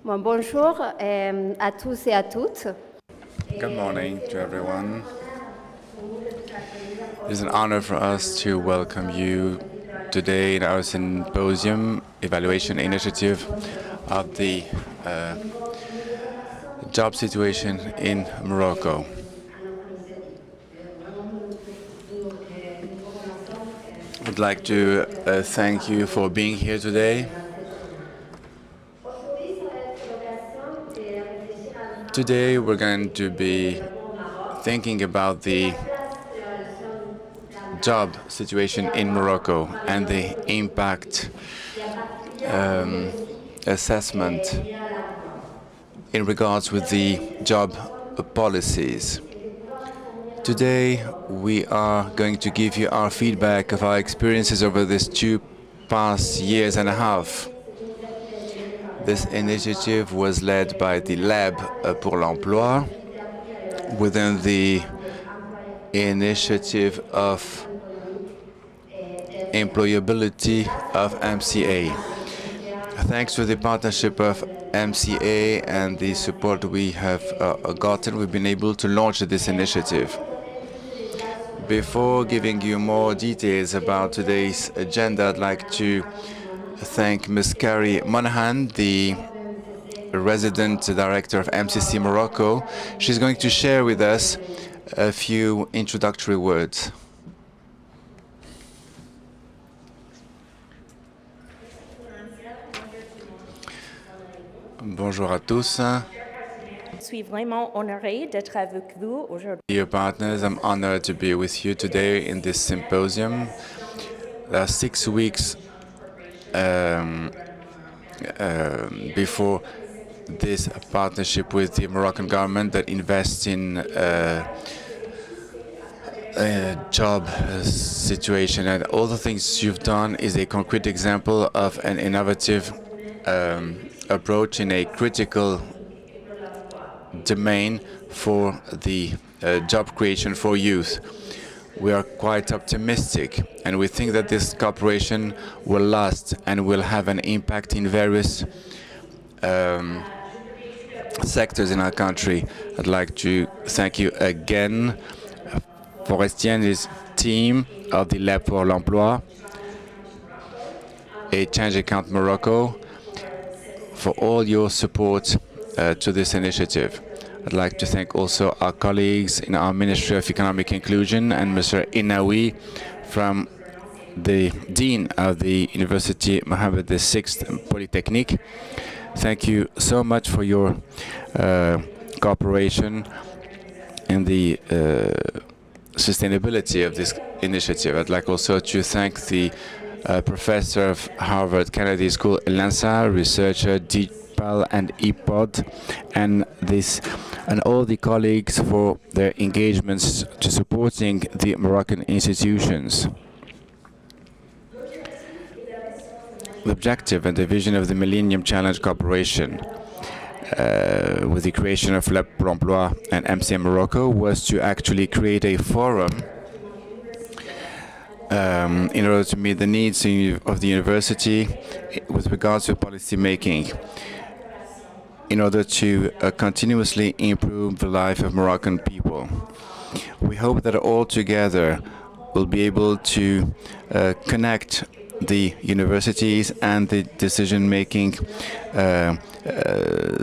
Bon, bonjour à tous et à toutes. Good morning to everyone. It's an honor for us to welcome you today in our symposium evaluation initiative of the job situation in Morocco. I'd like to thank you for being here today. Today we're going to be thinking about the job situation in Morocco and the impact assessment in regards with the job policies. Today we are going to give you our feedback of our experiences over these past 2 years and a half. This initiative was led by the Lab pour l'Emploi within the initiative of employability of MCA. Thanks to the partnership of MCA and the support we have gotten, we've been able to launch this initiative. Before giving you more details about today's agenda, I'd like to thank Ms. Carrie Monahan, the resident director of MCC Morocco. She's going to share with us a few introductory words. Bonjour à tous. Je suis vraiment honorée d'être avec vous aujourd'hui. Dear partners, I'm honored to be with you today in this symposium. There are 6 weeks before this partnership with the Moroccan government that invests in job situation, and all the things you've done is a concrete example of an innovative approach in a critical domain for the job creation for youth. We are quite optimistic, and we think that this cooperation will last and will have an impact in various sectors in our country. I'd like to thank you again, Forestier and his team of the Lab pour l'Emploi, a Change Account Morocco, for all your support to this initiative. I'd like to thank also our colleagues in our Ministry of Economic Inclusion and Mr. Inaoui from the Dean of the University Mohammed VI Polytechnique. Thank you so much for your cooperation in the sustainability of this initiative. I'd like also to thank the professor of Harvard Kennedy School, Lansa, researcher, DPAL and EPOD, and all the colleagues for their engagements to supporting the Moroccan institutions. The objective and the vision of the Millennium Challenge Corporation with the creation of Lab pour l'Emploi and MCA Morocco was to actually create a forum in order to meet the needs of the university with regards to policy making, in order to continuously improve the life of Moroccan people. We hope that all together we'll be able to connect the universities and the decision-making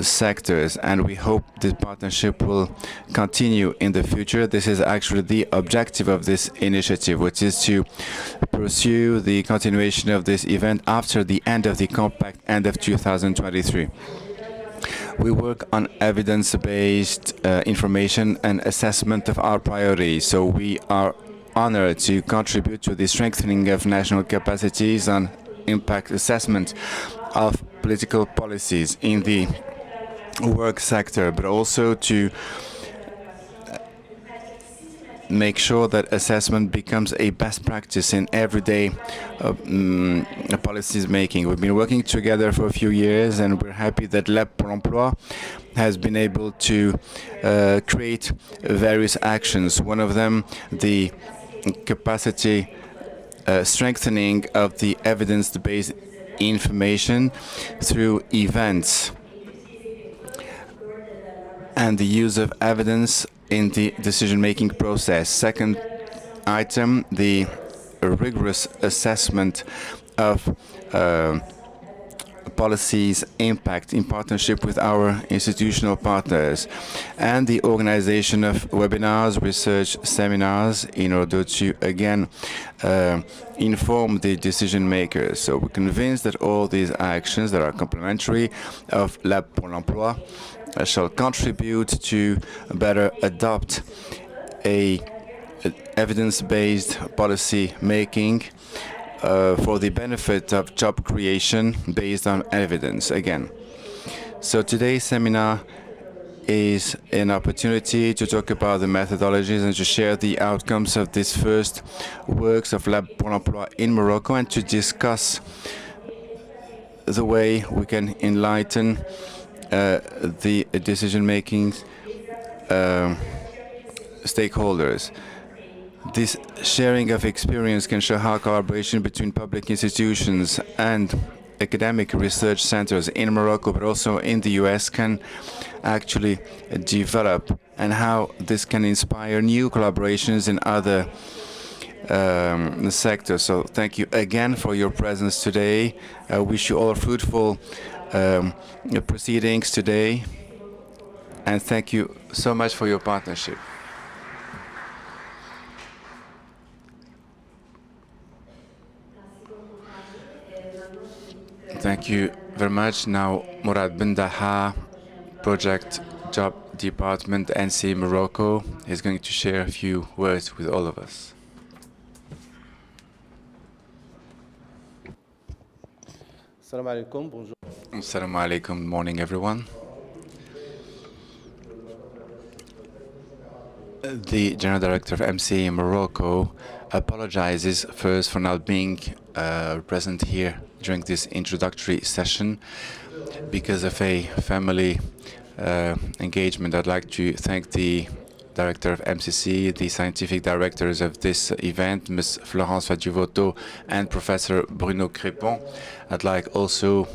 sectors, and we hope this partnership will continue in the future. This is actually the objective of this initiative, which is to pursue the continuation of this event after the end of the compact, end of 2023. We work on evidence-based information and assessment of our priorities, so we are honored to contribute to the strengthening of national capacities on impact assessment of political policies in the work sector, but also to make sure that assessment becomes a best practice in everyday policies making. We've been working together for a few years, and we're happy that Lab pour l'Emploi has been able to create various actions. One of them, the capacity strengthening of the evidence-based information through events and the use of evidence in the decision-making process. Second item, the rigorous assessment of policies impact in partnership with our institutional partners, and the organization of webinars, research seminars in order to, again, inform the decision makers. So we're convinced that all these actions that are complementary of Lab pour l'Emploi shall contribute to better adopt a evidence-based policy making for the benefit of job creation based on evidence again. So today's seminar is an opportunity to talk about the methodologies and to share the outcomes of this first works of Lab pour l'Emploi in Morocco, and to discuss the way we can enlighten the decision-making stakeholders. This sharing of experience can show how collaboration between public institutions and academic research centers in Morocco, but also in the US, can actually develop, and how this can inspire new collaborations in other sectors. So thank you again for your presence today. I wish you all fruitful proceedings today, and thank you so much for your partnership. Thank you very much. Now, Mourad Bendaha, Project Job Department, NC Morocco, is going to share a few words with all of us. Assalamu alaikum, bonjour. Assalamu alaikum, good morning, everyone. The General Director of MC in Morocco apologizes first for not being present here during this introductory session because of a family engagement. I'd like to thank the Director of MCC, the scientific directors of this event, Ms. Florence Fadjuvoto and Professor Bruno Crépon. I'd like also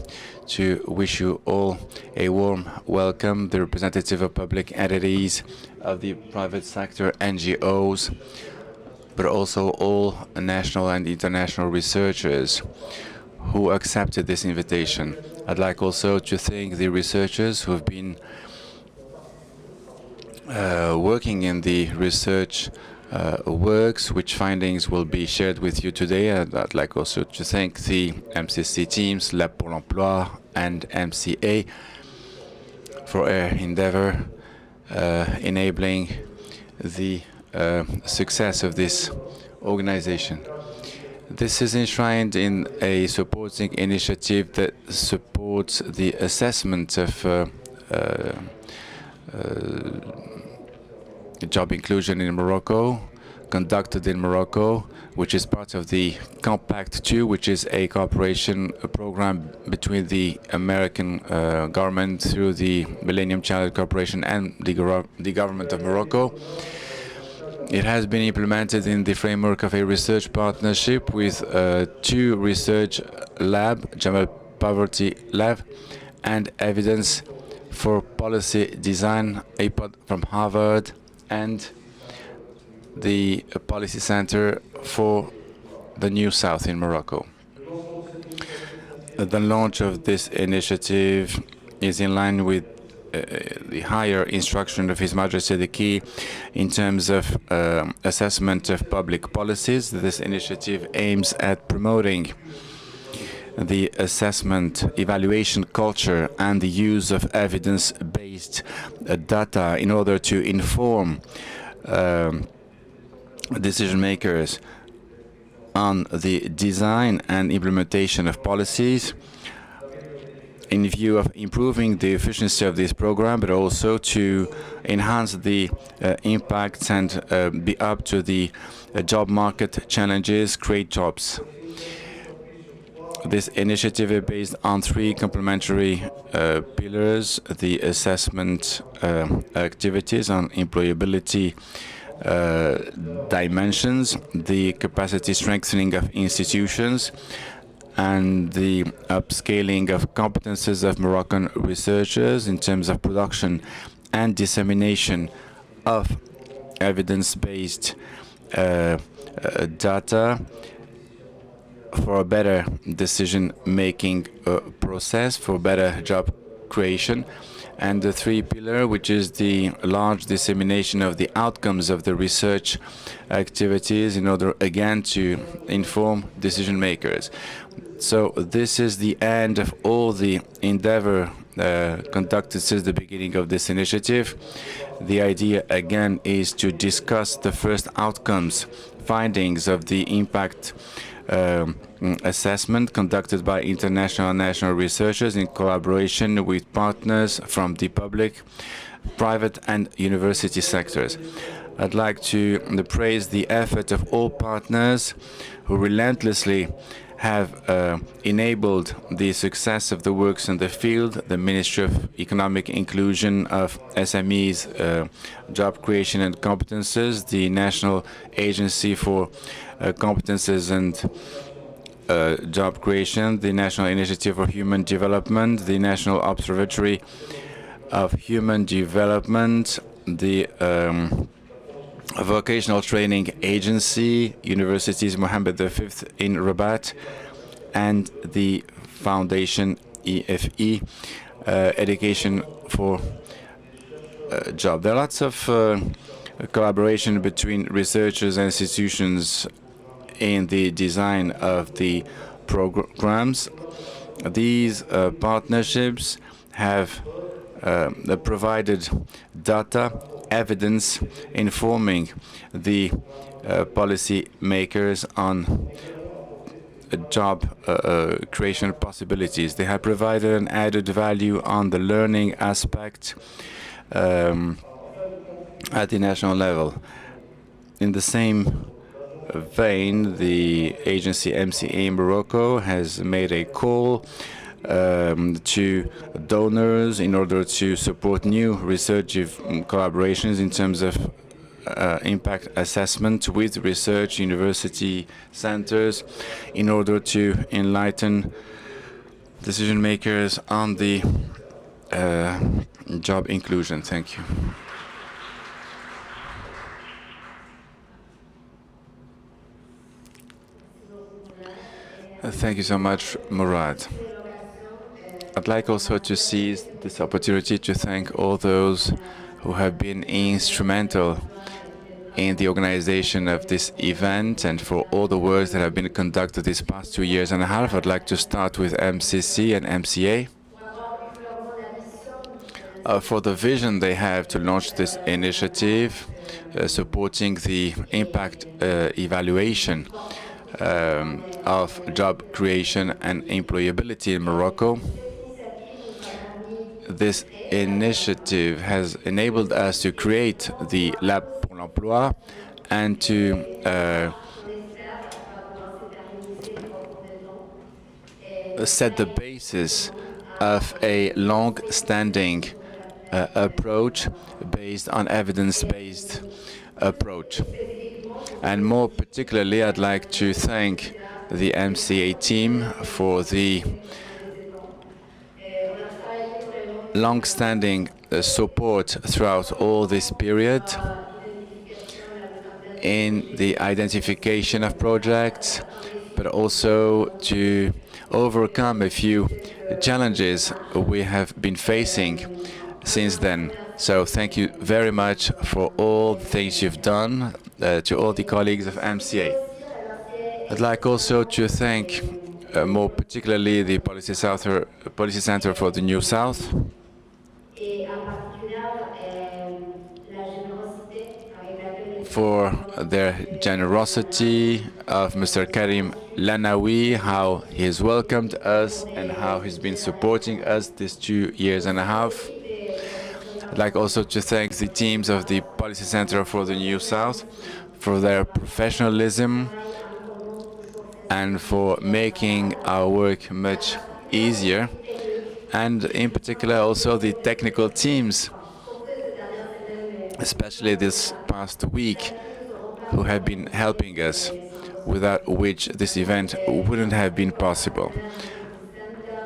to wish you all a warm welcome, the representative of public entities, of the private sector, NGOs, but also all national and international researchers who accepted this invitation. I'd like also to thank the researchers who have been working in the research works, which findings will be shared with you today. I'd like also to thank the MCC teams, Lab pour l'Emploi and MCA, for their endeavor enabling the success of this organization. This is enshrined in a supporting initiative that supports the assessment of job inclusion in Morocco, conducted in Morocco, which is part of the Compact 2, which is a cooperation program between the American government through the Millennium Challenge Corporation and the government of Morocco. It has been implemented in the framework of a research partnership with two research labs, Jamal Poverty Lab and Evidence for Policy Design, APOD from Harvard, and the Policy Center for the New South in Morocco. The launch of this initiative is in line with the higher instruction of His Majesty the Key in terms of assessment of public policies. This initiative aims at promoting the assessment, evaluation culture, and the use of evidence-based data in order to inform decision makers on the design and implementation of policies in view of improving the efficiency of this program, but also to enhance the impacts and be up to the job market challenges, create jobs. This initiative is based on three complementary pillars: the assessment activities on employability dimensions, the capacity strengthening of institutions, and the upscaling of competences of Moroccan researchers in terms of production and dissemination of evidence-based data for a better decision-making process, for better job creation. And the three pillar, which is the large dissemination of the outcomes of the research activities in order, again, to inform decision makers. So this is the end of all the endeavor conducted since the beginning of this initiative. The idea, again, is to discuss the first outcomes, findings of the impact assessment conducted by international and national researchers in collaboration with partners from the public, private and university sectors. I'd like to praise the effort of all partners who relentlessly have enabled the success of the works in the field, the Ministry of Economic Inclusion of SMEs, Job Creation and Competences, the National Agency for Competences and Job Creation, the National Initiative for Human Development, the National Observatory of Human Development, the Vocational Training Agency, Universities Mohammed V in Rabat, and the Foundation EFE, Education for Job. There are lots of collaboration between researchers and institutions in the design of the programs. These partnerships have provided data, evidence informing the policy makers on job creation possibilities. They have provided an added value on the learning aspect at the national level. In the same vein, the agency MCA in Morocco has made a call to donors in order to support new research collaborations in terms of impact assessment with research university centers in order to enlighten decision makers on the job inclusion. Thank you. Thank you so much, Murad. I'd like also to seize this opportunity to thank all those who have been instrumental in the organization of this event and for all the works that have been conducted these past 2 years and a half. I'd like to start with MCC and MCA for the vision they have to launch this initiative, supporting the impact evaluation of job creation and employability in Morocco. This initiative has enabled us to create the Lab pour l'Emploi and to set the basis of a long-standing approach based on evidence-based approach. And more particularly, I'd like to thank the MCA team for the long-standing support throughout all this period in the identification of projects, but also to overcome a few challenges we have been facing since then. So thank you very much for all the things you've done, to all the colleagues of MCA. I'd like also to thank more particularly the Policy Center for the New South, for their generosity, of Mr. Karim Lanawi, how he has welcomed us and how he's been supporting us these 2 years and a half. I'd like also to thank the teams of the Policy Center for the New South for their professionalism and for making our work much easier, and in particular also the technical teams, especially this past week, who have been helping us. without which this event wouldn't have been possible.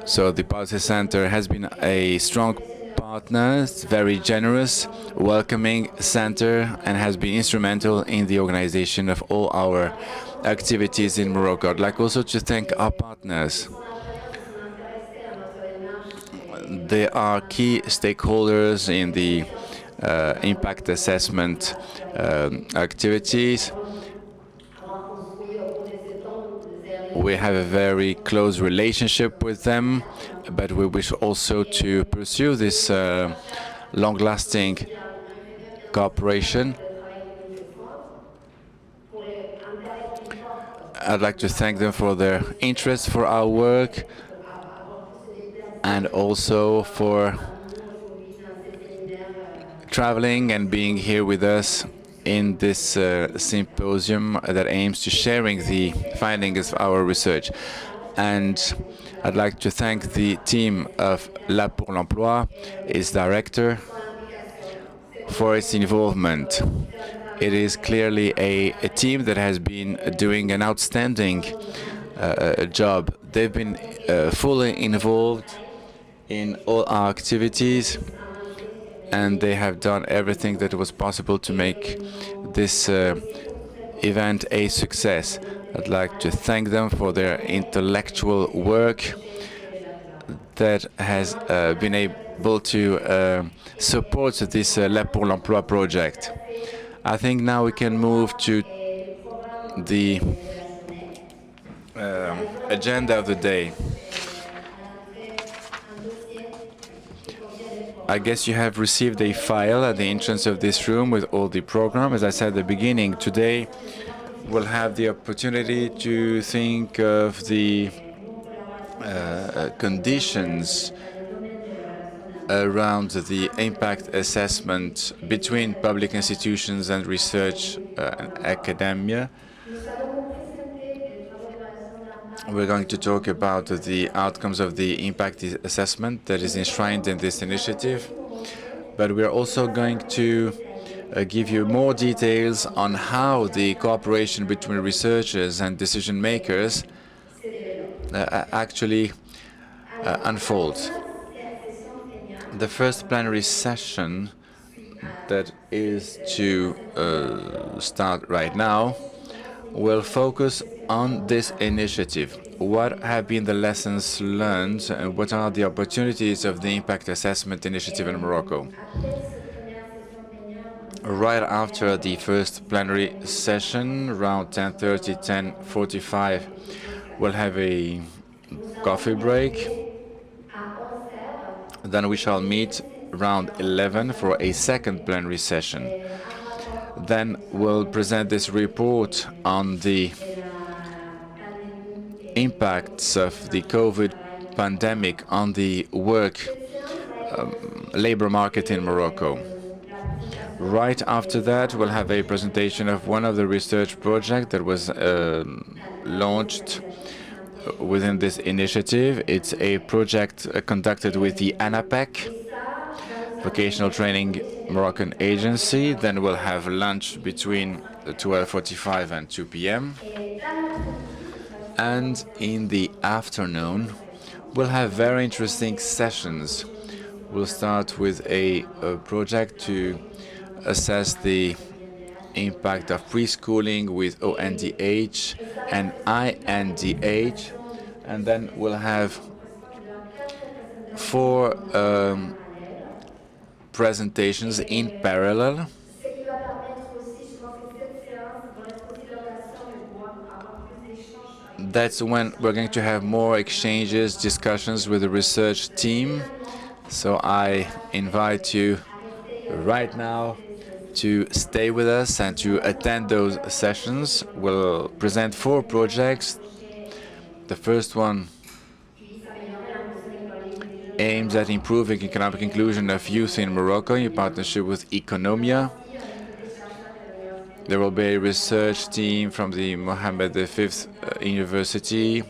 So the Policy Center has been a strong partner, it's very generous, welcoming center, and has been instrumental in the organization of all our activities in Morocco. I'd like also to thank our partners. They are key stakeholders in the impact assessment activities. We have a very close relationship with them, but we wish also to pursue this long-lasting cooperation. I'd like to thank them for their interest for our work and also for traveling and being here with us in this symposium that aims to sharing the findings of our research. And I'd like to thank the team of Là pour l'Emploi, its director, for its involvement. It is clearly a team that has been doing an outstanding job. They've been fully involved in all our activities, and they have done everything that was possible to make this event a success. I'd like to thank them for their intellectual work that has been able to support this Là pour l'Emploi project. I think now we can move to the agenda of the day. I guess you have received a file at the entrance of this room with all the program. As I said at the beginning, today we'll have the opportunity to think of the conditions around the impact assessment between public institutions and research and academia. We're going to talk about the outcomes of the impact assessment that is enshrined in this initiative, but we're also going to give you more details on how the cooperation between researchers and decision makers actually unfolds. The first plenary session that is to start right now will focus on this initiative. What have been the lessons learned and what are the opportunities of the impact assessment initiative in Morocco? Right after the first plenary session, around 10:30, 10:45, we'll have a coffee break. Then we shall meet around 11 for a second plenary session. Then we'll present this report on the impacts of the COVID pandemic on the labor market in Morocco. Right after that, we'll have a presentation of one of the research projects that was launched within this initiative. It's a project conducted with the ANAPEC, Vocational Training Moroccan Agency. Then we'll have lunch between 12:45 and 2 p.m. And in the afternoon, we'll have very interesting sessions. We'll start with a project to assess the impact of preschooling with ONDH and INDH. And then we'll have 4 presentations in parallel. That's when we're going to have more exchanges, discussions with the research team. So I invite you right now to stay with us and to attend those sessions. We'll present 4 projects. The first one aims at improving economic inclusion of youth in Morocco in partnership with Economia. There will be a research team from the Mohammed V University.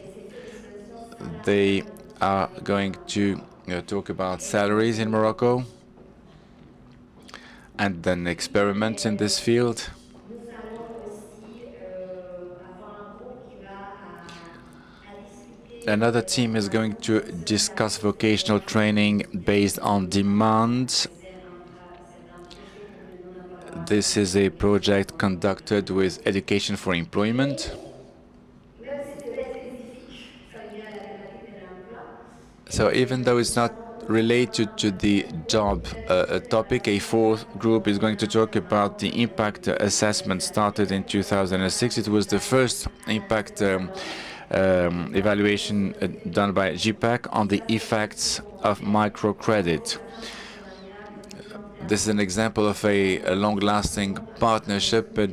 They are going to talk about salaries in Morocco and then experiments in this field. Another team is going to discuss vocational training based on demand. This is a project conducted with Education for Employment. So even though it's not related to the job topic, a fourth group is going to talk about the impact assessment started in 2006. It was the first impact evaluation done by GPAC on the effects of microcredit. This is an example of a long-lasting partnership, but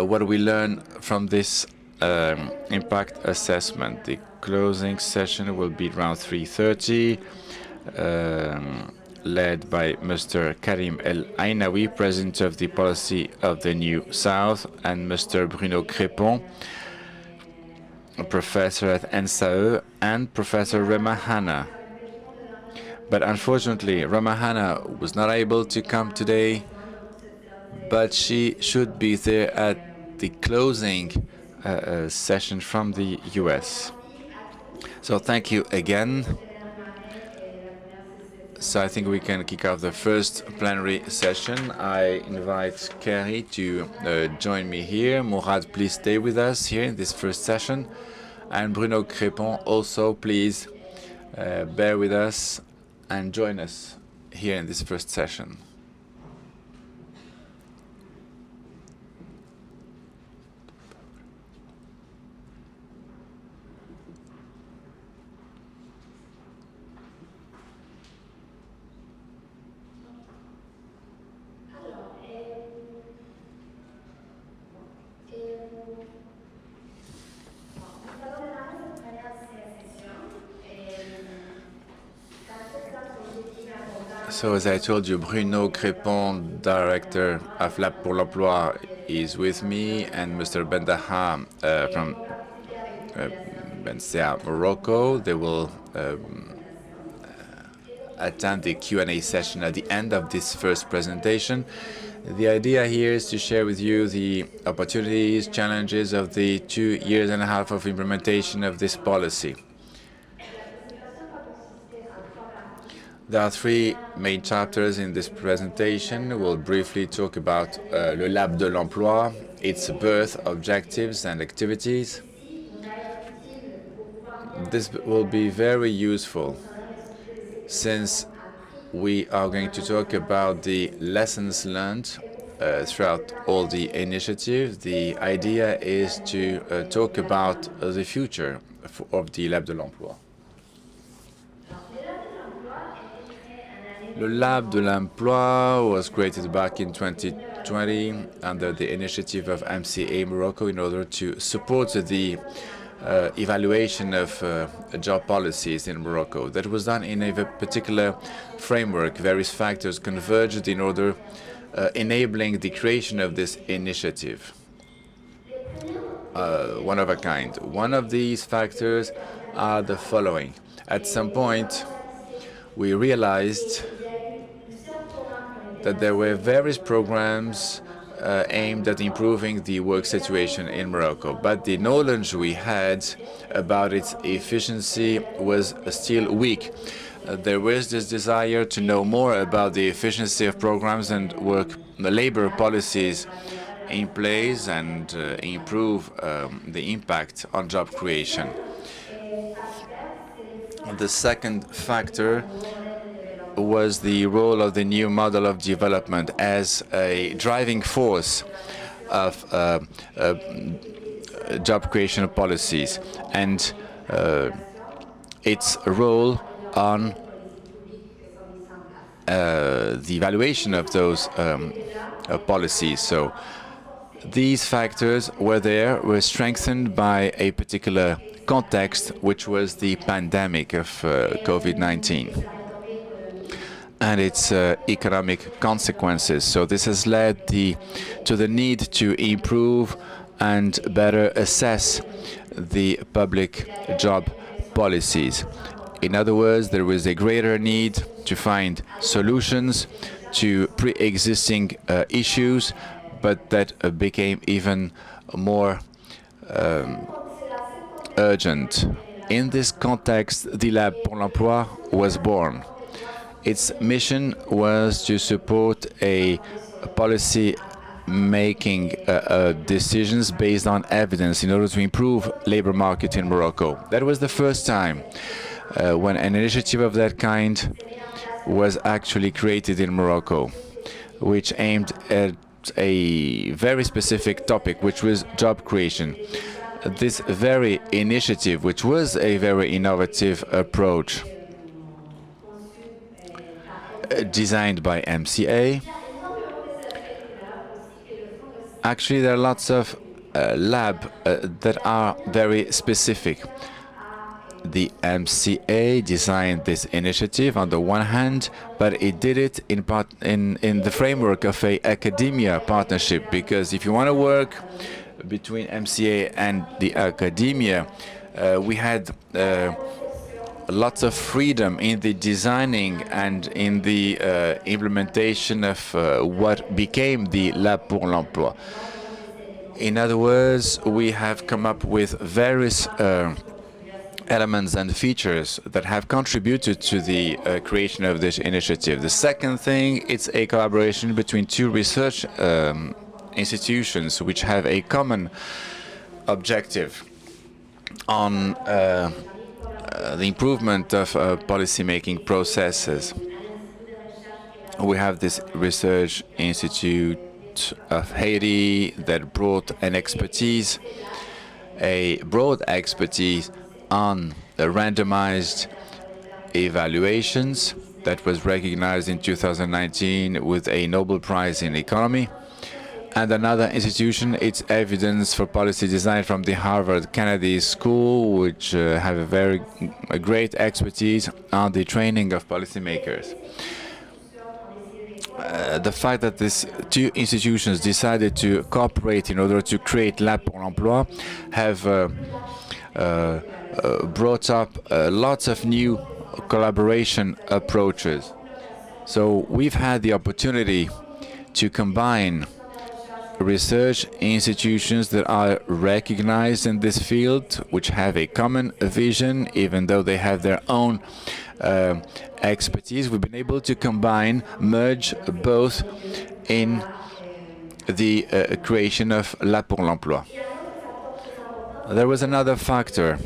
what do we learn from this impact assessment? The closing session will be around 3:30, led by Mr. Karim El Ainaoui, President of the Policy of the New South, and Mr. Bruno Crépon, a professor at NSAE, and Professor Rema Hanna. But unfortunately, Rema Hanna was not able to come today, but she should be there at the closing session from the US. So thank you again. So I think we can kick off the first plenary session. I invite Kerry to join me here. Mourad, please stay with us here in this first session. And Bruno Crépon, also please bear with us and join us here in this first session. So as I told you, Bruno Crépon, Director of Lab pour l'Emploi, is with me, and Mr. Bendaha from Bensia, Morocco. They will attend the Q&A session at the end of this first presentation. The idea here is to share with you the opportunities, challenges of the 2.5 years of implementation of this policy. There are three main chapters in this presentation. We'll briefly talk about Le Lab de l'Emploi, its birth, objectives, and activities. This will be very useful since we are going to talk about the lessons learned throughout all the initiatives. The idea is to talk about the future of the Lab de l'Emploi. Le Lab de l'Emploi was created back in 2020 under the initiative of MCA Morocco in order to support the evaluation of job policies in Morocco. That was done in a particular framework. Various factors converged in order enabling the creation of this initiative. One of a kind. One of these factors are the following. At some point, we realized that there were various programs aimed at improving the work situation in Morocco, but the knowledge we had about its efficiency was still weak. There was this desire to know more about the efficiency of programs and labor policies in place and improve the impact on job creation. The second factor was the role of the new model of development as a driving force of job creation policies and its role on the evaluation of those policies. So these factors were strengthened by a particular context, which was the pandemic of COVID-19 and its economic consequences. So this has led to the need to improve and better assess the public job policies. In other words, there was a greater need to find solutions to pre-existing issues, but that became even more urgent. In this context, the Lab pour l'Emploi was born. Its mission was to support a policy making decisions based on evidence in order to improve labor market in Morocco. That was the first time when an initiative of that kind was actually created in Morocco, which aimed at a very specific topic, which was job creation. This very initiative, which was a very innovative approach, designed by MCA. Actually, there are lots of labs that are very specific. The MCA designed this initiative on the one hand, but it did it in the framework of a academia partnership, because if you want to work between MCA and the academia, we had lots of freedom in the designing and in the implementation of what became the Lab pour l'Emploi. In other words, we have come up with various elements and features that have contributed to the creation of this initiative. The second thing, it's a collaboration between two research institutions which have a common objective on the improvement of policy-making processes. We have this research institute of Haiti that brought an expertise, a broad expertise on the randomized evaluations that was recognized in 2019 with a Nobel Prize in Economy. And another institution, it's Evidence for Policy Design from the Harvard Kennedy School, which have a great expertise on the training of policymakers. The fact that these two institutions decided to cooperate in order to create Lab pour l'Emploi have brought up lots of new collaboration approaches. So we've had the opportunity to combine research institutions that are recognized in this field, which have a common vision, even though they have their own expertise. We've been able to merge both in the creation of Lab pour l'Emploi. There was another factor,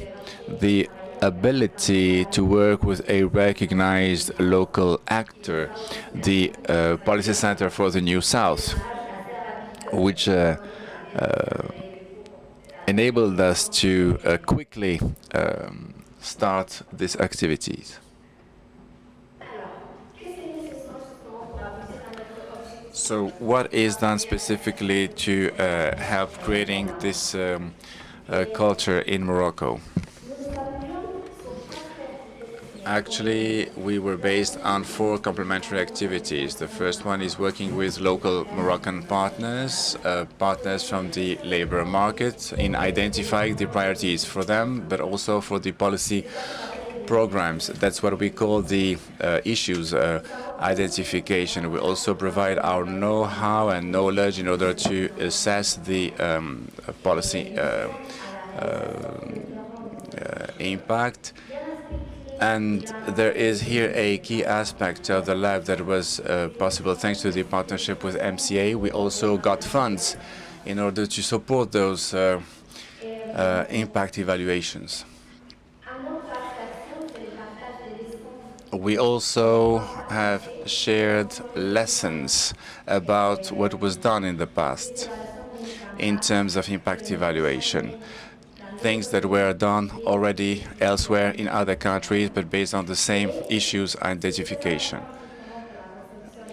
the ability to work with a recognized local actor, the Policy Center for the New South, which enabled us to quickly start these activities. So what is done specifically to help creating this culture in Morocco? Actually, we were based on 4 complementary activities. The first one is working with local Moroccan partners, partners from the labor market, in identifying the priorities for them, but also for the policy programs. That's what we call the issues identification. We also provide our know-how and knowledge in order to assess the policy impact. And there is here a key aspect of the lab that was possible thanks to the partnership with MCA. We also got funds in order to support those impact evaluations. We also have shared lessons about what was done in the past in terms of impact evaluation. Things that were done already elsewhere in other countries, but based on the same issues identification.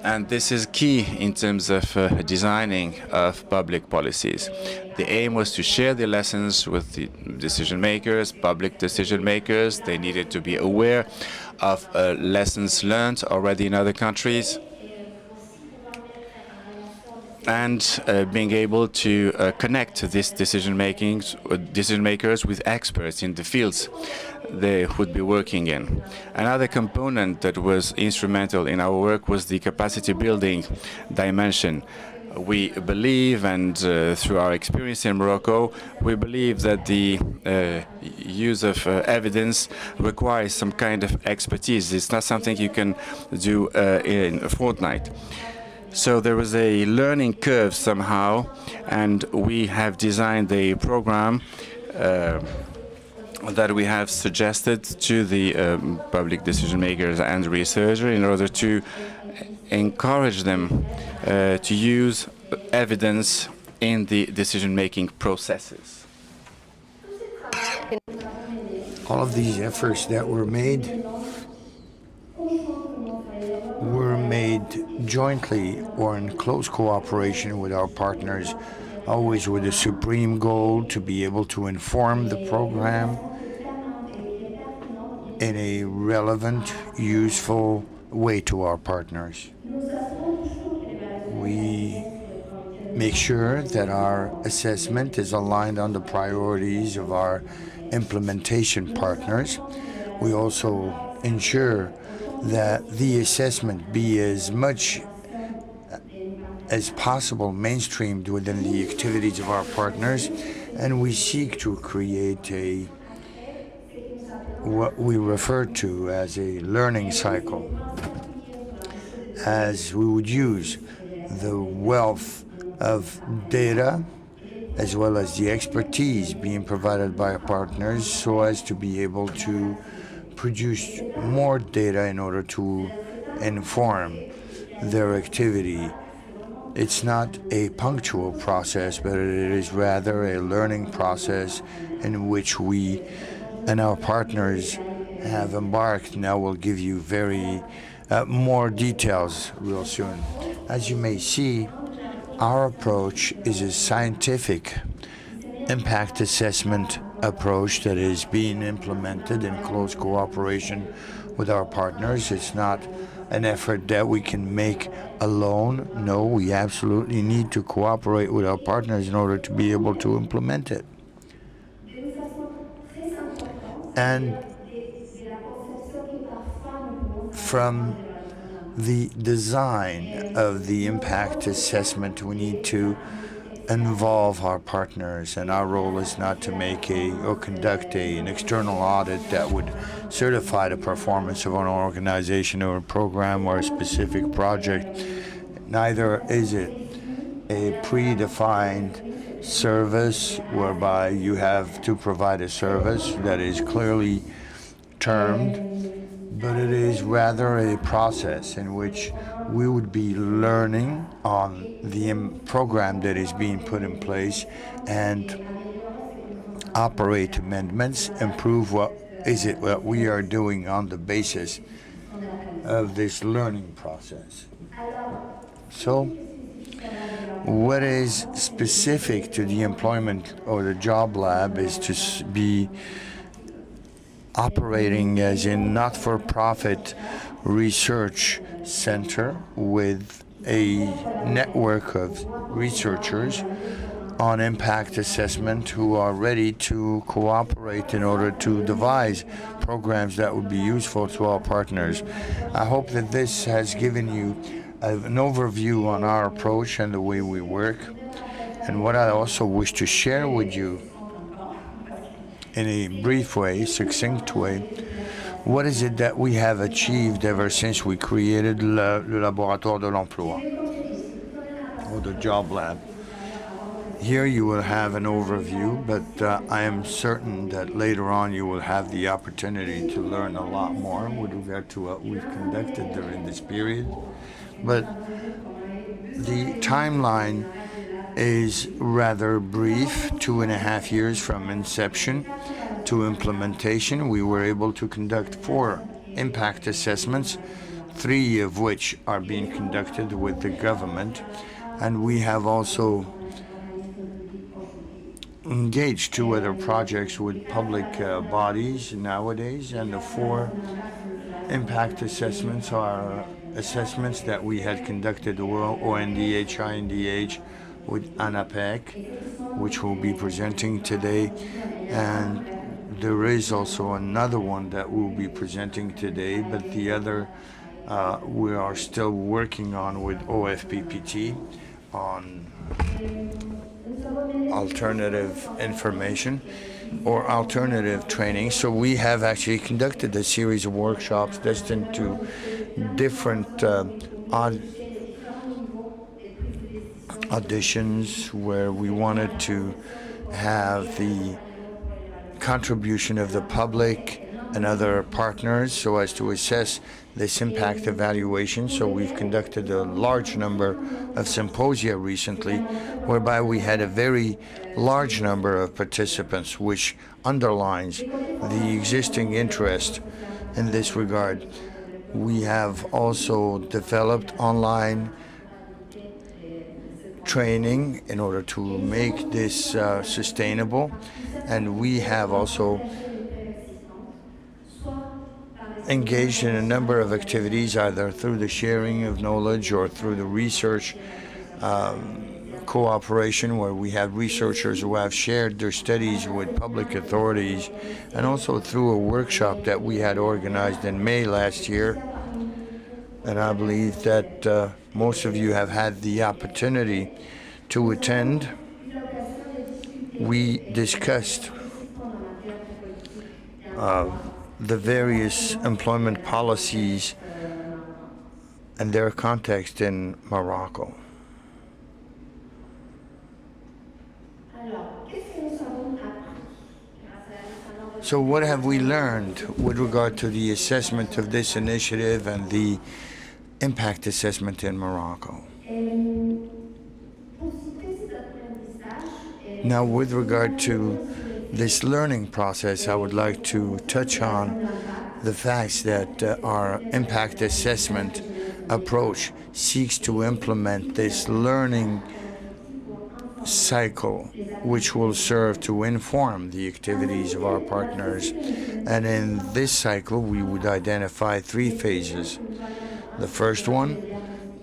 And this is key in terms of designing of public policies. The aim was to share the lessons with the decision makers, public decision makers. They needed to be aware of lessons learned already in other countries, and being able to connect these decision makers with experts in the fields they would be working in. Another component that was instrumental in our work was the capacity building dimension. We believe, and through our experience in Morocco, we believe that the use of evidence requires some kind of expertise. It's not something you can do in a fortnight. So there was a learning curve somehow, and we have designed a program that we have suggested to the public decision makers and researchers in order to encourage them to use evidence in the decision-making processes. All of these efforts that were made jointly or in close cooperation with our partners, always with the supreme goal to be able to inform the program in a relevant, useful way to our partners. We make sure that our assessment is aligned on the priorities of our implementation partners. We also ensure that the assessment be as much as possible mainstreamed within the activities of our partners, and we seek to create what we refer to as a learning cycle, as we would use the wealth of data as well as the expertise being provided by our partners so as to be able to produce more data in order to inform their activity. It's not a punctual process, but it is rather a learning process in which we and our partners have embarked. Now we'll give you more details real soon. As you may see, our approach is a scientific impact assessment approach that is being implemented in close cooperation with our partners. It's not an effort that we can make alone. No, we absolutely need to cooperate with our partners in order to be able to implement it. And from the design of the impact assessment, we need to involve our partners, and our role is not to make or conduct an external audit that would certify the performance of an organization or a program or a specific project. Neither is it a predefined service whereby you have to provide a service that is clearly termed, but it is rather a process in which we would be learning on the program that is being put in place and operate amendments, improve what we are doing on the basis of this learning process. So, what is specific to the employment or the job lab is to be operating as a not-for-profit research center with a network of researchers on impact assessment who are ready to cooperate in order to devise programs that would be useful to our partners. I hope that this has given you an overview on our approach and the way we work. And what I also wish to share with you in a brief way, succinct way, what is it that we have achieved ever since we created le Laboratoire de l'Emploi, or the Job Lab. Here you will have an overview, but I am certain that later on you will have the opportunity to learn a lot more with regard to what we've conducted during this period. But the timeline is rather brief, 2.5 years from inception to implementation. We were able to conduct 4 impact assessments, 3 of which are being conducted with the government, and we have also engaged 2 other projects with public bodies nowadays, and the 4 impact assessments are assessments that we had conducted with ONDH, INDH, with ANAPEC, which we'll be presenting today, and there is also another one that we'll be presenting today, but the other we are still working on with OFPPT. on alternative information or alternative training. So we have actually conducted a series of workshops destined to different auditions where we wanted to have the contribution of the public and other partners so as to assess this impact evaluation. So we've conducted a large number of symposia recently, whereby we had a very large number of participants, which underlines the existing interest in this regard. We have also developed online training in order to make this sustainable, and we have also engaged in a number of activities, either through the sharing of knowledge or through the research cooperation, where we have researchers who have shared their studies with public authorities, and also through a workshop that we had organized in May last year. And I believe that most of you have had the opportunity to attend. We discussed the various employment policies and their context in Morocco. So what have we learned with regard to the assessment of this initiative and the impact assessment in Morocco? Now, with regard to this learning process, I would like to touch on the facts that our impact assessment approach seeks to implement this learning cycle, which will serve to inform the activities of our partners. And in this cycle, we would identify 3 phases. The first one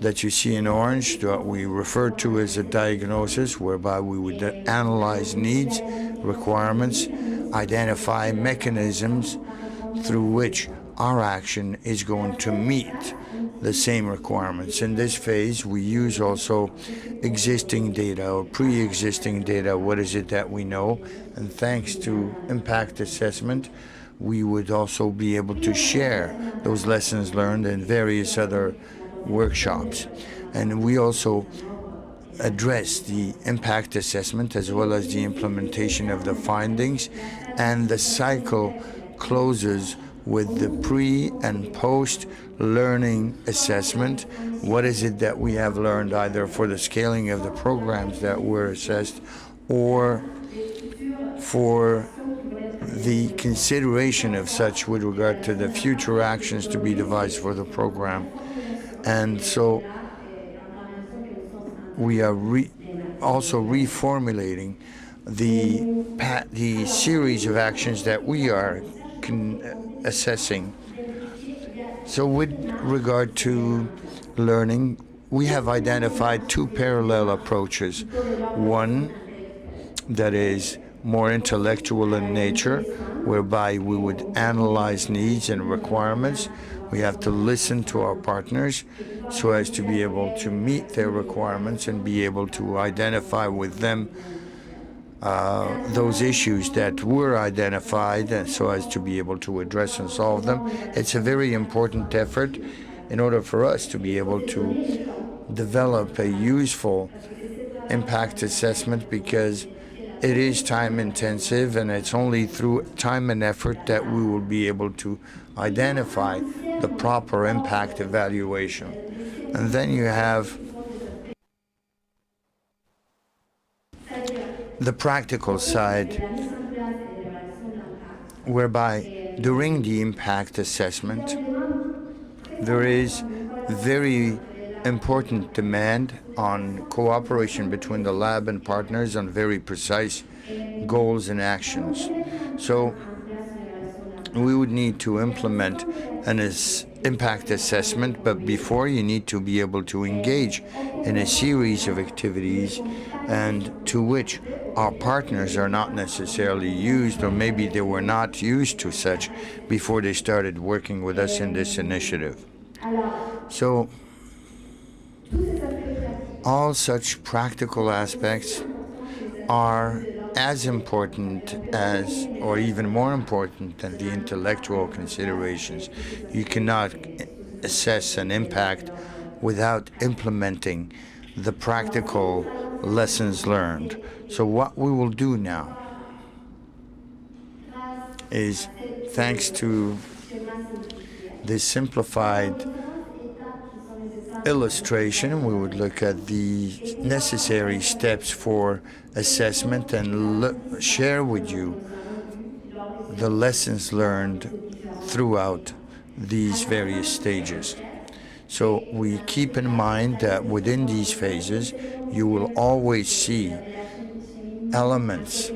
that you see in orange, that we refer to as a diagnosis, whereby we would analyze needs, requirements, identify mechanisms through which our action is going to meet the same requirements. In this phase, we use also existing data or pre-existing data. What is it that we know? And thanks to impact assessment, we would also be able to share those lessons learned in various other workshops. And we also address the impact assessment as well as the implementation of the findings, and the cycle closes with the pre and post learning assessment. What is it that we have learned, either for the scaling of the programs that were assessed or for the consideration of such with regard to the future actions to be devised for the program. And so we are also reformulating the series of actions that we are assessing. So with regard to learning, we have identified 2 parallel approaches. One that is more intellectual in nature, whereby we would analyze needs and requirements. We have to listen to our partners so as to be able to meet their requirements and be able to identify with them those issues that were identified, so as to be able to address and solve them. It's a very important effort in order for us to be able to develop a useful impact assessment, because it is time intensive, and it's only through time and effort that we will be able to identify the proper impact evaluation. And then you have the practical side, whereby during the impact assessment there is very important demand on cooperation between the lab and partners on very precise goals and actions. So we would need to implement an impact assessment, but before, you need to be able to engage in a series of activities and to which our partners are not necessarily used, or maybe they were not used to such before they started working with us in this initiative. So All such practical aspects are as important as, or even more important than the intellectual considerations. You cannot assess an impact without implementing the practical lessons learned. So what we will do now is, thanks to this simplified illustration, we would look at the necessary steps for assessment and share with you the lessons learned throughout these various stages. So we keep in mind that within these phases, you will always see elements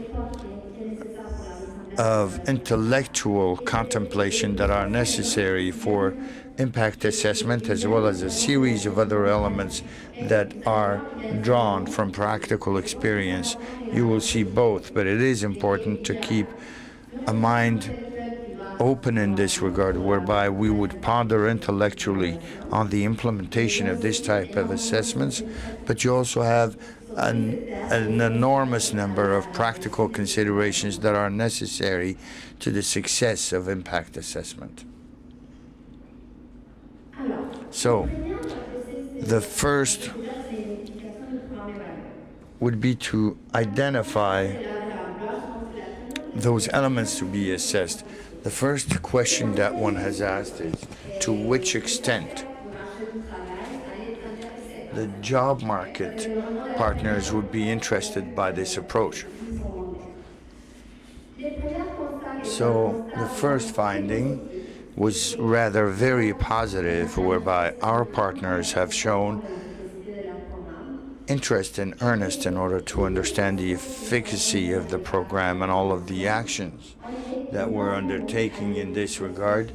of intellectual contemplation that are necessary for impact assessment, as well as a series of other elements that are drawn from practical experience. You will see both, but it is important to keep a mind open in this regard, whereby we would ponder intellectually on the implementation of this type of assessments, but you also have an enormous number of practical considerations that are necessary to the success of impact assessment. So, the first would be to identify those elements to be assessed. The first question that one has asked is, to which extent the job market partners would be interested by this approach? So the first finding was rather very positive, whereby our partners have shown interest and earnest in order to understand the efficacy of the program, and all of the actions that we're undertaking in this regard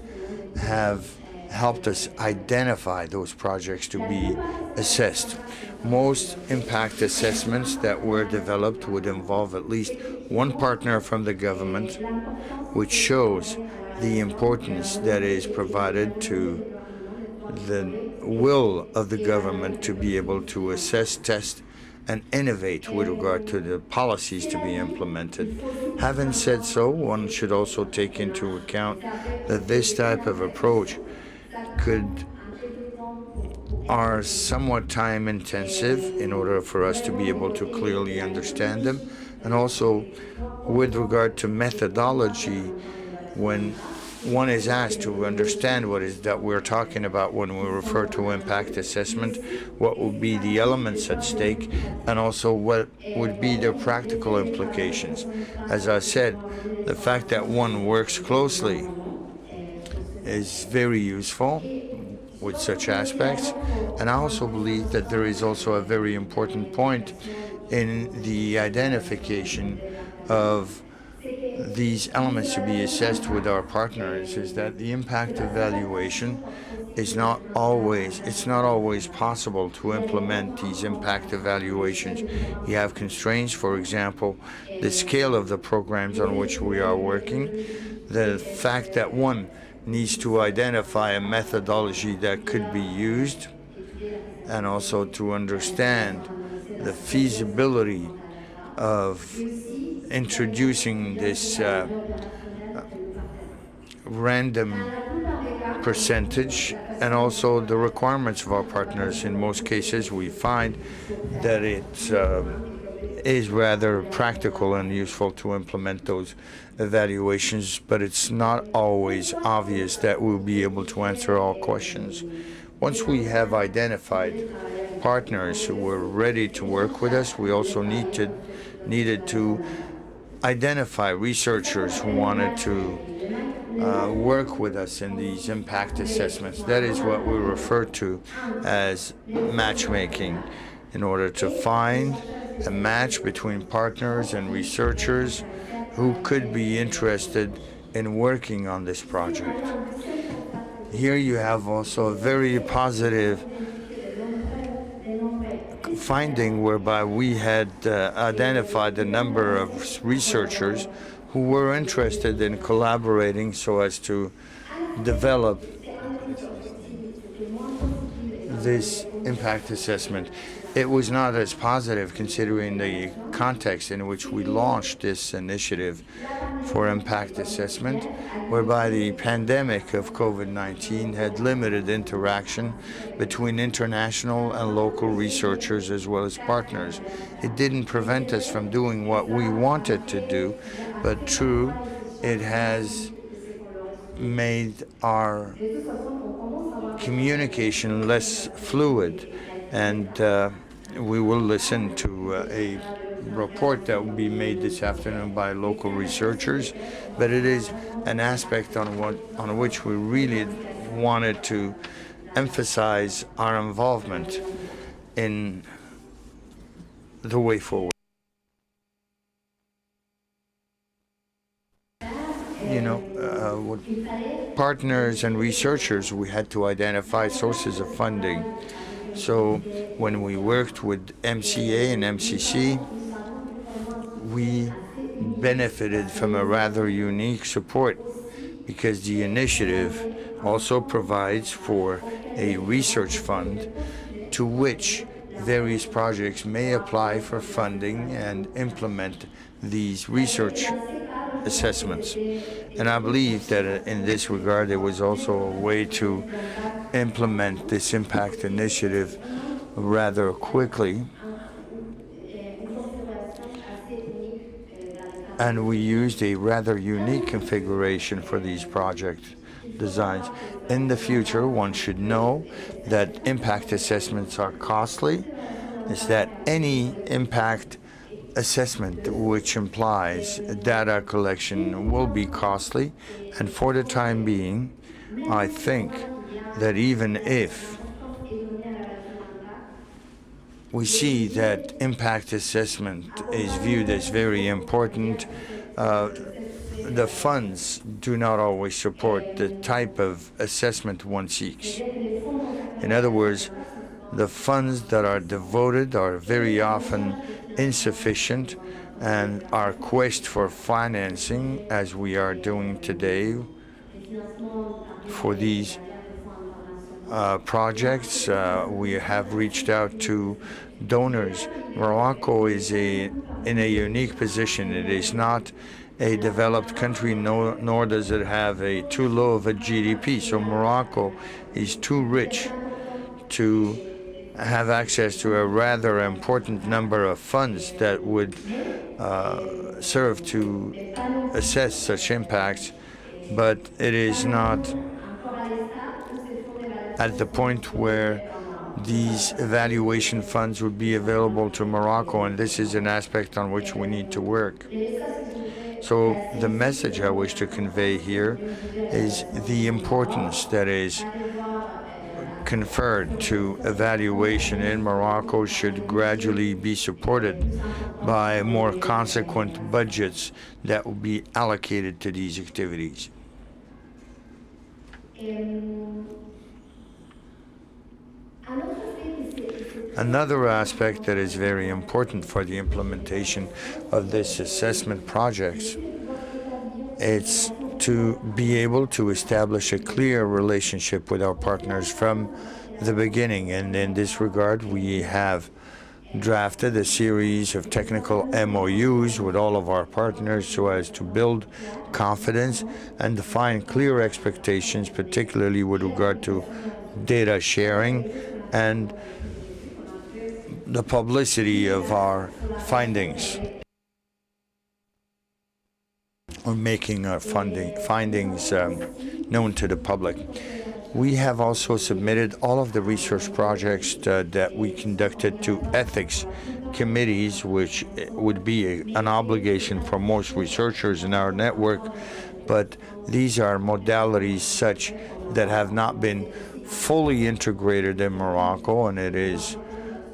have helped us identify those projects to be assessed. Most impact assessments that were developed would involve at least one partner from the government, which shows the importance that is provided to the will of the government to be able to assess, test, and innovate with regard to the policies to be implemented. Having said so, one should also take into account that this type of approach are somewhat time intensive in order for us to be able to clearly understand them, and also with regard to methodology, when one is asked to understand what is that we're talking about when we refer to impact assessment, what will be the elements at stake, and also what would be their practical implications. As I said, the fact that one works closely is very useful with such aspects, and I also believe that there is also a very important point in the identification of these elements to be assessed with our partners, is that the impact evaluation is not always possible to implement these impact evaluations. You have constraints, for example, the scale of the programs on which we are working, the fact that one needs to identify a methodology that could be used, and also to understand the feasibility of introducing this random percentage, and also the requirements of our partners. In most cases, we find that it is rather practical and useful to implement those evaluations, but it's not always obvious that we'll be able to answer all questions. Once we have identified partners who were ready to work with us, we also needed to identify researchers who wanted to work with us in these impact assessments. That is what we refer to as matchmaking, in order to find a match between partners and researchers who could be interested in working on this project. Here you have also a very positive finding, whereby we had identified a number of researchers who were interested in collaborating so as to develop this impact assessment. it was not as positive considering the context in which we launched this initiative for impact assessment, whereby the pandemic of COVID-19 had limited interaction between international and local researchers as well as partners. It didn't prevent us from doing what we wanted to do, but true, it has made our communication less fluid, and we will listen to a report that will be made this afternoon by local researchers, but it is an aspect on which we really wanted to emphasize our involvement in the way forward. With partners and researchers, we had to identify sources of funding. So when we worked with MCA and MCC, we benefited from a rather unique support because the initiative also provides for a research fund to which various projects may apply for funding and implement these research assessments. And I believe that in this regard, there was also a way to implement this impact initiative rather quickly. And we used a rather unique configuration for these project designs. In the future, one should know that impact assessments are costly. Is that any impact assessment which implies data collection will be costly, and for the time being, I think that even if we see that impact assessment is viewed as very important, the funds do not always support the type of assessment one seeks. In other words, the funds that are devoted are very often insufficient, and our quest for financing, as we are doing today for these projects, we have reached out to donors. Morocco is in a unique position. It is not a developed country, nor does it have too low of a GDP. So Morocco is too rich to have access to a rather important number of funds that would serve to assess such impacts, but it is not at the point where these evaluation funds would be available to Morocco, and this is an aspect on which we need to work. So the message I wish to convey here is the importance that is conferred to evaluation in Morocco should gradually be supported by more consequent budgets that will be allocated to these activities. Another aspect that is very important for the implementation of this assessment projects is to be able to establish a clear relationship with our partners from the beginning. And in this regard, we have drafted a series of technical MOUs with all of our partners so as to build confidence and define clear expectations, particularly with regard to data sharing and the publicity of our findings, or making our findings known to the public. We have also submitted all of the research projects that we conducted to ethics committees, which would be an obligation for most researchers in our network, but these are modalities such that have not been fully integrated in Morocco, and it is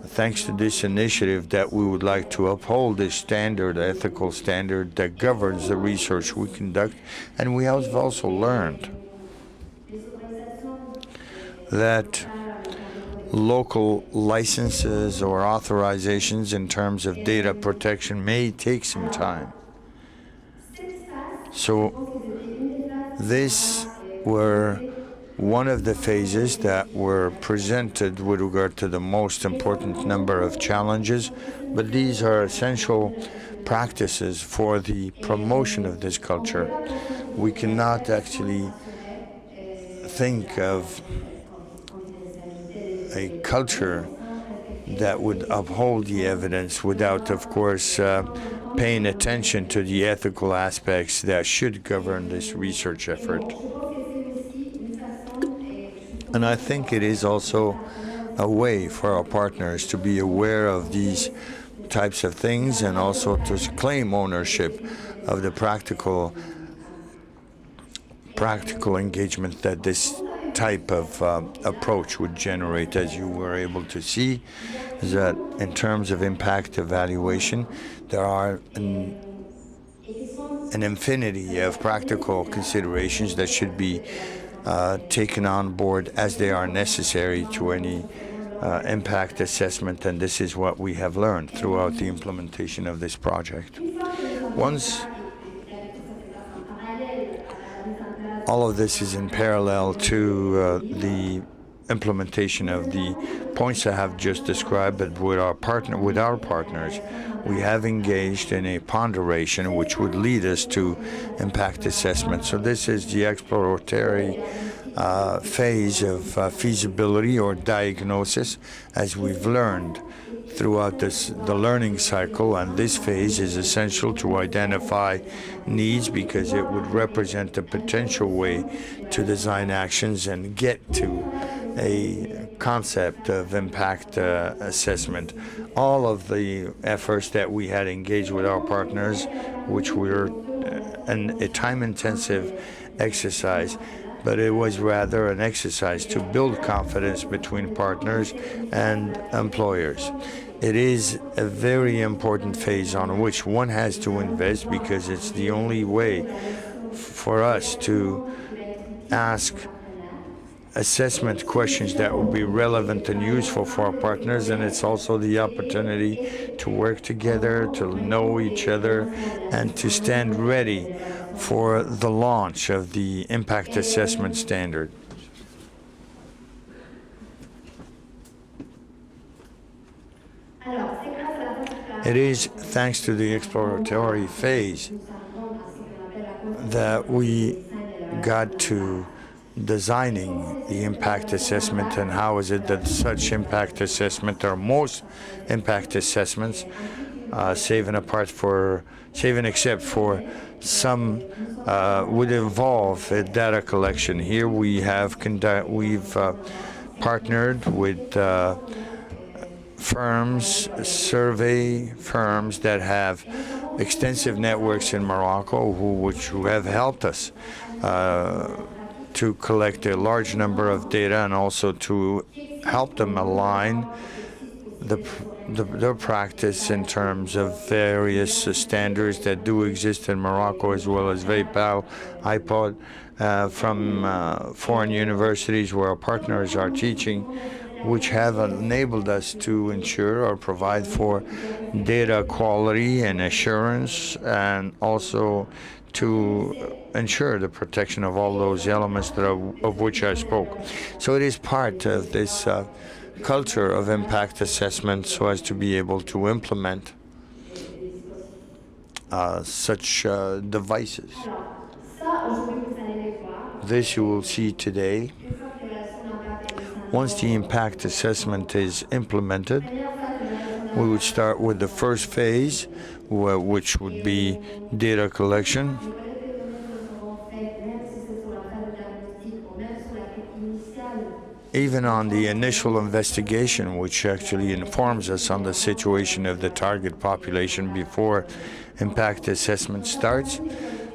thanks to this initiative that we would like to uphold this standard, ethical standard that governs the research we conduct. And we have also learned that local licenses or authorizations in terms of data protection may take some time. So these were One of the phases that were presented with regard to the most important number of challenges, but these are essential practices for the promotion of this culture. We cannot actually think of a culture that would uphold the evidence without, of course, paying attention to the ethical aspects that should govern this research effort. And I think it is also a way for our partners to be aware of these types of things and also to claim ownership of the practical engagement that this type of approach would generate. As you were able to see, is that in terms of impact evaluation, there are an infinity of practical considerations that should be taken on board as they are necessary to any impact assessment, and this is what we have learned throughout the implementation of this project. Once all of this is in parallel to the implementation of the points I have just described, but with our partners, we have engaged in a ponderation which would lead us to impact assessment. So this is the exploratory phase of feasibility or diagnosis, as we've learned throughout the learning cycle, and this phase is essential to identify needs because it would represent a potential way to design actions and get to a concept of impact assessment. All of the efforts that we had engaged with our partners, which were a time-intensive exercise, but it was rather an exercise to build confidence between partners and employers. It is a very important phase on which one has to invest because it's the only way for us to ask assessment questions that will be relevant and useful for our partners, and it's also the opportunity to work together, to know each other, and to stand ready for the launch of the impact assessment standard. It is thanks to the exploratory phase that we got to designing the impact assessment, and how is it that such impact assessment, or most impact assessments, save and except for some, would involve data collection. Here we've partnered with firms, survey firms that have extensive networks in Morocco, who have helped us to collect a large number of data and also to help them align their practice in terms of various standards that do exist in Morocco, as well as VAPAL, IPOD, from foreign universities where our partners are teaching, which have enabled us to ensure or provide for data quality and assurance, and also to ensure the protection of all those elements of which I spoke. So it is part of this culture of impact assessment so as to be able to implement such devices. This you will see today. Once the impact assessment is implemented, we would start with the first phase, which would be data collection. Even on the initial investigation, which actually informs us on the situation of the target population before impact assessment starts.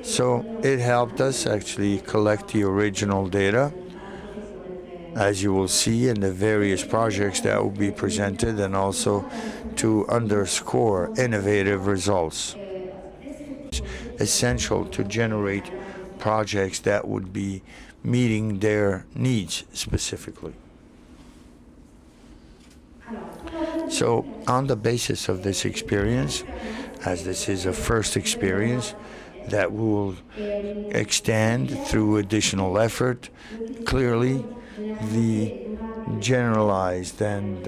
So it helped us actually collect the original data, as you will see in the various projects that will be presented, and also to underscore innovative results. It's essential to generate projects that would be meeting their needs specifically. So on the basis of this experience, as this is a first experience, that we will extend through additional effort. Clearly, the generalized and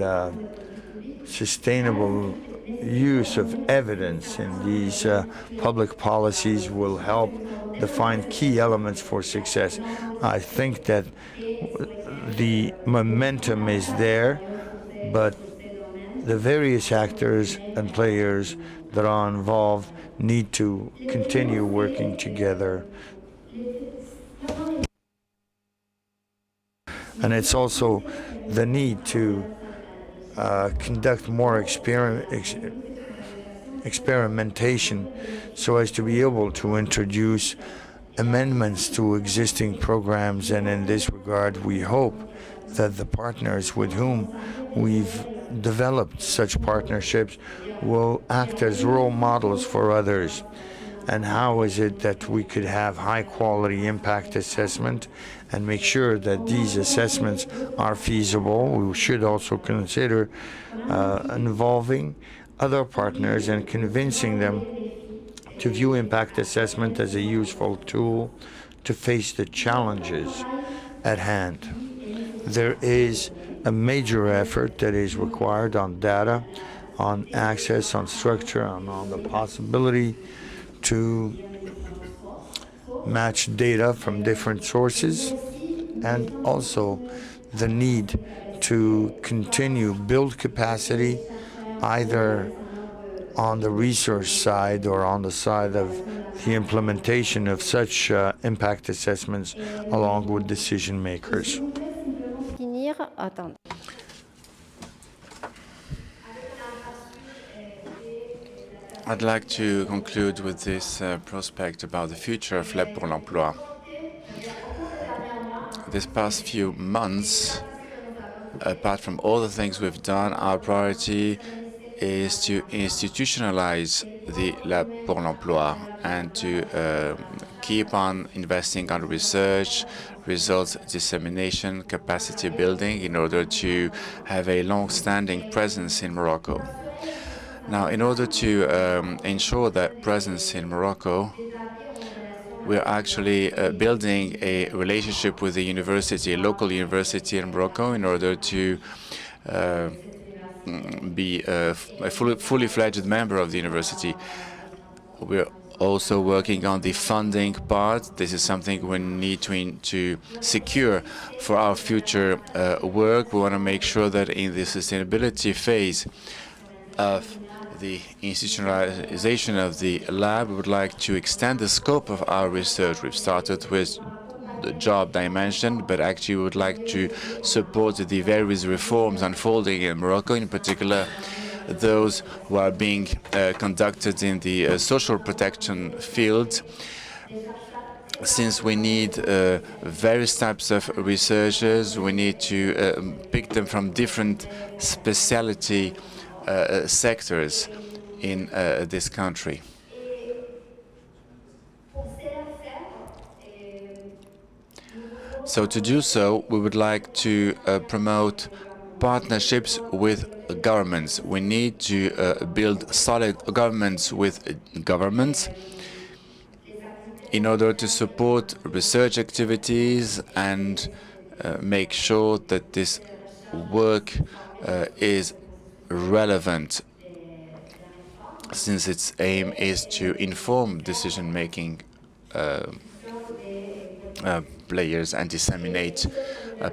sustainable use of evidence in these public policies will help define key elements for success. I think that the momentum is there, but the various actors and players that are involved need to continue working together. And it's also the need to conduct more experimentation so as to be able to introduce amendments to existing programs. And in this regard, we hope that the partners with whom we've developed such partnerships will act as role models for others. And how is it that we could have high-quality impact assessment and make sure that these assessments are feasible? We should also consider involving other partners and convincing them to view impact assessment as a useful tool to face the challenges at hand. There is a major effort that is required on data, on access, on structure, and on the possibility to match data from different sources, and also the need to continue build capacity either on the research side or on the side of the implementation of such impact assessments along with decision makers. I'd like to conclude with this prospect about the future of Lab pour l'Emploi. This past few months, apart from all the things we've done, our priority is to institutionalize the Lab pour l'Emploi and to keep on investing on research, results dissemination, capacity building in order to have a long-standing presence in Morocco. Now, in order to ensure that presence in Morocco, we're actually building a relationship with the university, a local university in Morocco, in order to be a fully fledged member of the university. We're also working on the funding part. This is something we need to secure for our future work. We want to make sure that in the sustainability phase of the institutionalization of the lab, we would like to extend the scope of our research. We've started with the job dimension, but actually we would like to support the various reforms unfolding in Morocco, in particular those who are being conducted in the social protection field. Since we need various types of researchers, we need to pick them from different specialty sectors in this country. So to do so, we would like to promote partnerships with governments. We need to build solid governments with governments in order to support research activities and make sure that this work is relevant, since its aim is to inform decision-making players and disseminate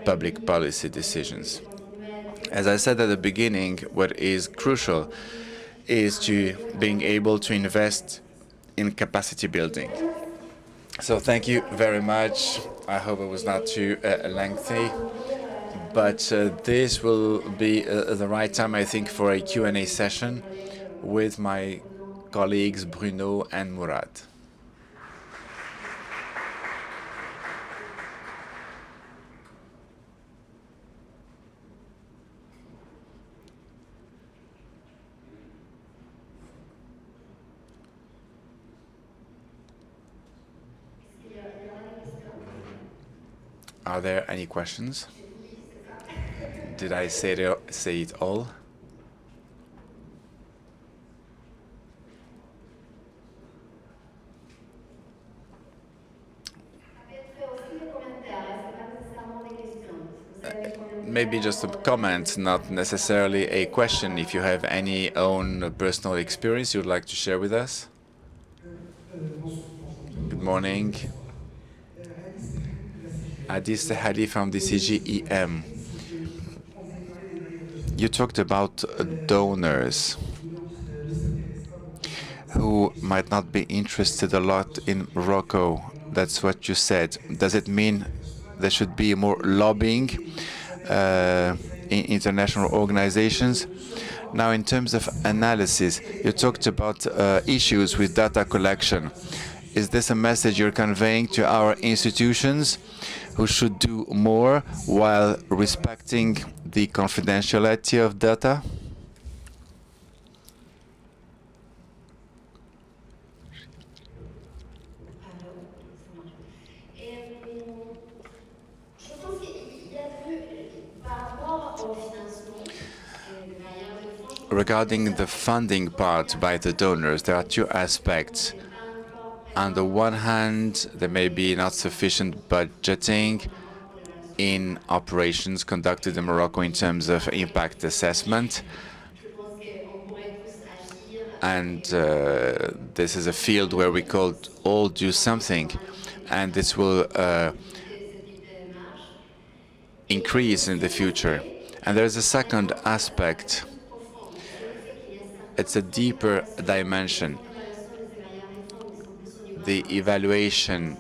public policy decisions. As I said at the beginning, what is crucial is to being able to invest in capacity building. So thank you very much. I hope it was not too lengthy. But this will be the right time, I think, for a Q&A session with my colleagues Bruno and Murad. Are there any questions? Did I say it all? Maybe just a comment, not necessarily a question. If you have any own personal experience you'd like to share with us. Good morning. Adis Hadi from the CGEM. You talked about donors who might not be interested a lot in Morocco. That's what you said. Does it mean there should be more lobbying in international organizations? Now, in terms of analysis, you talked about issues with data collection. Is this a message you're conveying to our institutions who should do more while respecting the confidentiality of data? Regarding the funding part by the donors, there are two aspects. On the one hand, there may be not sufficient budgeting in operations conducted in Morocco in terms of impact assessment. And this is a field where we could all do something, and this will increase in the future. And there's a second aspect. It's a deeper dimension. The evaluation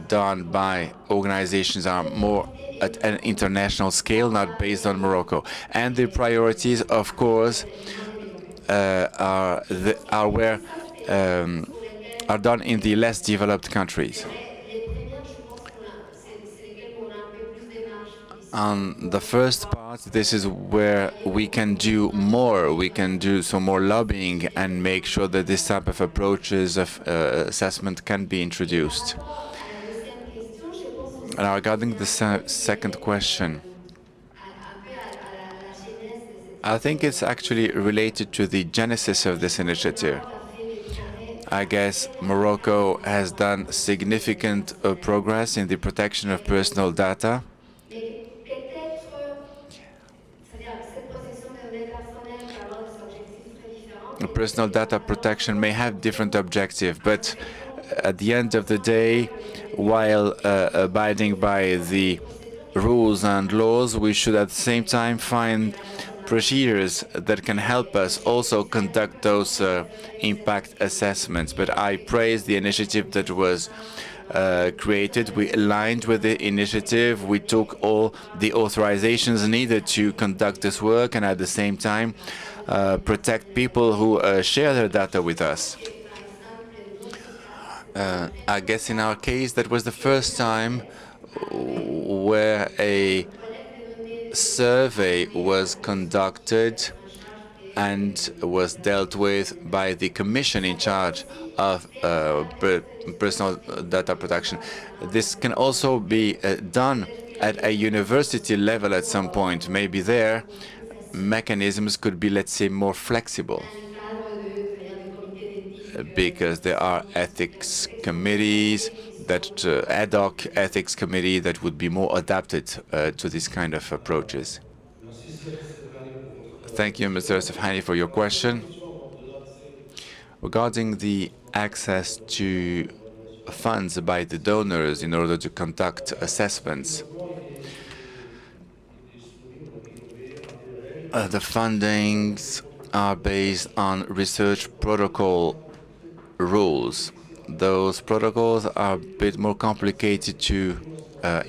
done by organizations are more at an international scale, not based on Morocco. And the priorities, of course, are done in the less developed countries. On the first part, this is where we can do more. We can do some more lobbying and make sure that this type of approaches of assessment can be introduced. Now, regarding the second question, I think it's actually related to the genesis of this initiative. I guess Morocco has done significant progress in the protection of personal data. Personal data protection may have different objectives, but at the end of the day, while abiding by the rules and laws, we should at the same time find procedures that can help us also conduct those impact assessments. But I praise the initiative that was created. We aligned with the initiative. We took all the authorizations needed to conduct this work, and at the same time protect people who share their data with us. I guess in our case, that was the first time where a survey was conducted and was dealt with by the commission in charge of personal data protection. This can also be done at a university level at some point. Maybe there, mechanisms could be, let's say, more flexible, because there are ethics committees, that ad hoc ethics committee that would be more adapted to this kind of approaches. Thank you, Mr. Safhani, for your question. Regarding the access to funds by the donors in order to conduct assessments, the fundings are based on research protocol rules. Those protocols are a bit more complicated to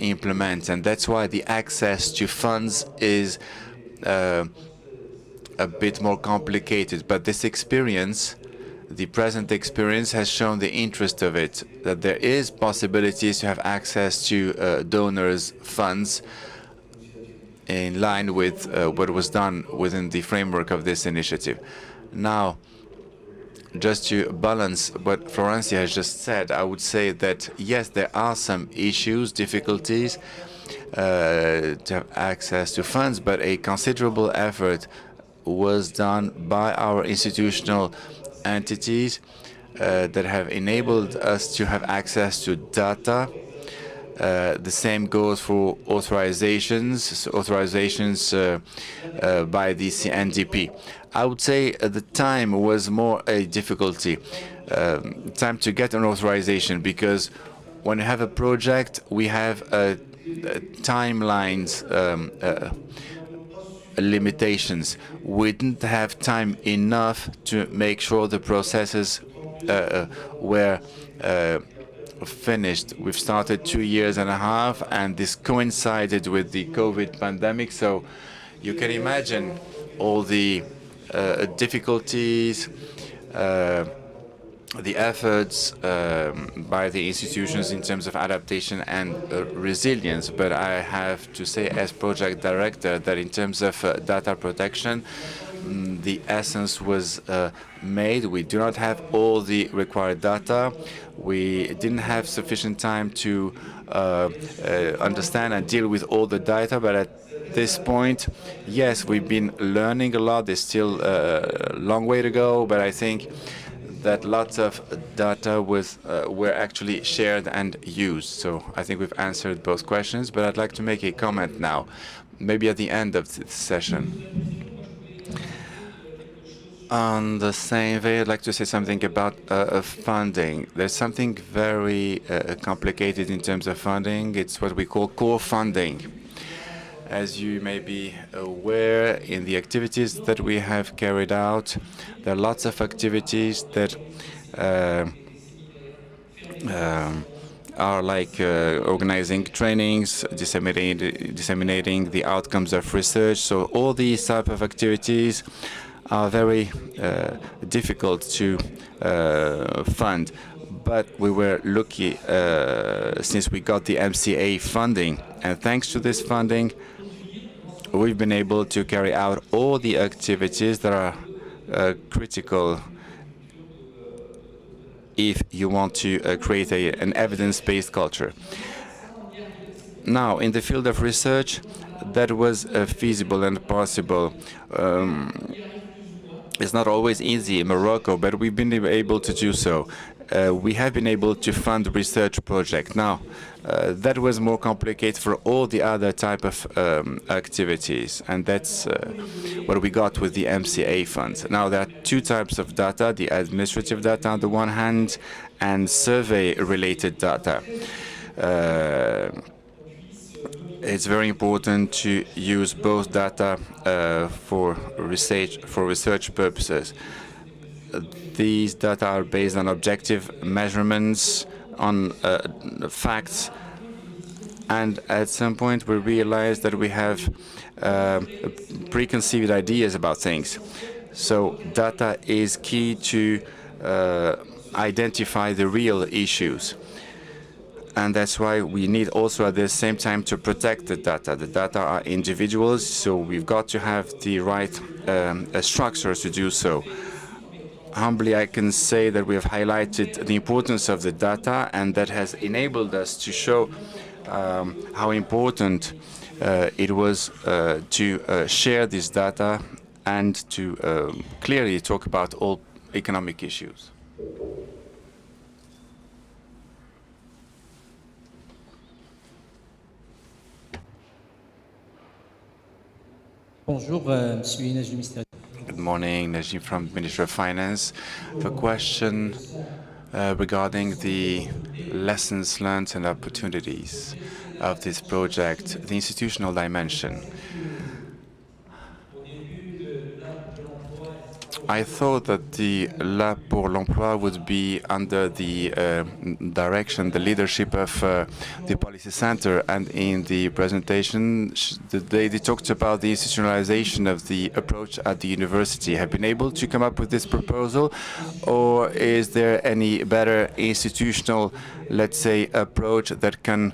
implement, and that's why the access to funds is a bit more complicated. But this experience, the present experience, has shown the interest of it, that there is possibilities to have access to donors' funds in line with what was done within the framework of this initiative. Now, just to balance what Florencia has just said, I would say that, yes, there are some issues, difficulties to have access to funds, but a considerable effort was done by our institutional entities that have enabled us to have access to data The same goes for authorizations by the CNDP. I would say the time was more a difficulty, time to get an authorization, because when you have a project, we have timelines limitations. We didn't have time enough to make sure the processes were finished. We've started 2.5 years, and this coincided with the COVID pandemic. So you can imagine all the difficulties, the efforts by the institutions in terms of adaptation and resilience. But I have to say, as project director, that in terms of data protection, the essence was made. We do not have all the required data. We didn't have sufficient time to understand and deal with all the data, but at this point, yes, we've been learning a lot. There's still a long way to go, but I think that lots of data were actually shared and used. So I think we've answered both questions, but I'd like to make a comment now, maybe at the end of this session. On the same vein, I'd like to say something about funding. There's something very complicated in terms of funding. It's what we call core funding. As you may be aware, in the activities that we have carried out, there are lots of activities that are like organizing trainings, disseminating the outcomes of research. So all these type of activities are very difficult to fund. But we were lucky since we got the MCA funding. And thanks to this funding, we've been able to carry out all the activities that are critical if you want to create an evidence-based culture. Now, in the field of research, that was feasible and possible. It's not always easy in Morocco, but we've been able to do so. We have been able to fund research projects. Now, that was more complicated for all the other type of activities, and that's what we got with the MCA funds. Now, there are two types of data, the administrative data on the one hand, and survey-related data. It's very important to use both data for research purposes. These data are based on objective measurements, on facts, and at some point we realized that we have preconceived ideas about things. So data is key to identify the real issues. And that's why we need also at the same time to protect the data. The data are individuals, so we've got to have the right structures to do so. Humbly, I can say that we have highlighted the importance of the data, and that has enabled us to show how important it was to share this data and to clearly talk about all economic issues. Bonjour, Monsieur Inès du ministère. Good morning, Najim from the Ministry of Finance. The question regarding the lessons learned and opportunities of this project, the institutional dimension. I thought that the Lab pour l'Emploi would be under the direction, the leadership of the Policy Center, and in the presentation they talked about the institutionalization of the approach at the university. Have been able to come up with this proposal, or is there any better institutional, let's say, approach that can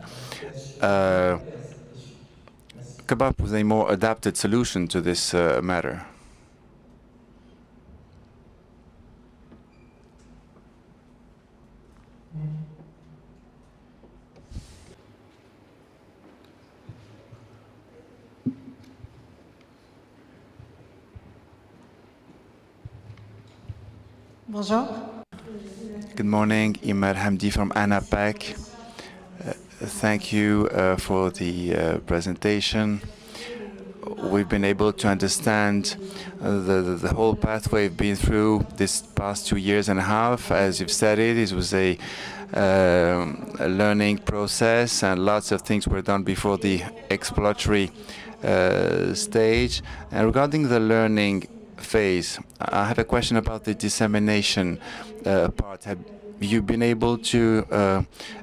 come up with a more adapted solution to this matter? Bonjour. Good morning, Imad Hamdi from ANAPAC. Thank you for the presentation. We've been able to understand the whole pathway we've been through this past 2 years and a half. As you've said it was a learning process, and lots of things were done before the exploratory stage. And regarding the learning phase, I have a question about the dissemination part. Have you been able to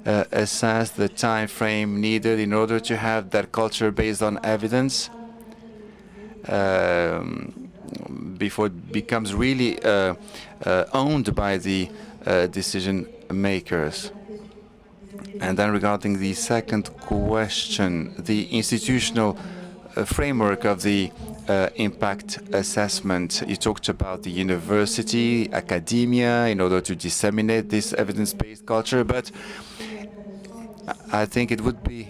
assess the time frame needed in order to have that culture based on evidence before it becomes really owned by the decision makers? And then regarding the second question, the institutional framework of the impact assessment, you talked about the university, academia, in order to disseminate this evidence-based culture, but I think it would be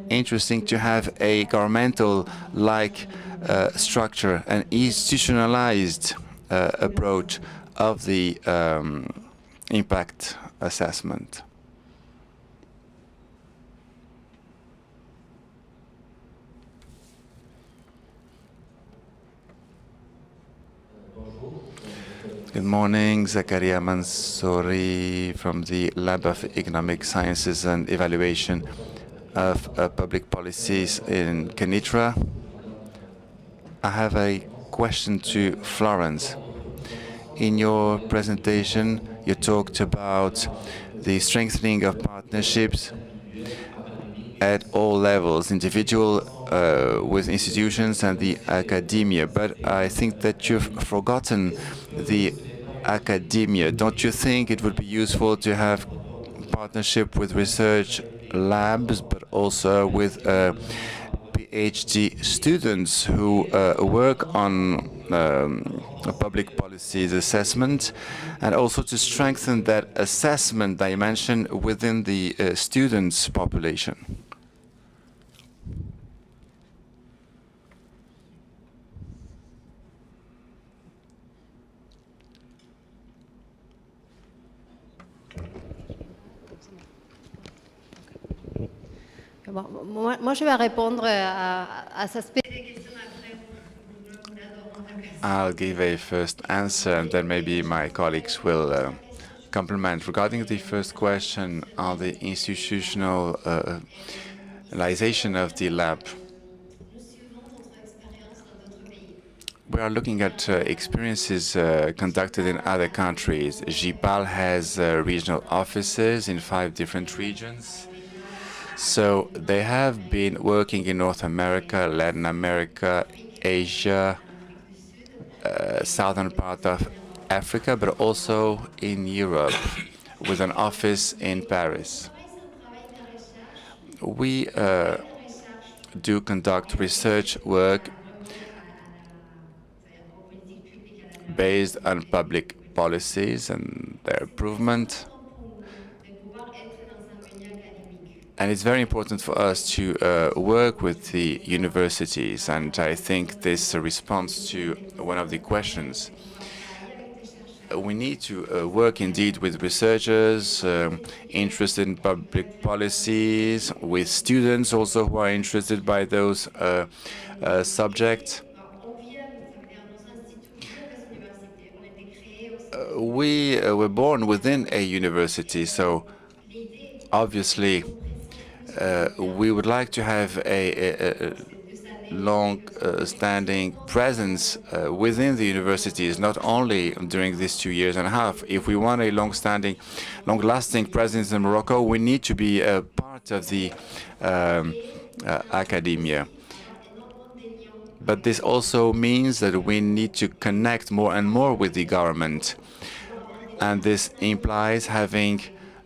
interesting to have a governmental-like structure, an institutionalized approach of the impact assessment. Good morning, Zakaria Mansouri from the Lab of Economic Sciences and Evaluation of Public Policies in Kenitra. I have a question to Florence. In your presentation, you talked about the strengthening of partnerships at all levels, individual with institutions and the academia. But I think that you've forgotten the academia. Don't you think it would be useful to have partnership with research labs, but also with PhD students who work on public policies assessment, and also to strengthen that assessment dimension within the students' population? Bon, moi, je vais répondre à cet aspect. I'll give a first answer, and then maybe my colleagues will complement. Regarding the first question on the institutionalization of the lab, we are looking at experiences conducted in other countries. GIPAL has regional offices in 5 different regions. So they have been working in North America, Latin America, Asia, southern part of Africa, but also in Europe, with an office in Paris. We do conduct research work based on public policies and their improvement. And it's very important for us to work with the universities, and I think this responds to one of the questions. We need to work indeed with researchers interested in public policies, with students also who are interested by those subjects. We were born within a university, so obviously we would like to have a long-standing presence within the universities, not only during these 2 years and a half. If we want a long-lasting presence in Morocco, we need to be a part of the academia. But this also means that we need to connect more and more with the government. And this implies having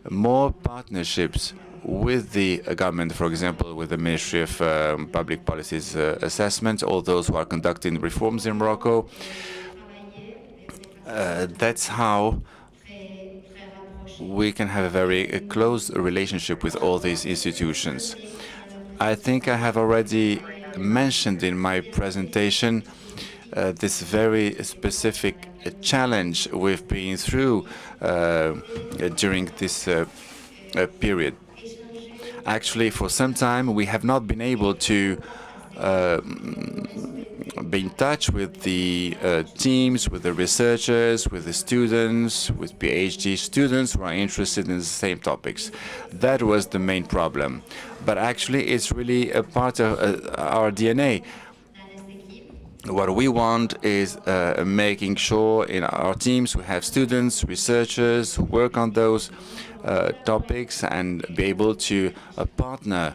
more partnerships with the government, for example, with the Ministry of Public Policies Assessment, all those who are conducting reforms in Morocco. That's how we can have a very close relationship with all these institutions. I think I have already mentioned in my presentation this very specific challenge we've been through during this period. actually, for some time, we have not been able to be in touch with the teams, with the researchers, with the students, with PhD students who are interested in the same topics. That was the main problem. But actually, it's really a part of our DNA. What we want is making sure in our teams we have students, researchers who work on those topics and be able to partner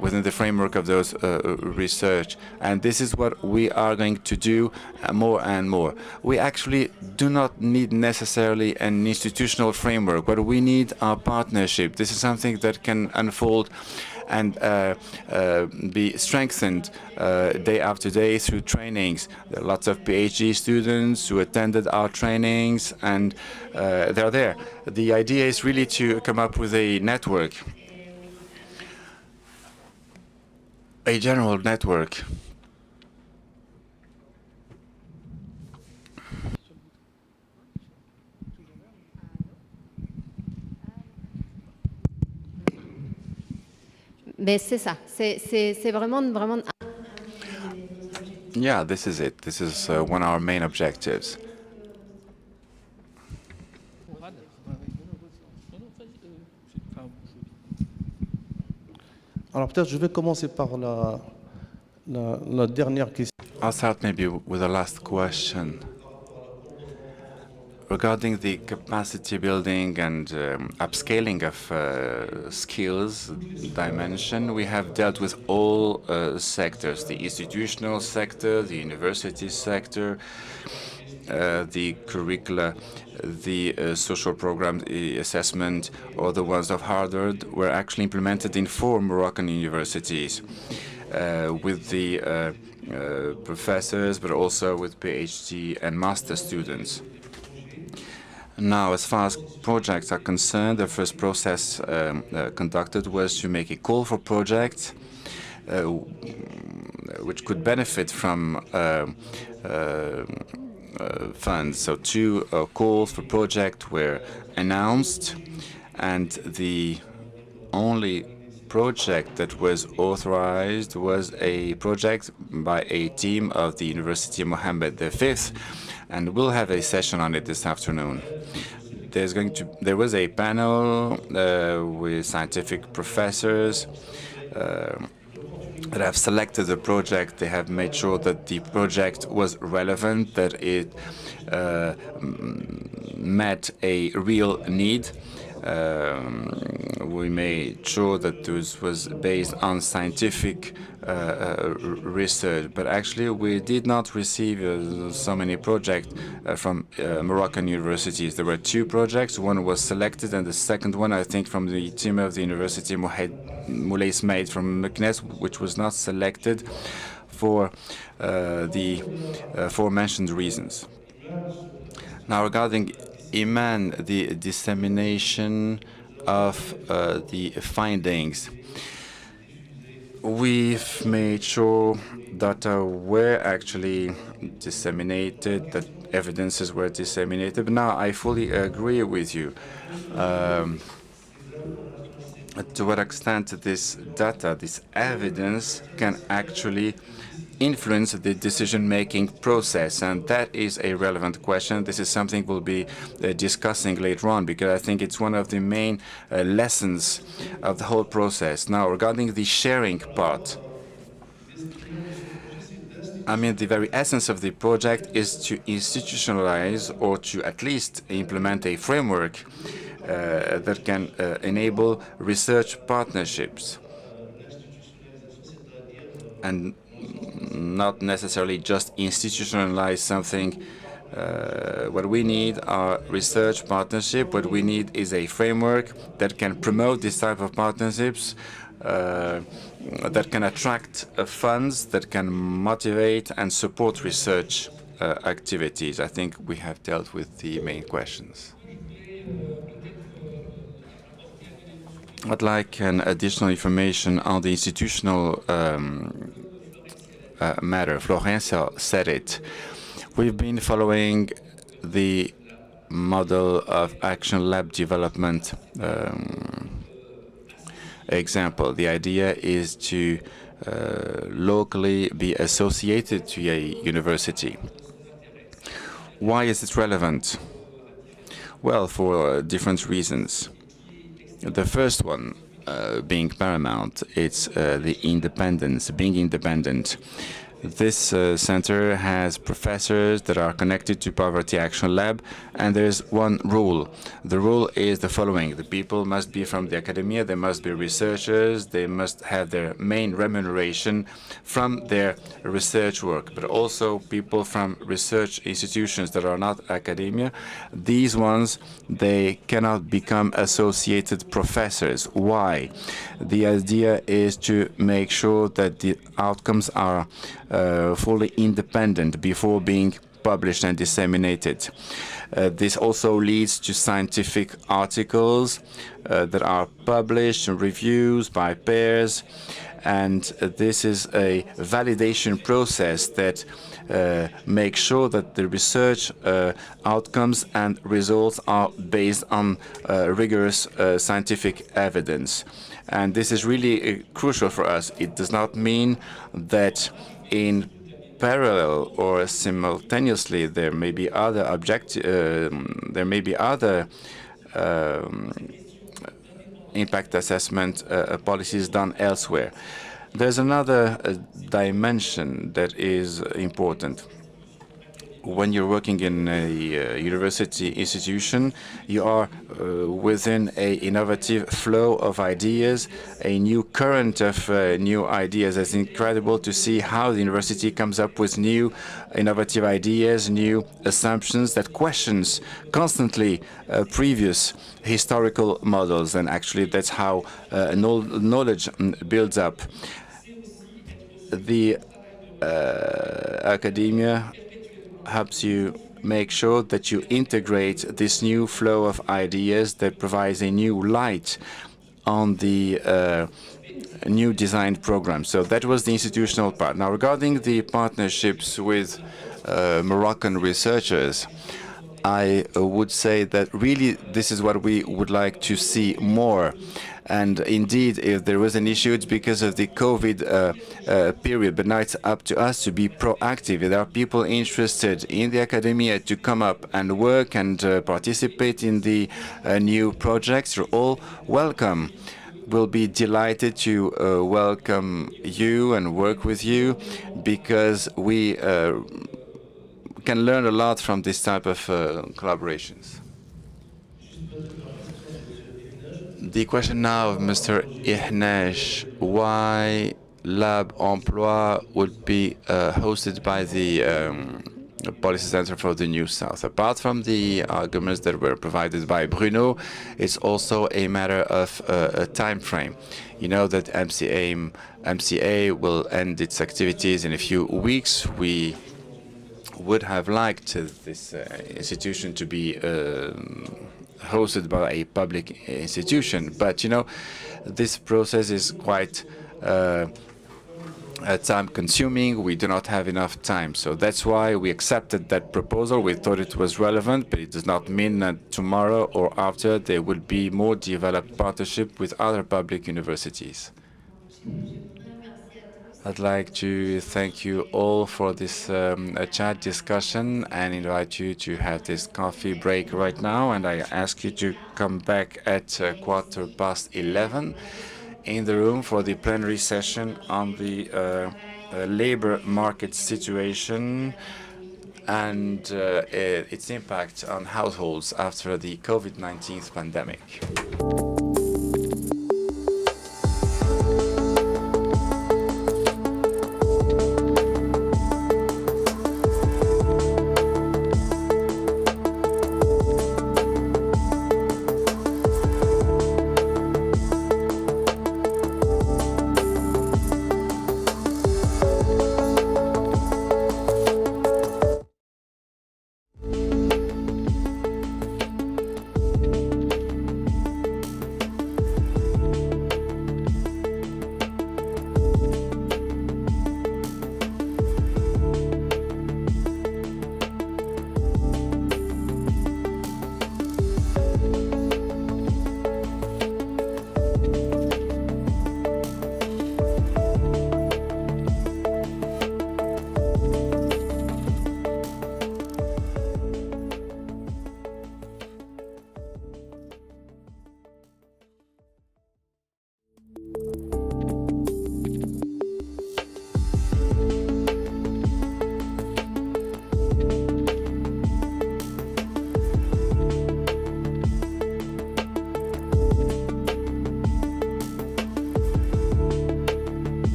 within the framework of those research. And this is what we are going to do more and more. We actually do not need necessarily an institutional framework. What we need are partnership. This is something that can unfold and be strengthened day after day through trainings. There are lots of PhD students who attended our trainings, and they're there. The idea is really to come up with a network, a general network. Mais c'est ça, c'est vraiment. Yeah, this is it. This is one of our main objectives. Alors peut-être je vais commencer par la dernière question. I'll start maybe with the last question. Regarding the capacity building and upscaling of skills dimension, we have dealt with all sectors, the institutional sector, the university sector, the curricula, the social program assessment, or the ones of Harvard were actually implemented in 4 Moroccan universities with the professors, but also with PhD and master students. Now, as far as projects are concerned, the first process conducted was to make a call for projects which could benefit from funds. So 2 calls for projects were announced, and the only project that was authorized was a project by a team of the University of Mohammed V, and we'll have a session on it this afternoon. There was a panel with scientific professors that have selected the project. They have made sure that the project was relevant, that it met a real need. We made sure that this was based on scientific research, but actually we did not receive so many projects from Moroccan universities. There were 2 projects. One was selected, and the second one, I think, from the team of the University Moulay Smaid from Meknes, which was not selected for the aforementioned reasons. Now, regarding Iman, the dissemination of the findings, we've made sure that were actually disseminated, that evidences were disseminated. But now I fully agree with you. To what extent this data, this evidence, can actually influence the decision-making process, and that is a relevant question. This is something we'll be discussing later on, because I think it's one of the main lessons of the whole process. Now, regarding the sharing part, I mean, the very essence of the project is to institutionalize, or to at least implement a framework that can enable research partnerships, and not necessarily just institutionalize something. What we need are research partnership. What we need is a framework that can promote this type of partnerships, that can attract funds, that can motivate and support research activities. I think we have dealt with the main questions. I'd like an additional information on the institutional matter. Florencio said it. We've been following the model of Action Lab development example. The idea is to locally be associated to a university. Why is it relevant? Well, for different reasons. The first one being paramount, it's the independence, being independent. This center has professors that are connected to Poverty Action Lab, and there's one rule. The rule is the following. The people must be from the academia, they must be researchers, they must have their main remuneration from their research work, but also people from research institutions that are not academia. These ones, they cannot become associated professors. Why? The idea is to make sure that the outcomes are fully independent before being published and disseminated. This also leads to scientific articles that are published and reviews by peers, and this is a validation process that makes sure that the research outcomes and results are based on rigorous scientific evidence. And this is really crucial for us. It does not mean that in parallel or simultaneously there may be other impact assessment policies done elsewhere. There's another dimension that is important. When you're working in a university institution, you are within an innovative flow of ideas, a new current of new ideas. It's incredible to see how the university comes up with new innovative ideas, new assumptions that questions constantly previous historical models, and actually that's how knowledge builds up. The academia helps you make sure that you integrate this new flow of ideas that provides a new light on the new designed program. So that was the institutional part. Now, regarding the partnerships with Moroccan researchers, I would say that really this is what we would like to see more. And indeed, if there was an issue, it's because of the COVID period. But now it's up to us to be proactive. If there are people interested in the academia to come up and work and participate in the new projects, you're all welcome. We'll be delighted to welcome you and work with you, because we can learn a lot from this type of collaborations. The question now of Mr. Ihnesh, why Lab Emploi would be hosted by the Policy Center for the New South. Apart from the arguments that were provided by Bruno, it's also a matter of a time frame. You know that MCA will end its activities in a few weeks. We would have liked this institution to be hosted by a public institution, but you know, this process is quite time-consuming. We do not have enough time, so that's why we accepted that proposal. We thought it was relevant, but it does not mean that tomorrow or after there will be more developed partnership with other public universities. I'd like to thank you all for this chat discussion and invite you to have this coffee break right now. And I ask you to come back at 11:15 in the room for the plenary session on the labor market situation and its impact on households after the COVID-19 pandemic.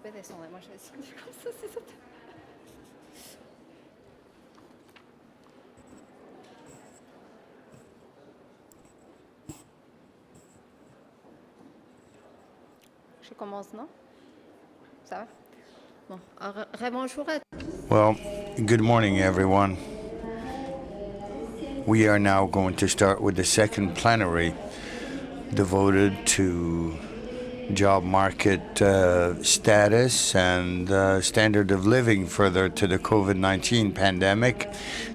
peux descendre, moi je vais descendre comme ça, c'est ça. Je commence, non? Ça va? Bon, bonjour à Well, good morning, everyone. We are now going to start with the second plenary devoted to job market status and standard of living further to the COVID-19 pandemic.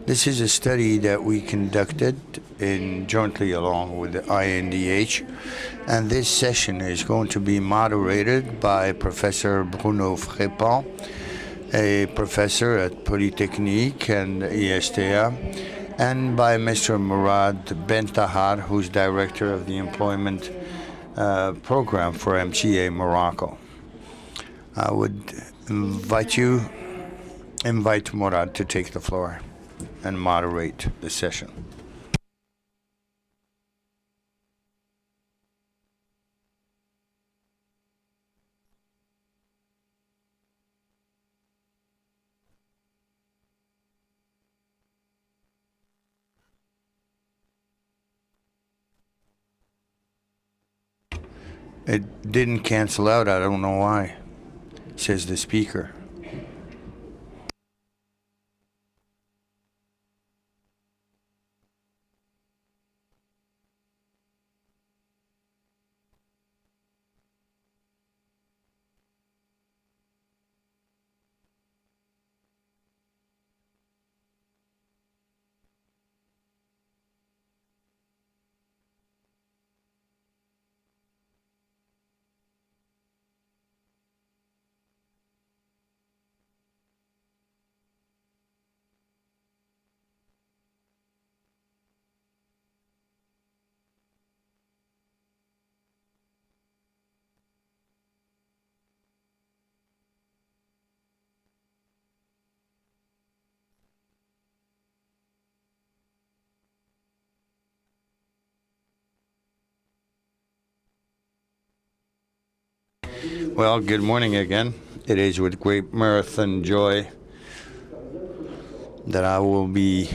This is a study that we conducted jointly along with the INDH, and this session is going to be moderated by Professor Bruno Frépon, a professor at Polytechnique and ISTA, and by Mr. Murad Bentahar, who's director of the employment program for MCA Morocco. I would invite Murad to take the floor and moderate the session. It didn't cancel out. I don't know why, says the speaker. Well, good morning again. It is with great mirth and joy that I will be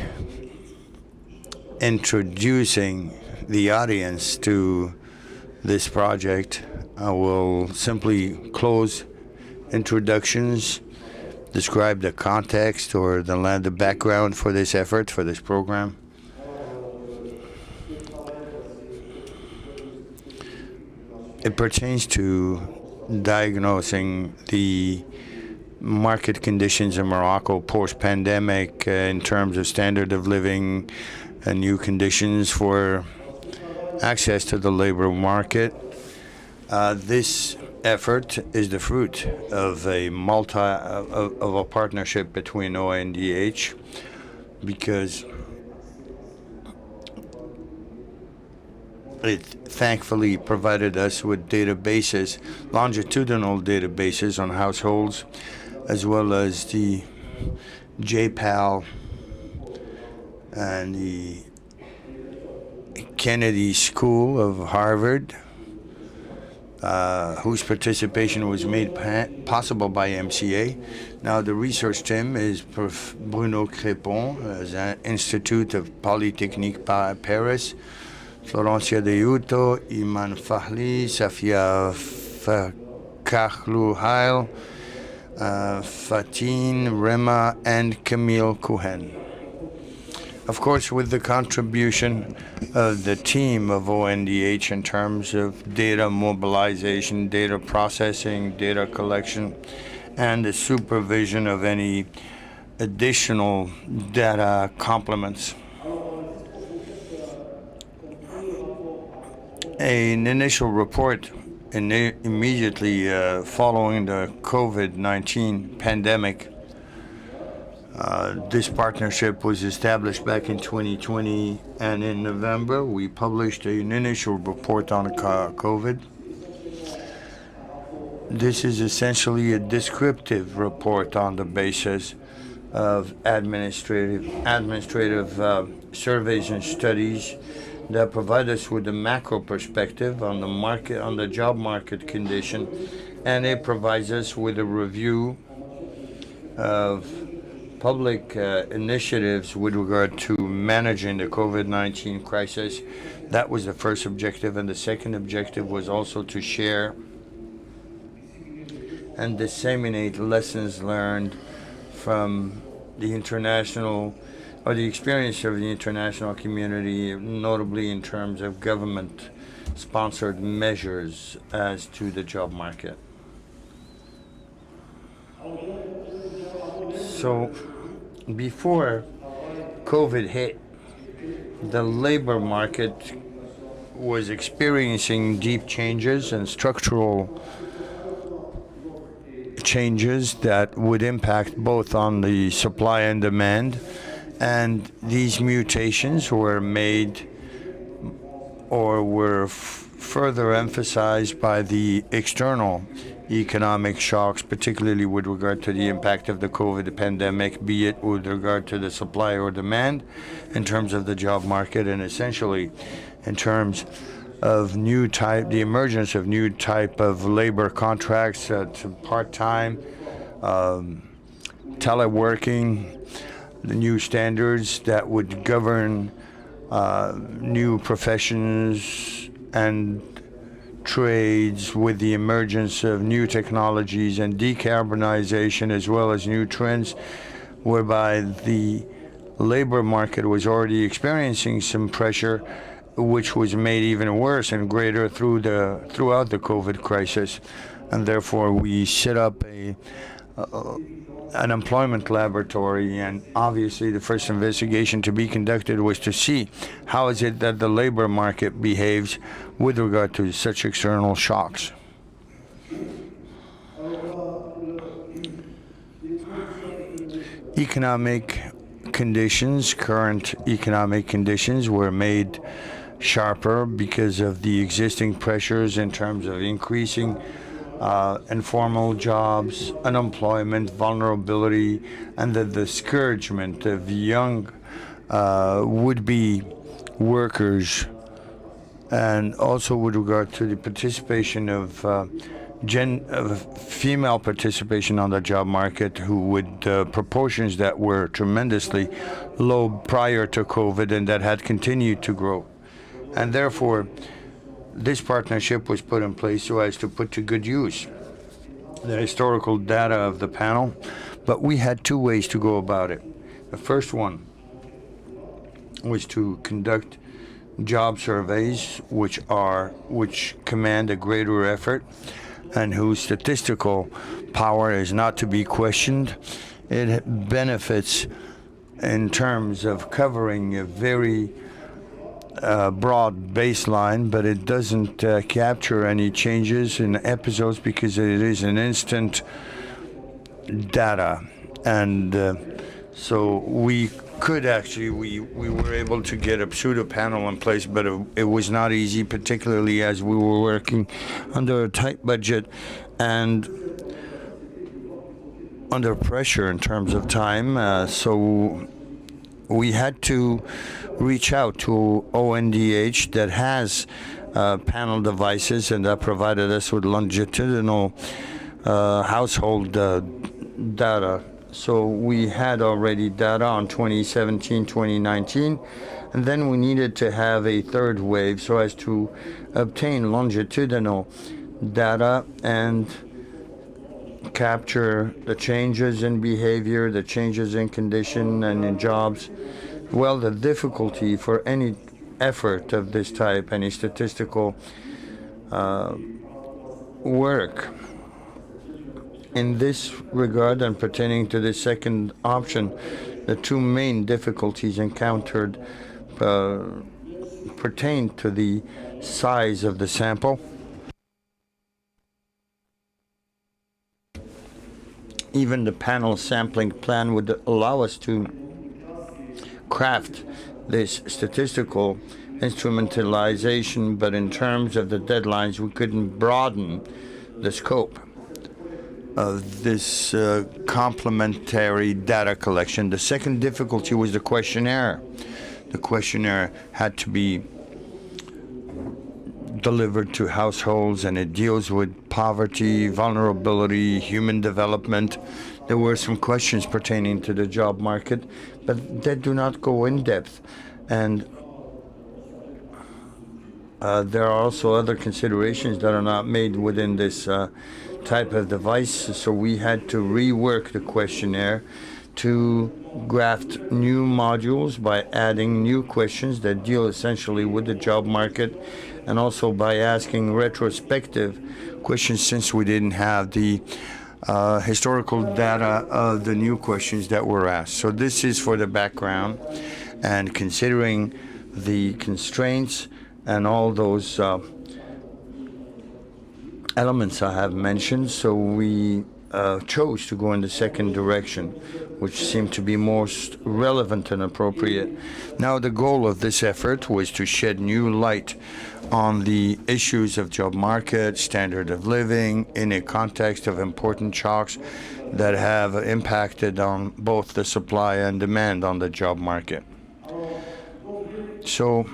introducing the audience to this project. I will simply close introductions, describe the context or the background for this effort, for this program. It pertains to diagnosing the market conditions in Morocco post-pandemic in terms of standard of living and new conditions for access to the labor market. This effort is the fruit of a partnership between ONDH, because it thankfully provided us with databases, longitudinal databases on households, as well as the JPAL and the Kennedy School of Harvard, whose participation was made possible by MCA. Now the research team is Bruno Crépon, as an Institute of Polytechnique Paris, Florencia Deyuto, Iman Fahli, Safia Kakhlu-Hail, Fatin Rema, and Camille Cohen. Of course, with the contribution of the team of ONDH in terms of data mobilization, data processing, data collection, and the supervision of any additional data complements. An initial report immediately following the COVID-19 pandemic. This partnership was established back in 2020, and in November we published an initial report on COVID. This is essentially a descriptive report on the basis of administrative surveys and studies that provide us with a macro perspective on the market, on the job market condition, and it provides us with a review of public initiatives with regard to managing the COVID-19 crisis. That was the first objective, and the second objective was also to share and disseminate lessons learned from the international or the experience of the international community, notably in terms of government-sponsored measures as to the job market. So, before COVID hit, the labor market was experiencing deep changes and structural changes that would impact both on the supply and demand. And these mutations were made or were further emphasized by the external economic shocks, particularly with regard to the impact of the COVID pandemic, be it with regard to the supply or demand in terms of the job market, and essentially in terms of the emergence of new type of labor contracts, to part-time, teleworking, the new standards that would govern new professions and trades, with the emergence of new technologies and decarbonization, as well as new trends whereby the labor market was already experiencing some pressure, which was made even worse and greater throughout the COVID crisis. And therefore we set up an employment laboratory, and obviously the first investigation to be conducted was to see how is it that the labor market behaves with regard to such external shocks. Current economic conditions were made sharper because of the existing pressures in terms of increasing informal jobs, unemployment, vulnerability, and the discouragement of young would-be workers, and also with regard to the participation of female participation on the job market, who would proportions that were tremendously low prior to COVID and that had continued to grow. And therefore, this partnership was put in place so as to put to good use the historical data of the panel, but we had two ways to go about it. The first one was to conduct job surveys which command a greater effort and whose statistical power is not to be questioned. It benefits in terms of covering a very broad baseline, but it doesn't capture any changes in episodes because it is an instant data. And so we could actually, we were able to get a pseudo panel in place, but it was not easy, particularly as we were working under a tight budget and under pressure in terms of time. So we had to reach out to ONDH that has panel devices, and that provided us with longitudinal household data. So we had already data on 2017, 2019, and then we needed to have a third wave so as to obtain longitudinal data and capture the changes in behavior, the changes in condition and in jobs. Well, the difficulty for any effort of this type, any statistical work in this regard and pertaining to the second option, the two main difficulties encountered pertain to the size of the sample. Even the panel sampling plan would allow us to craft this statistical instrumentalization, but in terms of the deadlines, we couldn't broaden the scope of this complementary data collection. The second difficulty was the questionnaire. The questionnaire had to be delivered to households, and it deals with poverty, vulnerability, human development. There were some questions pertaining to the job market, but they do not go in depth. And there are also other considerations that are not made within this type of device, so we had to rework the questionnaire to graft new modules by adding new questions that deal essentially with the job market, and also by asking retrospective questions since we didn't have the historical data of the new questions that were asked. So this is for the background, and considering the constraints and all those elements I have mentioned, so we chose to go in the second direction, which seemed to be most relevant and appropriate. Now, the goal of this effort was to shed new light on the issues of job market, standard of living, in a context of important shocks that have impacted on both the supply and demand on the job market. So,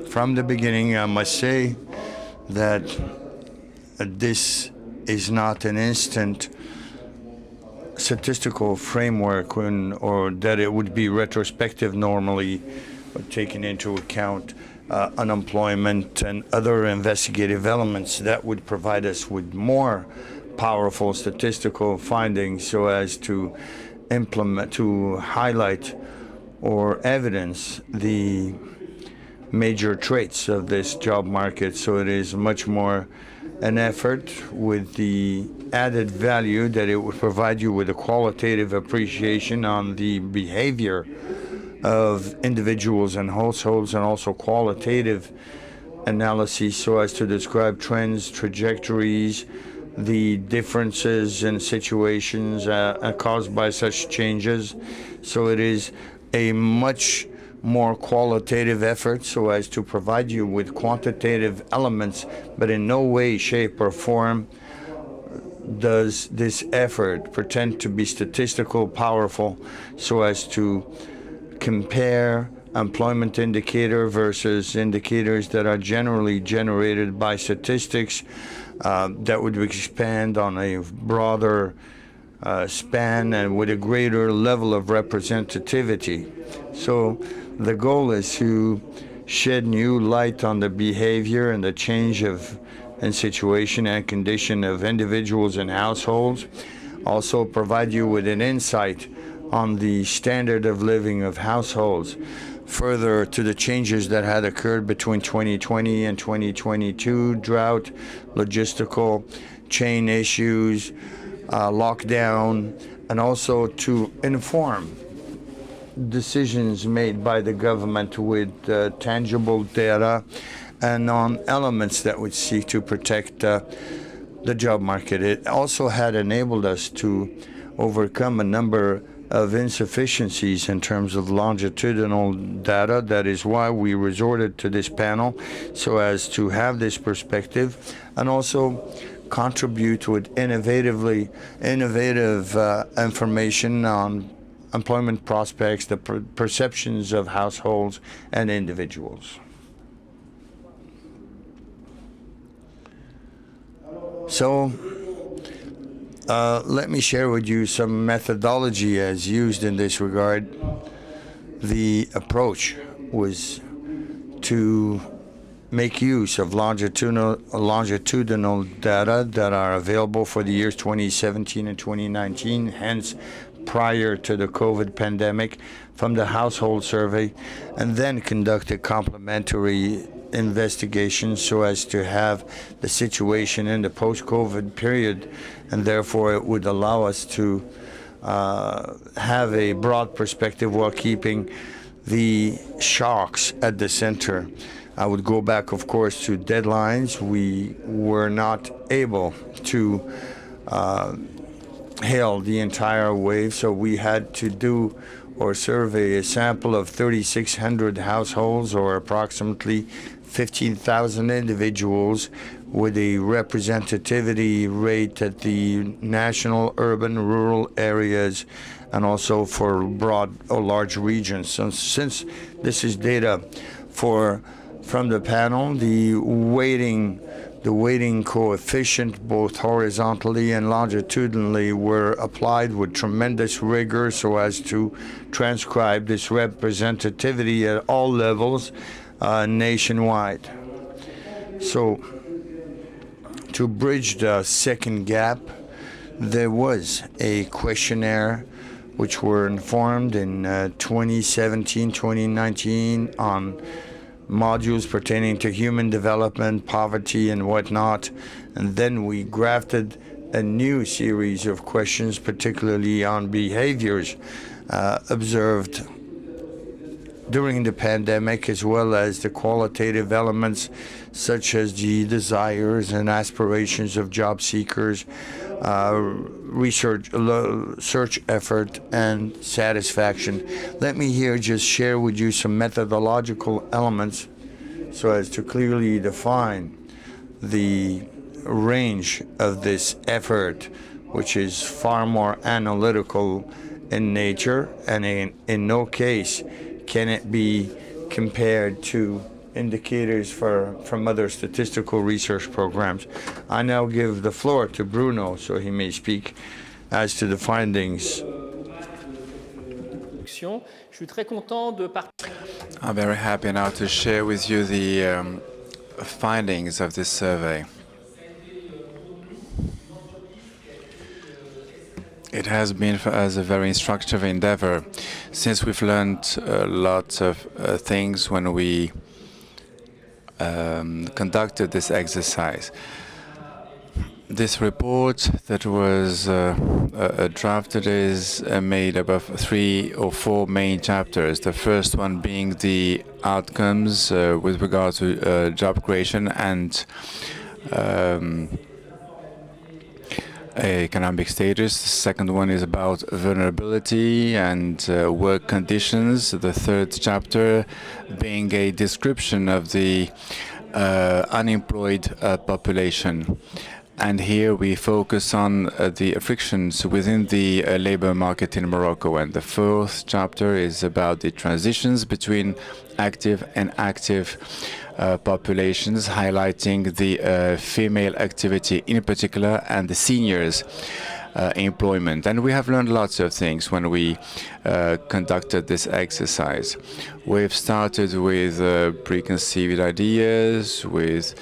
from the beginning, I must say that this is not an instant statistical framework or that it would be retrospective normally, taking into account unemployment and other investigative elements that would provide us with more powerful statistical findings so as to implement, to highlight or evidence the major traits of this job market. So it is much more an effort with the added value that it would provide you with a qualitative appreciation on the behavior of individuals and households, and also qualitative analysis so as to describe trends, trajectories, the differences in situations caused by such changes. So it is a much more qualitative effort so as to provide you with quantitative elements, but in no way, shape, or form does this effort pretend to be statistical powerful so as to compare employment indicator versus indicators that are generally generated by statistics that would expand on a broader span and with a greater level of representativity. So the goal is to shed new light on the behavior and the change of and situation and condition of individuals and households. Also provide you with an insight on the standard of living of households. Further to the changes that had occurred between 2020 and 2022, drought, logistical chain issues, lockdown, and also to inform decisions made by the government with tangible data and on elements that would seek to protect the job market. It also had enabled us to overcome a number of insufficiencies in terms of longitudinal data. That is why we resorted to this panel, so as to have this perspective and also contribute with innovative information on employment prospects, the perceptions of households and individuals. So let me share with you some methodology as used in this regard. The approach was to make use of longitudinal data that are available for the years 2017 and 2019, hence prior to the COVID pandemic, from the household survey, and then conduct a complementary investigation so as to have the situation in the post-COVID period, and therefore it would allow us to have a broad perspective while keeping the shocks at the center. I would go back, of course, to deadlines. We were not able to hail the entire wave, so we had to do or survey a sample of 3,600 households, or approximately 15,000 individuals, with a representativity rate at the national, urban, rural areas, and also for broad or large regions. So since this is data for from the panel. The weighting coefficient, both horizontally and longitudinally, were applied with tremendous rigor so as to transcribe this representativity at all levels nationwide. So, to bridge the second gap, there was a questionnaire which were informed in 2017, 2019 on modules pertaining to human development, poverty, and whatnot. And then we grafted a new series of questions, particularly on behaviors observed during the pandemic, as well as the qualitative elements such as the desires and aspirations of job seekers, search effort, and satisfaction. Let me here just share with you some methodological elements so as to clearly define the range of this effort, which is far more analytical in nature, and in no case can it be compared to indicators from other statistical research programs. I now give the floor to Bruno so he may speak as to the findings. I'm very happy now to share with you the findings of this survey. It has been for us a very instructive endeavor, since we've learned lots of things when we conducted this exercise. This report that was drafted is made up of 3 or 4 main chapters. The first one being the outcomes with regard to job creation and economic status. The second one is about vulnerability and work conditions. The third chapter being a description of the unemployed population. And here we focus on the frictions within the labor market in Morocco. And the fourth chapter is about the transitions between active and active populations, highlighting the female activity in particular and the seniors employment. And we have learned lots of things when we conducted this exercise. We've started with preconceived ideas, with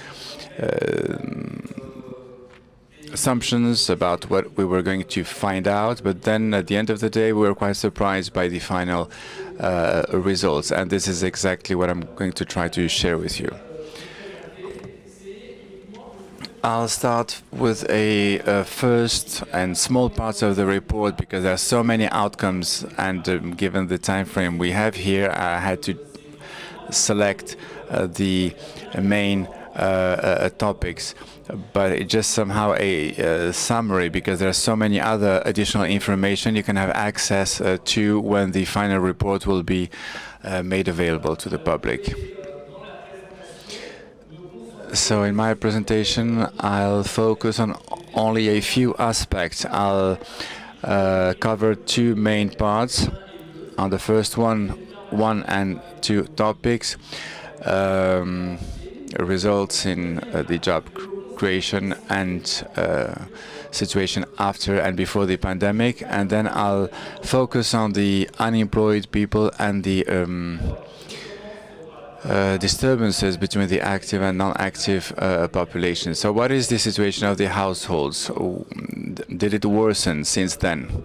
assumptions about what we were going to find out, but then at the end of the day we were quite surprised by the final results, and this is exactly what I'm going to try to share with you. I'll start with a first and small parts of the report because there are so many outcomes, and given the time frame we have here, I had to select the main topics, but it's just somehow a summary because there are so many other additional information you can have access to when the final report will be made available to the public. So in my presentation, I'll focus on only a few aspects. I'll cover 2 main parts. On the first one and 2 topics. Results in the job creation and situation after and before the pandemic, and then I'll focus on the unemployed people and the disturbances between the active and non-active population. So what is the situation of the households? Did it worsen since then?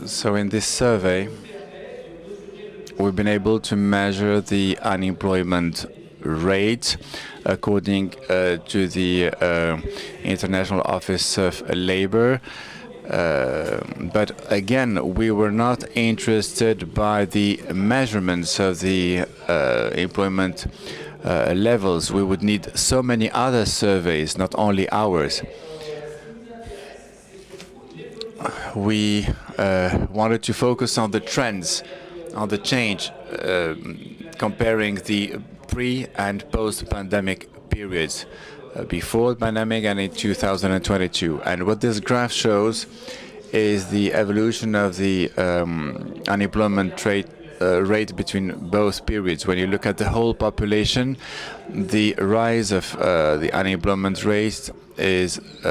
So in this survey, we've been able to measure the unemployment rate according to the International Office of Labor. But again, we were not interested by the measurements of the employment levels. We would need so many other surveys, not only ours. We wanted to focus on the trends, on the change, comparing the pre- and post-pandemic periods, before the pandemic and in 2022. And what this graph shows is the evolution of the unemployment rate rate between both periods. When you look at the whole population, the rise of the unemployment rate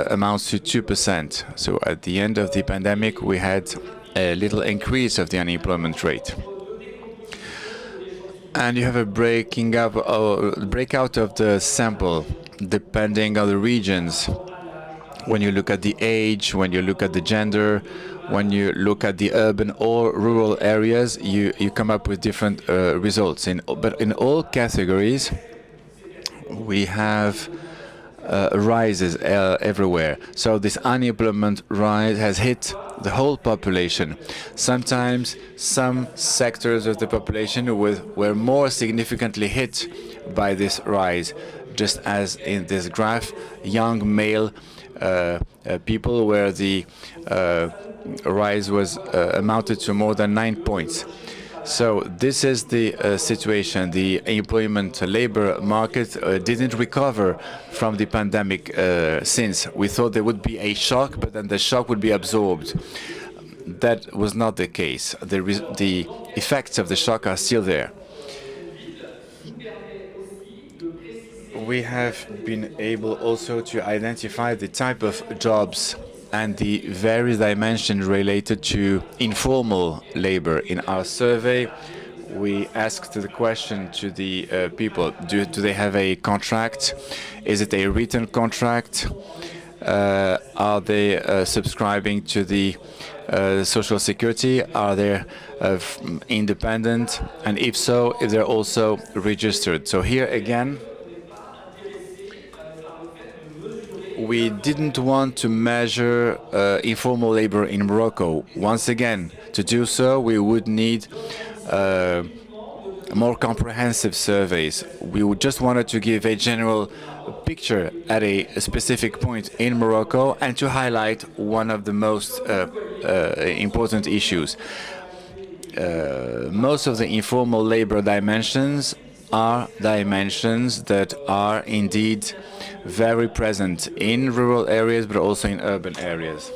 amounts to 2%. So at the end of the pandemic, we had a little increase of the unemployment rate. And you have a breakout of the sample, depending on the regions. When you look at the age, when you look at the gender, when you look at the urban or rural areas, you come up with different results. But in all categories, we have rises everywhere. So this unemployment rise has hit the whole population. Sometimes some sectors of the population were more significantly hit by this rise, just as in this graph, young male people where the rise was amounted to more than 9 points. So this is the situation. The employment labor market didn't recover from the pandemic since. We thought there would be a shock, but then the shock would be absorbed. That was not the case. The effects of the shock are still there. We have been able also to identify the type of jobs and the various dimensions related to informal labor. In our survey, we asked the question to the people, do they have a contract? Is it a written contract? Are they subscribing to the Social Security? Are they independent? And if so, if they're also registered. So here again, we didn't want to measure informal labor in Morocco. Once again, to do so, we would need more comprehensive surveys. We just wanted to give a general picture at a specific point in Morocco and to highlight one of the most important issues. Most of the informal labor dimensions are dimensions that are indeed very present in rural areas, but also in urban areas.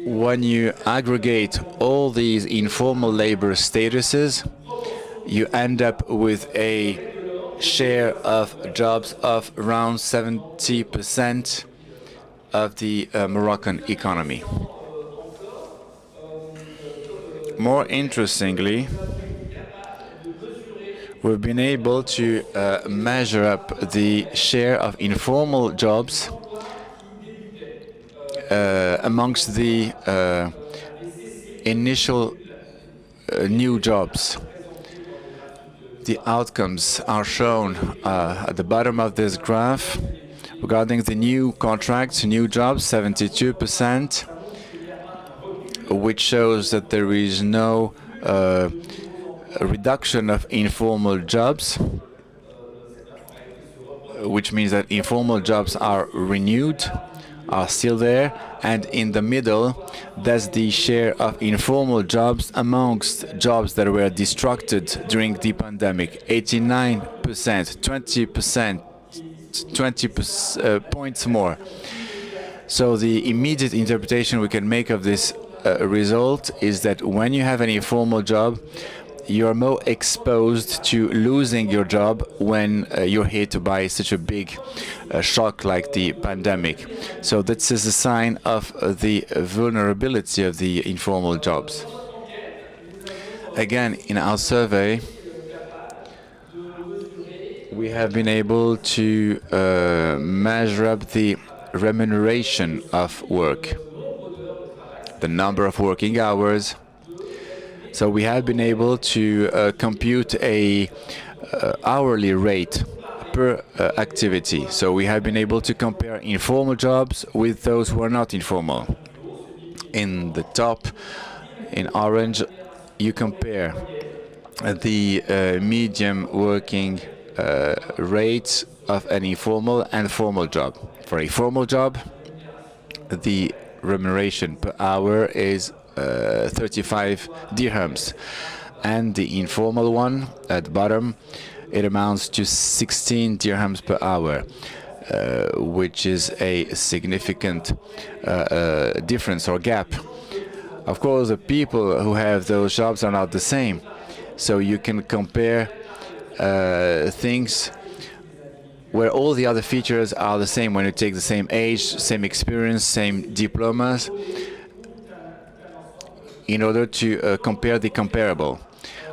When you aggregate all these informal labor statuses, you end up with a share of jobs of around 70% of the Moroccan economy. More interestingly, we've been able to measure up the share of informal jobs amongst the initial new jobs. The outcomes are shown at the bottom of this graph. Regarding the new contracts, new jobs, 72%, which shows that there is no reduction of informal jobs, which means that informal jobs are renewed, are still there, and in the middle, that's the share of informal jobs amongst jobs that were destructed during the pandemic, 89%, 20 points more. So the immediate interpretation we can make of this result is that when you have an informal job, you're more exposed to losing your job when you're hit by such a big shock like the pandemic. So this is a sign of the vulnerability of the informal jobs. Again, in our survey, we have been able to measure up the remuneration of work, the number of working hours. So we have been able to compute a hourly rate per activity. So we have been able to compare informal jobs with those who are not informal. In the top, in orange, you compare the medium working rate of an informal and formal job. For a formal job, the remuneration per hour is 35 dirhams, and the informal one at the bottom, it amounts to 16 dirhams per hour, which is a significant difference or gap. Of course, the people who have those jobs are not the same. So you can compare things where all the other features are the same when you take the same age, same experience, same diplomas, in order to compare the comparable.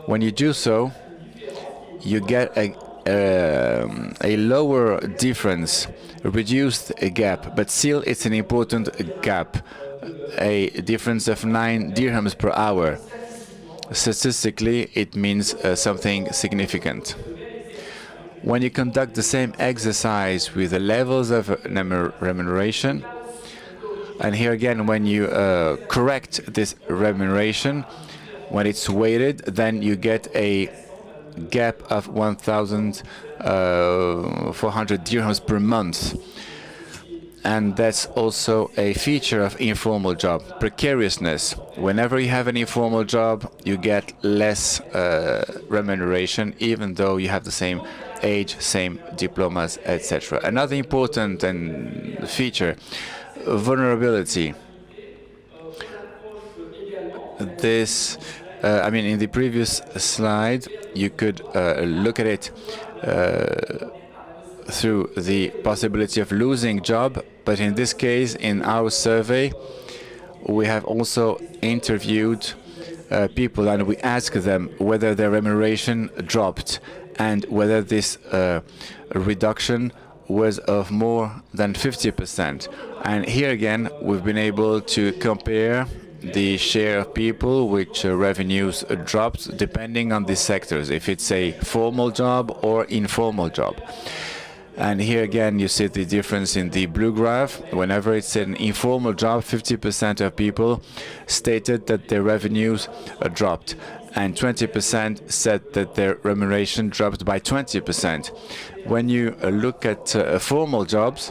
When you do so, you get a lower difference, a reduced gap, but still it's an important gap, a difference of 9 dirhams per hour. Statistically, it means something significant. When you conduct the same exercise with the levels of remuneration, and here again, when you correct this remuneration, when it's weighted, then you get a gap of 1,400 dirhams per month. And that's also a feature of informal job, precariousness. Whenever you have an informal job, you get less remuneration, even though you have the same age, same diplomas, etc. Another important feature, vulnerability. This, I mean, in the previous slide, you could look at it through the possibility of losing job, but in this case, in our survey, we have also interviewed people and we asked them whether their remuneration dropped and whether this reduction was of more than 50%. And here again, we've been able to compare the share of people which revenues dropped depending on the sectors, if it's a formal job or informal job. And here again, you see the difference in the blue graph. Whenever it's an informal job, 50% of people stated that their revenues dropped, and 20% said that their remuneration dropped by 20%. When you look at formal jobs,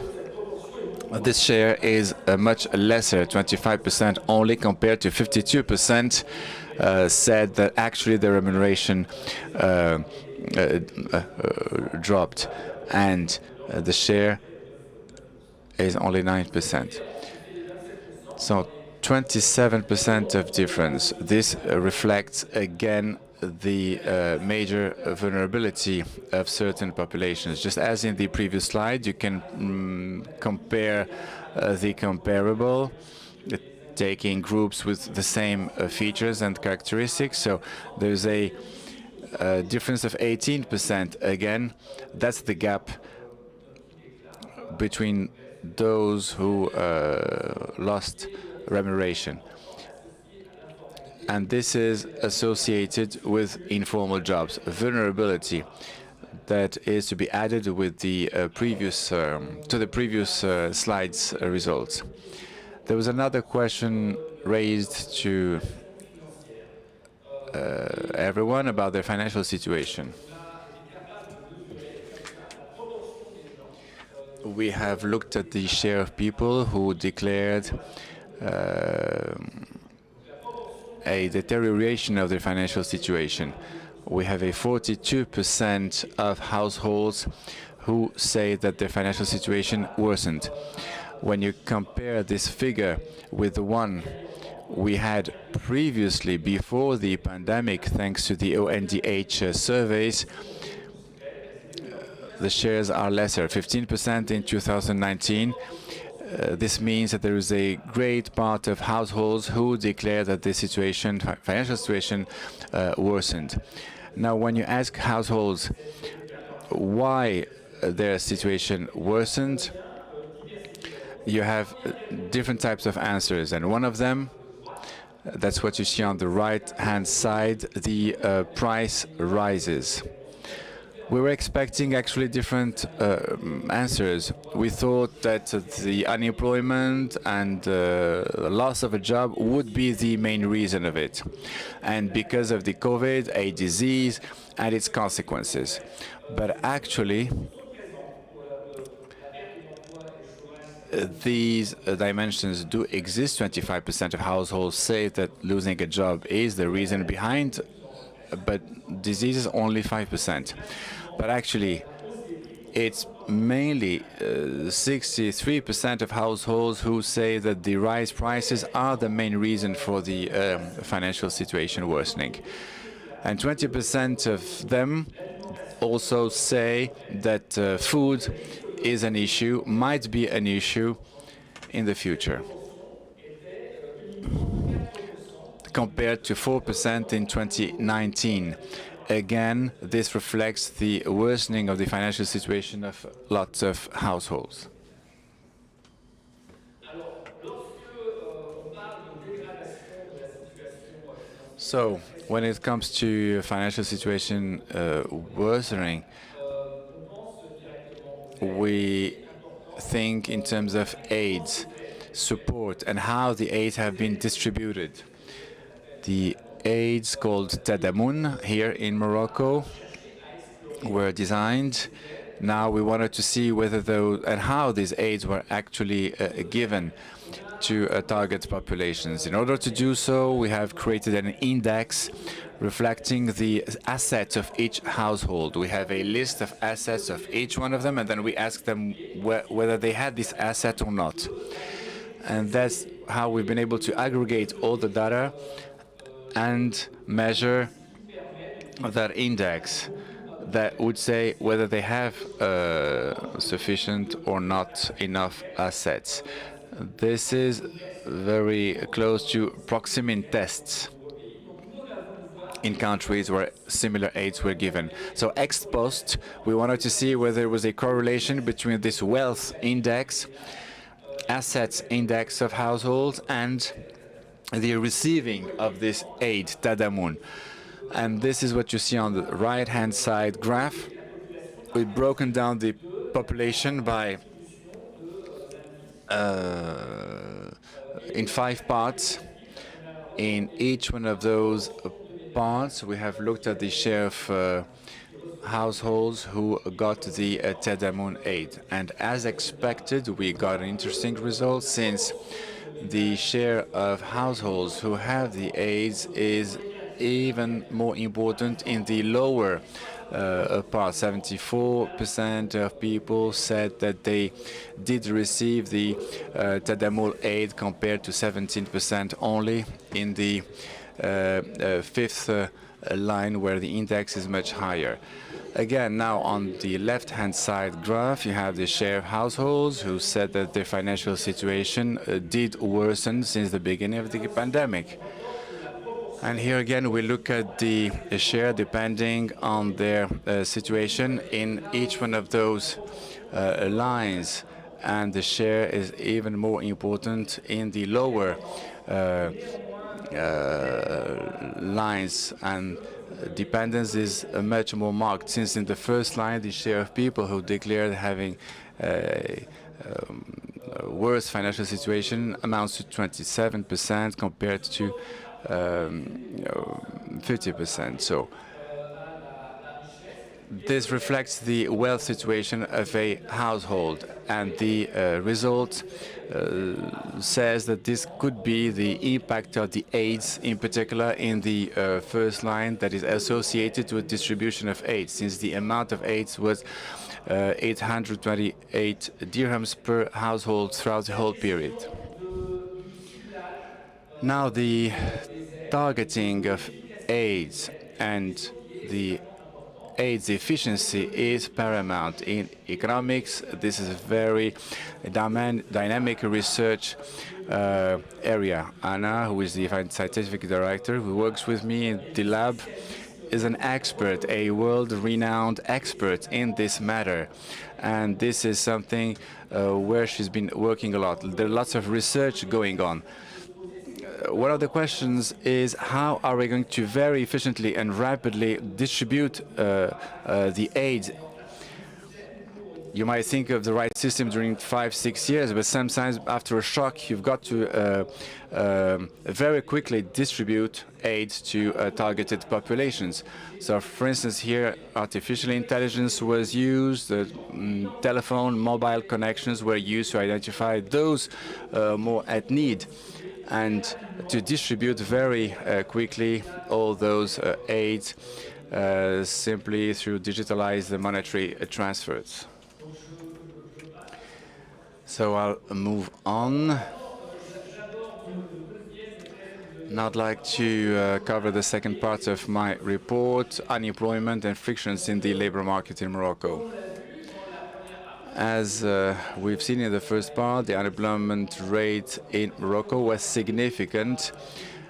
this share is much lesser, 25% only, compared to 52% said that actually the remuneration dropped, and the share is only 9%. So 27% of difference. This reflects again the major vulnerability of certain populations. Just as in the previous slide, you can compare the comparable, taking groups with the same features and characteristics. So there's a difference of 18%. Again, that's the gap between those who lost remuneration. And this is associated with informal jobs. Vulnerability that is to be added with the previous slides results. There was another question raised to everyone about their financial situation. We have looked at the share of people who declared a deterioration of their financial situation. We have a 42% of households who say that their financial situation worsened. When you compare this figure with the one we had previously before the pandemic, thanks to the ONDH surveys, the shares are lesser, 15% in 2019. This means that there is a great part of households who declare that the situation, financial situation, worsened. Now, when you ask households why their situation worsened, you have different types of answers, and one of them, that's what you see on the right-hand side, the price rises. We were expecting actually different answers. We thought that the unemployment and loss of a job would be the main reason of it, and because of the COVID, a disease and its consequences. But actually, these dimensions do exist. 25% of households say that losing a job is the reason behind, but disease is only 5%. But actually, it's mainly 63% of households who say that the rise prices are the main reason for the financial situation worsening. And 20% of them also say that food is an issue, might be an issue in the future, compared to 4% in 2019. Again, this reflects the worsening of the financial situation of lots of households. So, when it comes to financial situation worsening, we think in terms of aid, support, and how the aid have been distributed. The aids called Tadamoun here in Morocco were designed. Now we wanted to see whether those and how these aids were actually given to target populations. In order to do so, we have created an index reflecting the assets of each household. We have a list of assets of each one of them, and then we ask them whether they had this asset or not. And that's how we've been able to aggregate all the data and measure that index that would say whether they have sufficient or not enough assets. This is very close to proximity tests in countries where similar aids were given. So ex post, we wanted to see whether there was a correlation between this wealth index, assets index of households, and the receiving of this aid, Tadamoun. And this is what you see on the right-hand side graph. We've broken down the population by in 5 parts. In each one of those parts, we have looked at the share of households who got the Tadamoun aid. And as expected, we got an interesting result, since the share of households who have the aids is even more important in the lower part. 74% of people said that they did receive the Tadamoun aid, compared to 17% only in the fifth line, where the index is much higher. Again, now on the left-hand side graph, you have the share of households who said that their financial situation did worsen since the beginning of the pandemic. And here again, we look at the share depending on their situation in each one of those lines. And the share is even more important in the lower lines. And dependence is much more marked, since in the first line, the share of people who declared having worse financial situation amounts to 27% compared to 50%. So this reflects the wealth situation of a household, and the result says that this could be the impact of the aids, in particular in the first line, that is associated with distribution of aids, since the amount of aids was 828 dirhams per household throughout the whole period. Now, the targeting of aids and the AIDS efficiency is paramount. In economics, this is a very dynamic research area. Anna, who is the scientific director, who works with me in the lab, is an expert, a world-renowned expert in this matter. And this is something where she's been working a lot. There are lots of research going on. One of the questions is, how are we going to very efficiently and rapidly distribute the aid? You might think of the right system during 5-6 years, but sometimes after a shock, you've got to very quickly distribute aid to targeted populations. So, for instance, here, artificial intelligence was used, telephone, mobile connections were used to identify those more at need, and to distribute very quickly all those aids simply through digitalized monetary transfers. So I'll move on. Now I'd like to cover the second part of my report, unemployment and frictions in the labor market in Morocco. As we've seen in the first part, the unemployment rate in Morocco was significant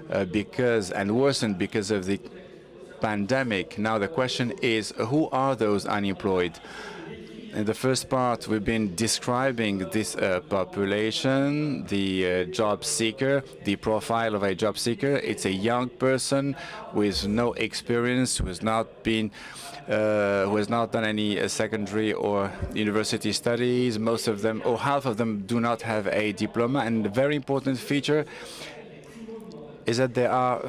and worsened because of the pandemic. Now the question is, who are those unemployed? In the first part, we've been describing this population, the job seeker, the profile of a job seeker. It's a young person with no experience, who has not done any secondary or university studies. Most of them, or half of them, do not have a diploma. And a very important feature is that they are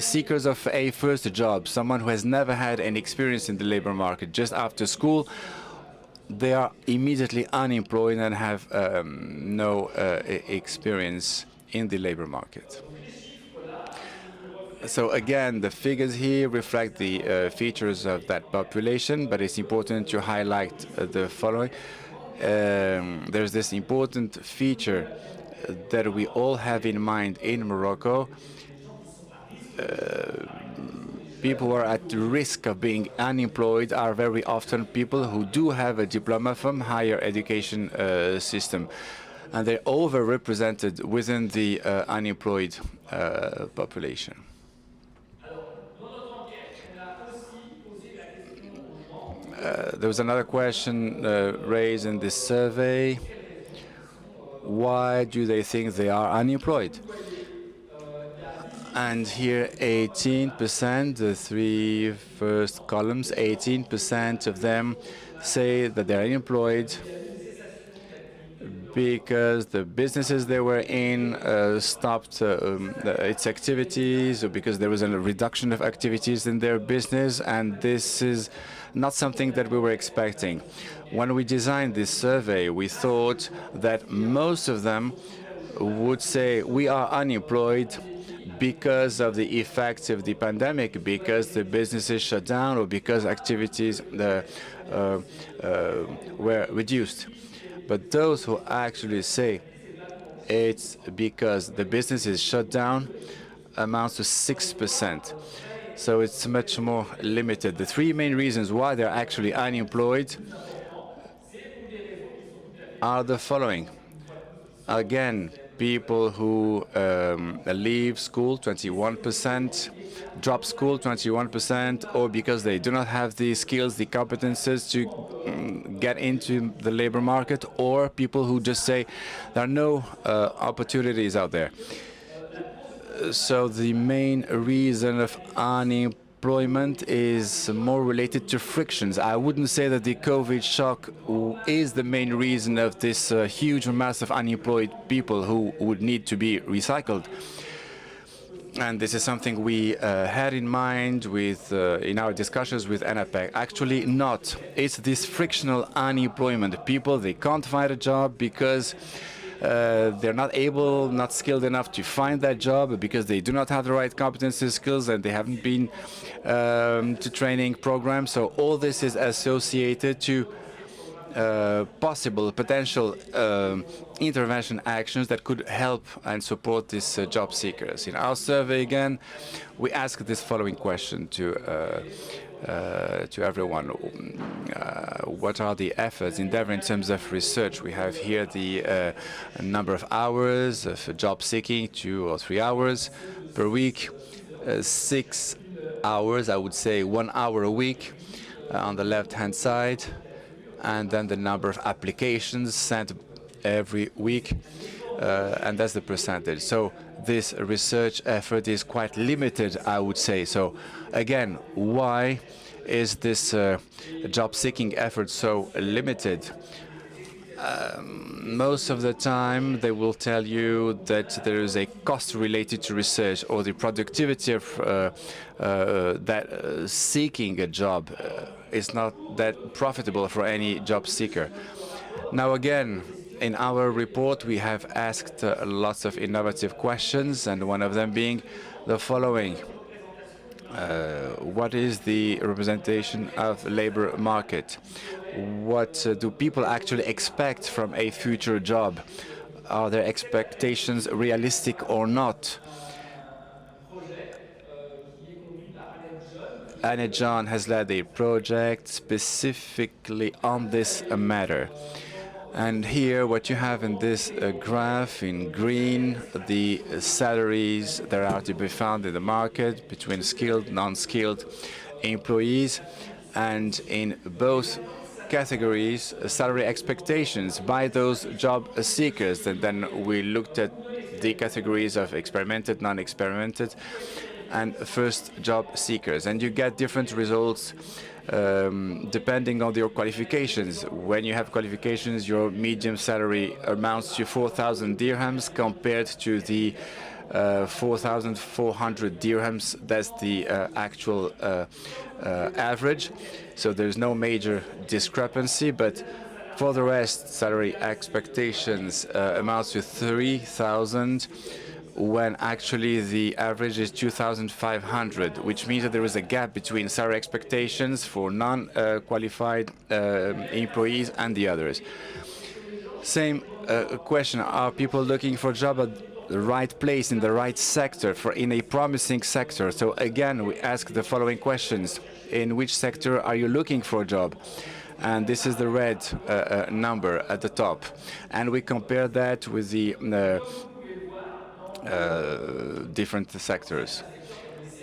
seekers of a first job, someone who has never had any experience in the labor market. Just after school, they are immediately unemployed and have no experience in the labor market. So again, the figures here reflect the features of that population, but it's important to highlight the following. There's this important feature that we all have in mind in Morocco. People who are at risk of being unemployed are very often people who do have a diploma from higher education system, and they're overrepresented within the unemployed population. There was another question raised in this survey. Why do they think they are unemployed? And here 18%, the three first columns, 18% of them say that they're unemployed because the businesses they were in stopped its activities, or because there was a reduction of activities in their business, and this is not something that we were expecting. When we designed this survey, we thought that most of them would say we are unemployed because of the effects of the pandemic, because the businesses shut down, or because activities were reduced. But those who actually say it's because the business is shut down amounts to 6%. So it's much more limited. The three main reasons why they're actually unemployed are the following. Again, people who leave school, 21%, drop school, 21%, or because they do not have the skills, the competences to get into the labor market, or people who just say there are no opportunities out there. So the main reason of unemployment is more related to frictions. I wouldn't say that the COVID shock is the main reason of this huge mass of unemployed people who would need to be recycled. And this is something we had in mind with in our discussions with NAPEC. Actually not. It's this frictional unemployment. People, they can't find a job because they're not skilled enough to find that job, because they do not have the right competencies, skills, and they haven't been to training programs. So all this is associated to potential intervention actions that could help and support these job seekers. In our survey, again, we asked this following question to everyone. What are the efforts endeavor in terms of research? We have here the number of hours of job seeking, 2 or 3 hours per week, 6 hours, I would say 1 hour a week on the left-hand side, and then the number of applications sent every week, and that's the percentage. So this research effort is quite limited, I would say. So again, why is this job-seeking effort so limited? Most of the time they will tell you that there is a cost related to research, or the productivity of seeking a job is not that profitable for any job seeker. Now again, in our report we have asked lots of innovative questions, and one of them being the following. What is the representation of the labor market? What do people actually expect from a future job? Are their expectations realistic or not? Anne John has led a project specifically on this matter. And here, what you have in this graph in green, the salaries that are to be found in the market between skilled, non-skilled employees, and in both categories, salary expectations by those job seekers. And then we looked at the categories of experimented, non-experimented, and first job seekers. And you get different results depending on your qualifications. When you have qualifications, your medium salary amounts to 4,000 dirhams compared to the 4,400 dirhams. That's the actual average. So there's no major discrepancy, but for the rest, salary expectations amounts to 3,000 when actually the average is 2,500, which means that there is a gap between salary expectations for non-qualified employees and the others. Same question, are people looking for a job at the right place, in the right sector, in a promising sector? So again, we ask the following questions. In which sector are you looking for a job? And this is the red number at the top. And we compare that with the different sectors.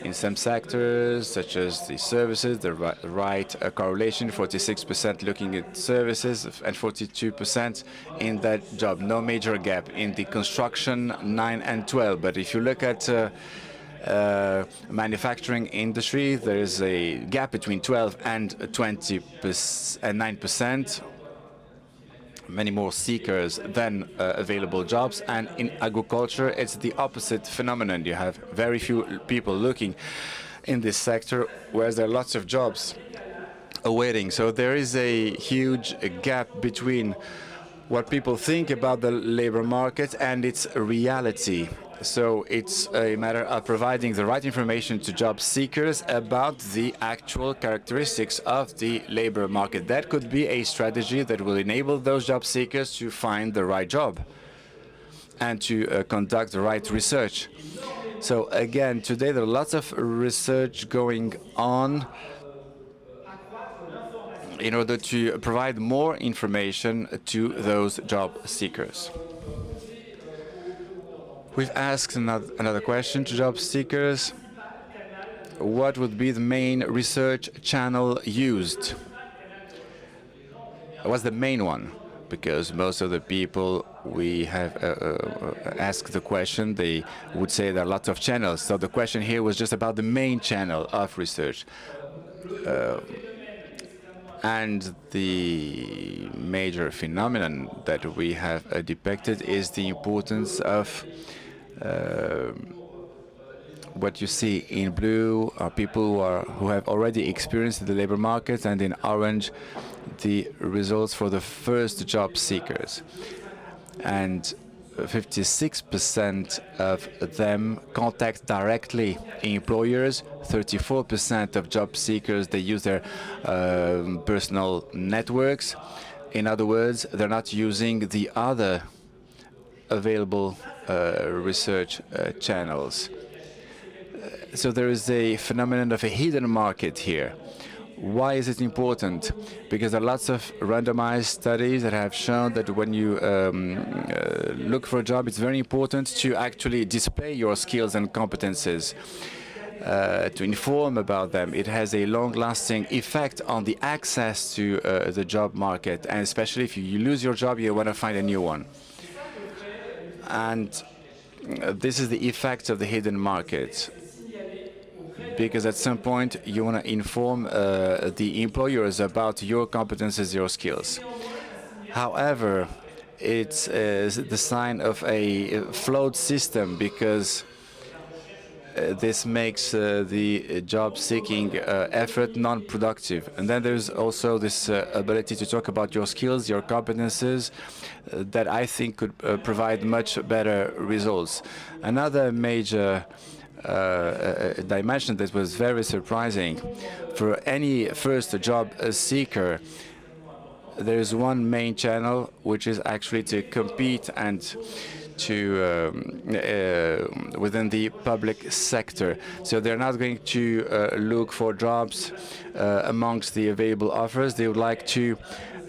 In some sectors, such as the services, the right correlation, 46% looking at services and 42% in that job. No major gap. In the construction, 9 and 12. But if you look at manufacturing industry, there is a gap between 12 and 9%. Many more seekers than available jobs. And in agriculture, it's the opposite phenomenon. You have very few people looking in this sector, whereas there are lots of jobs awaiting. So there is a huge gap between what people think about the labor market and its reality. So it's a matter of providing the right information to job seekers about the actual characteristics of the labor market. That could be a strategy that will enable those job seekers to find the right job and to conduct the right research. So again, today there are lots of research going on in order to provide more information to those job seekers. We've asked another question to job seekers. What would be the main research channel used? What's the main one? Because most of the people we have asked the question, they would say there are lots of channels. So the question here was just about the main channel of research. And the major phenomenon that we have depicted is the importance of what you see in blue are people who have already experienced the labor market, and in orange the results for the first job seekers. And 56% of them contact directly employers. 34% of job seekers, they use their personal networks. In other words, they're not using the other available research channels. So there is a phenomenon of a hidden market here. Why is it important? Because there are lots of randomized studies that have shown that when you look for a job, it's very important to actually display your skills and competences, to inform about them. It has a long-lasting effect on the access to the job market, and especially if you lose your job, you want to find a new one. And this is the effect of the hidden market. Because at some point you want to inform the employers about your competences, your skills. However, it's the sign of a flawed system, because this makes the job-seeking effort non-productive. And then there's also this ability to talk about your skills, your competences, that I think could provide much better results. Another major dimension that was very surprising for any first job seeker there is one main channel, which is actually to compete and to within the public sector. So they're not going to look for jobs amongst the available offers. They would like to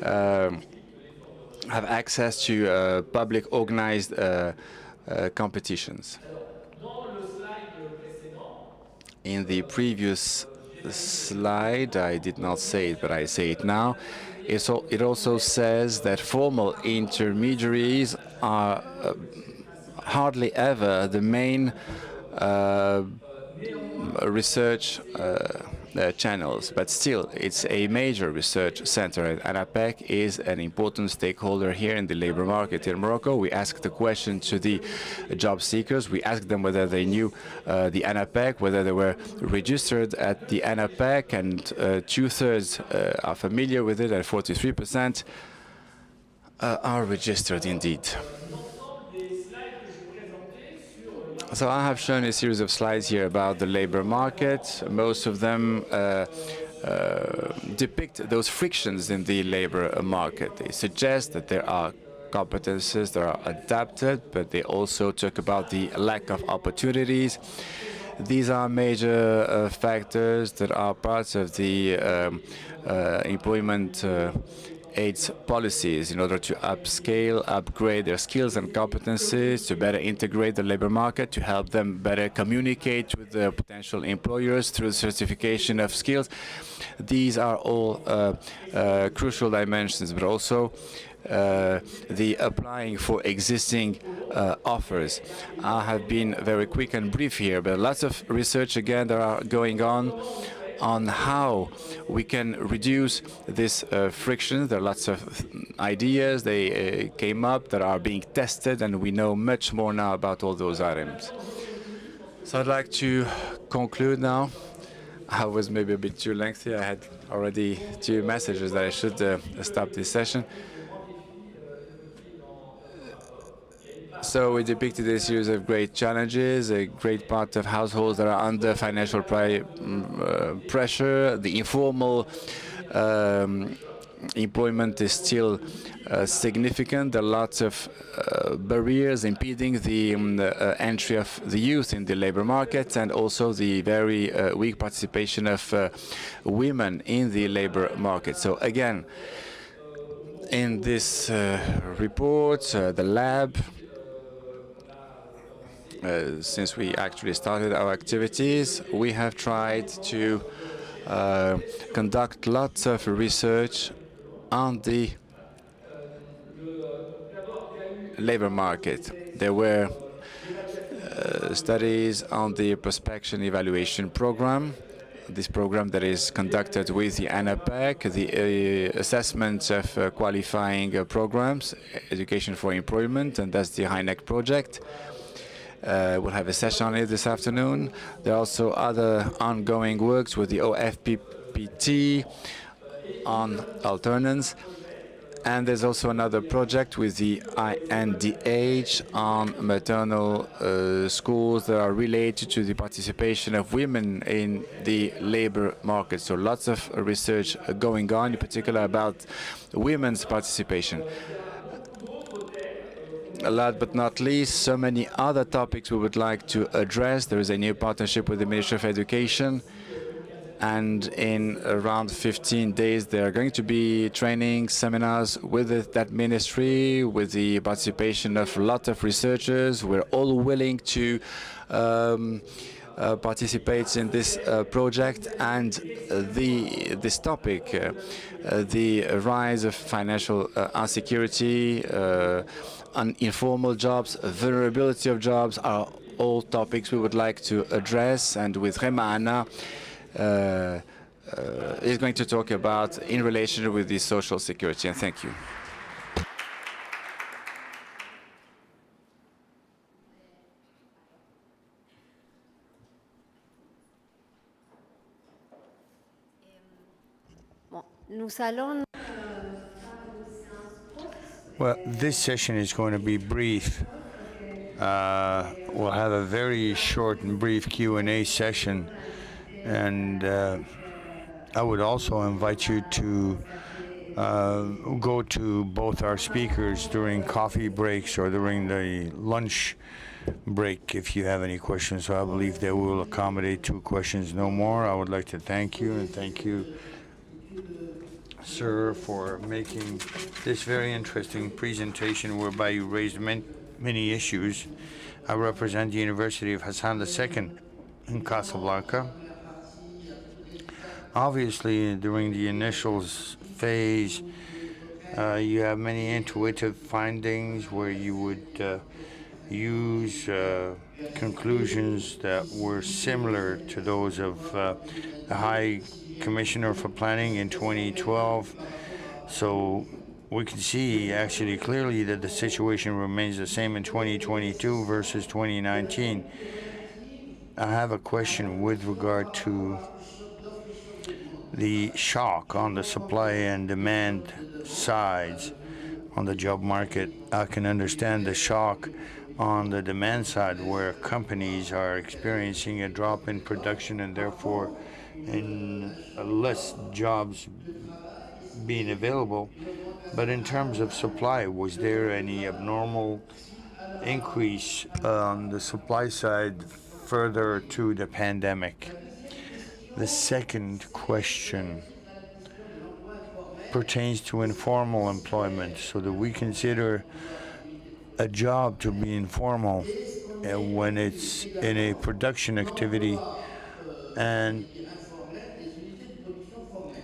have access to public organized competitions. In the previous slide, I did not say it, but I say it now. It also says that formal intermediaries are hardly ever the main research channels, but still it's a major research center, and ANAPEC is an important stakeholder here in the labor market in Morocco. We asked the question to the job seekers. We asked them whether they knew the ANAPEC, whether they were registered at the ANAPEC, and 2/3 are familiar with it, and 43% are registered indeed. So I have shown a series of slides here about the labor market. Most of them depict those frictions in the labor market. They suggest that there are competences that are adapted, but they also talk about the lack of opportunities. These are major factors that are parts of the employment aids policies in order to upscale, upgrade their skills and competencies, to better integrate the labor market, to help them better communicate with the potential employers through certification of skills. These are all crucial dimensions, but also the applying for existing offers. I have been very quick and brief here, but lots of research again that are going on how we can reduce this friction. There are lots of ideas they came up that are being tested, and we know much more now about all those items. So I'd like to conclude now. I was maybe a bit too lengthy. I had already 2 messages that I should stop this session. So we depicted a series of great challenges, a great part of households that are under financial pressure. The informal employment is still significant. There are lots of barriers impeding the entry of the youth in the labor market, and also the very weak participation of women in the labor market. So again, in this report, the lab, since we actually started our activities, we have tried to conduct lots of research on the labor market. There were studies on the prospection evaluation program, this program that is conducted with the ANAPEC, the assessment of qualifying programs, education for employment, and that's the HINEC project. We'll have a session on it this afternoon. There are also other ongoing works with the OFPPT on alternance. And there's also another project with the INDH on maternal schools that are related to the participation of women in the labor market. So lots of research going on, in particular about women's participation. Last but not least, so many other topics we would like to address. There is a new partnership with the Ministry of Education, and in around 15 days there are going to be training seminars with that ministry, with the participation of a lot of researchers. We're all willing to participate in this project, and this topic, the rise of financial insecurity, informal jobs, vulnerability of jobs, are all topics we would like to address. And with Rema is going to talk about in relation with the social security. And thank you. Well, this session is going to be brief. We'll have a very short and brief Q&A session, and I would also invite you to go to both our speakers during coffee breaks or during the lunch break if you have any questions. So I believe they will accommodate 2 questions, no more. I would like to thank you, and thank you, sir, for making this very interesting presentation whereby you raised many issues. I represent the University of Hassan II in Casablanca. Obviously, during the initial phase, you have many intuitive findings where you would use conclusions that were similar to those of the High Commissioner for Planning in 2012. So we can see actually clearly that the situation remains the same in 2022 versus 2019. I have a question with regard to the shock on the supply and demand sides on the job market. I can understand the shock on the demand side where companies are experiencing a drop in production and therefore in less jobs being available. But in terms of supply, was there any abnormal increase on the supply side further to the pandemic? The second question pertains to informal employment. So that we consider a job to be informal when it's in a production activity, and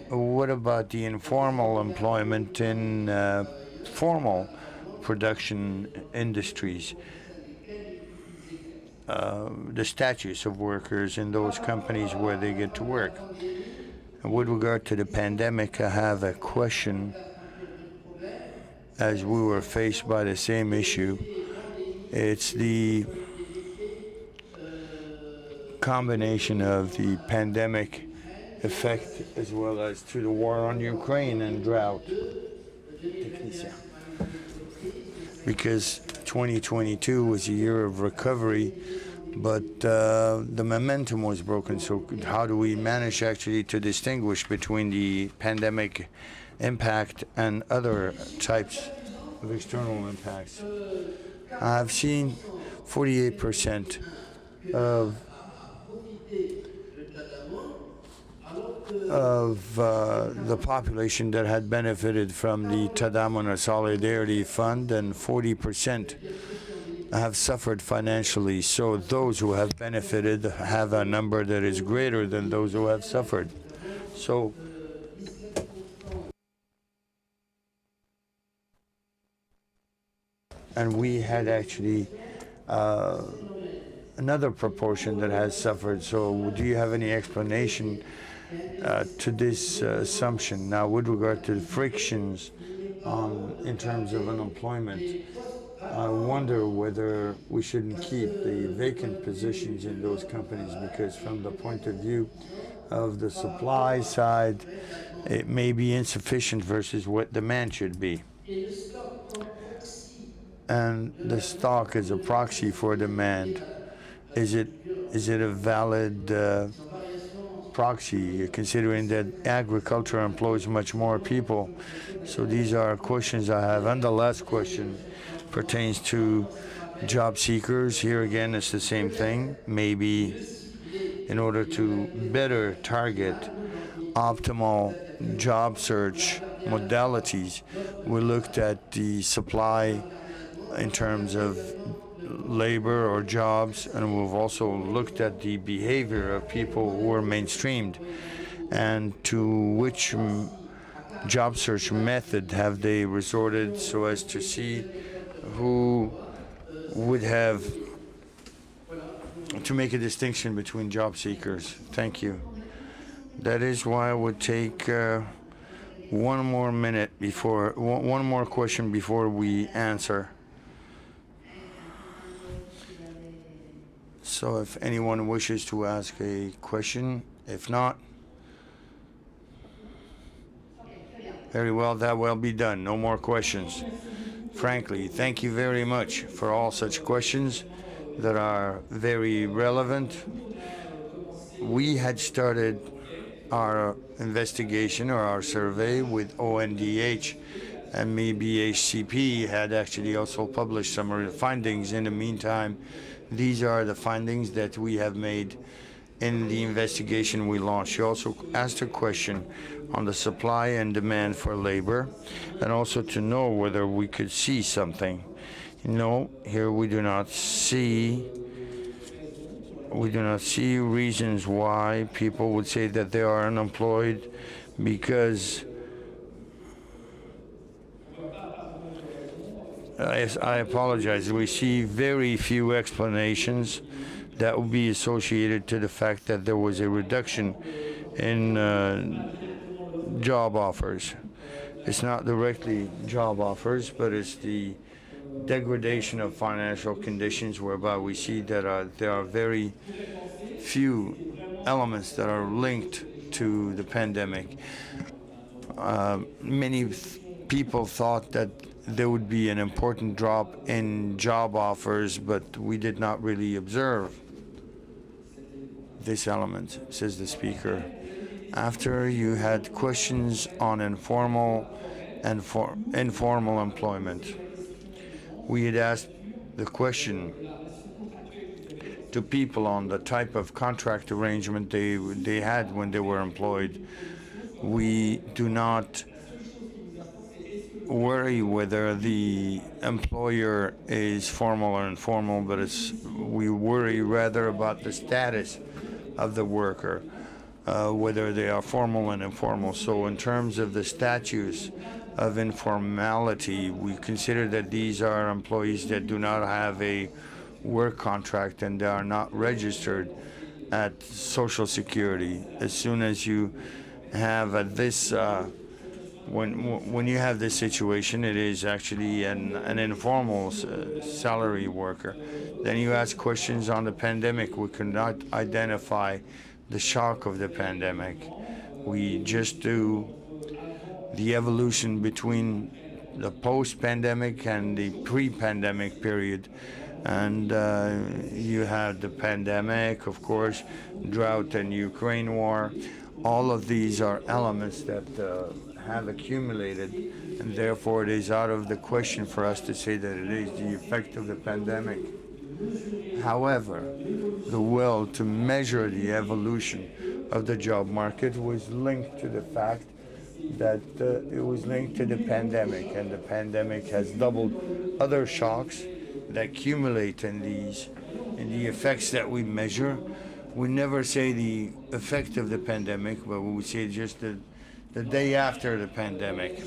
what about the informal employment in formal production industries? The status of workers in those companies where they get to work. And with regard to the pandemic, I have a question, as we were faced by the same issue. It's the combination of the pandemic effect as well as to the war on Ukraine and drought. Because 2022 was a year of recovery, but the momentum was broken. So how do we manage actually to distinguish between the pandemic impact and other types of external impacts? I've seen 48% of the population that had benefited from the Tadamon Solidarity Fund, and 40% have suffered financially. So those who have benefited have a number that is greater than those who have suffered. So and we had actually another proportion that has suffered. So do you have any explanation to this assumption? Now, with regard to the frictions in terms of unemployment, I wonder whether we shouldn't keep the vacant positions in those companies, because from the point of view of the supply side, it may be insufficient versus what demand should be. And the stock is a proxy for demand. Is it a valid proxy, considering that agriculture employs much more people? So these are questions I have. And the last question pertains to job seekers. Here again, it's the same thing. Maybe in order to better target optimal job search modalities, we looked at the supply in terms of labor or jobs, and we've also looked at the behavior of people who are mainstreamed, and to which job search method have they resorted, so as to see who would have to make a distinction between job seekers. Thank you. That is why I would take one more question before we answer. So if anyone wishes to ask a question, if not, very well, that will be done. No more questions. Frankly, thank you very much for all such questions that are very relevant. We had started our investigation or our survey with ONDH, and maybe HCP had actually also published some of the findings. In the meantime, these are the findings that we have made in the investigation we launched. You also asked a question on the supply and demand for labor, and also to know whether we could see something. No, here we do not see reasons why people would say that they are unemployed, because I apologize. We see very few explanations that would be associated to the fact that there was a reduction in job offers. It's not directly job offers, but it's the degradation of financial conditions, whereby we see that there are very few elements that are linked to the pandemic. Many people thought that there would be an important drop in job offers, but we did not really observe this element, says the speaker. After you had questions on informal and informal employment, we had asked the question to people on the type of contract arrangement they had when they were employed. We do not worry whether the employer is formal or informal, but we worry rather about the status of the worker, whether they are formal and informal. So in terms of the statutes of informality, we consider that these are employees that do not have a work contract and they are not registered at Social Security. As soon as you have this when you have this situation, it is actually an informal salary worker. Then you ask questions on the pandemic. We cannot identify the shock of the pandemic. We just do the evolution between the post-pandemic and the pre-pandemic period. And you had the pandemic, of course, drought and Ukraine war. All of these are elements that have accumulated, and therefore it is out of the question for us to say that it is the effect of the pandemic. However, the will to measure the evolution of the job market was linked to the fact that it was linked to the pandemic, and the pandemic has doubled other shocks that accumulate in the effects that we measure. We never say the effect of the pandemic, but we would say just the day after the pandemic.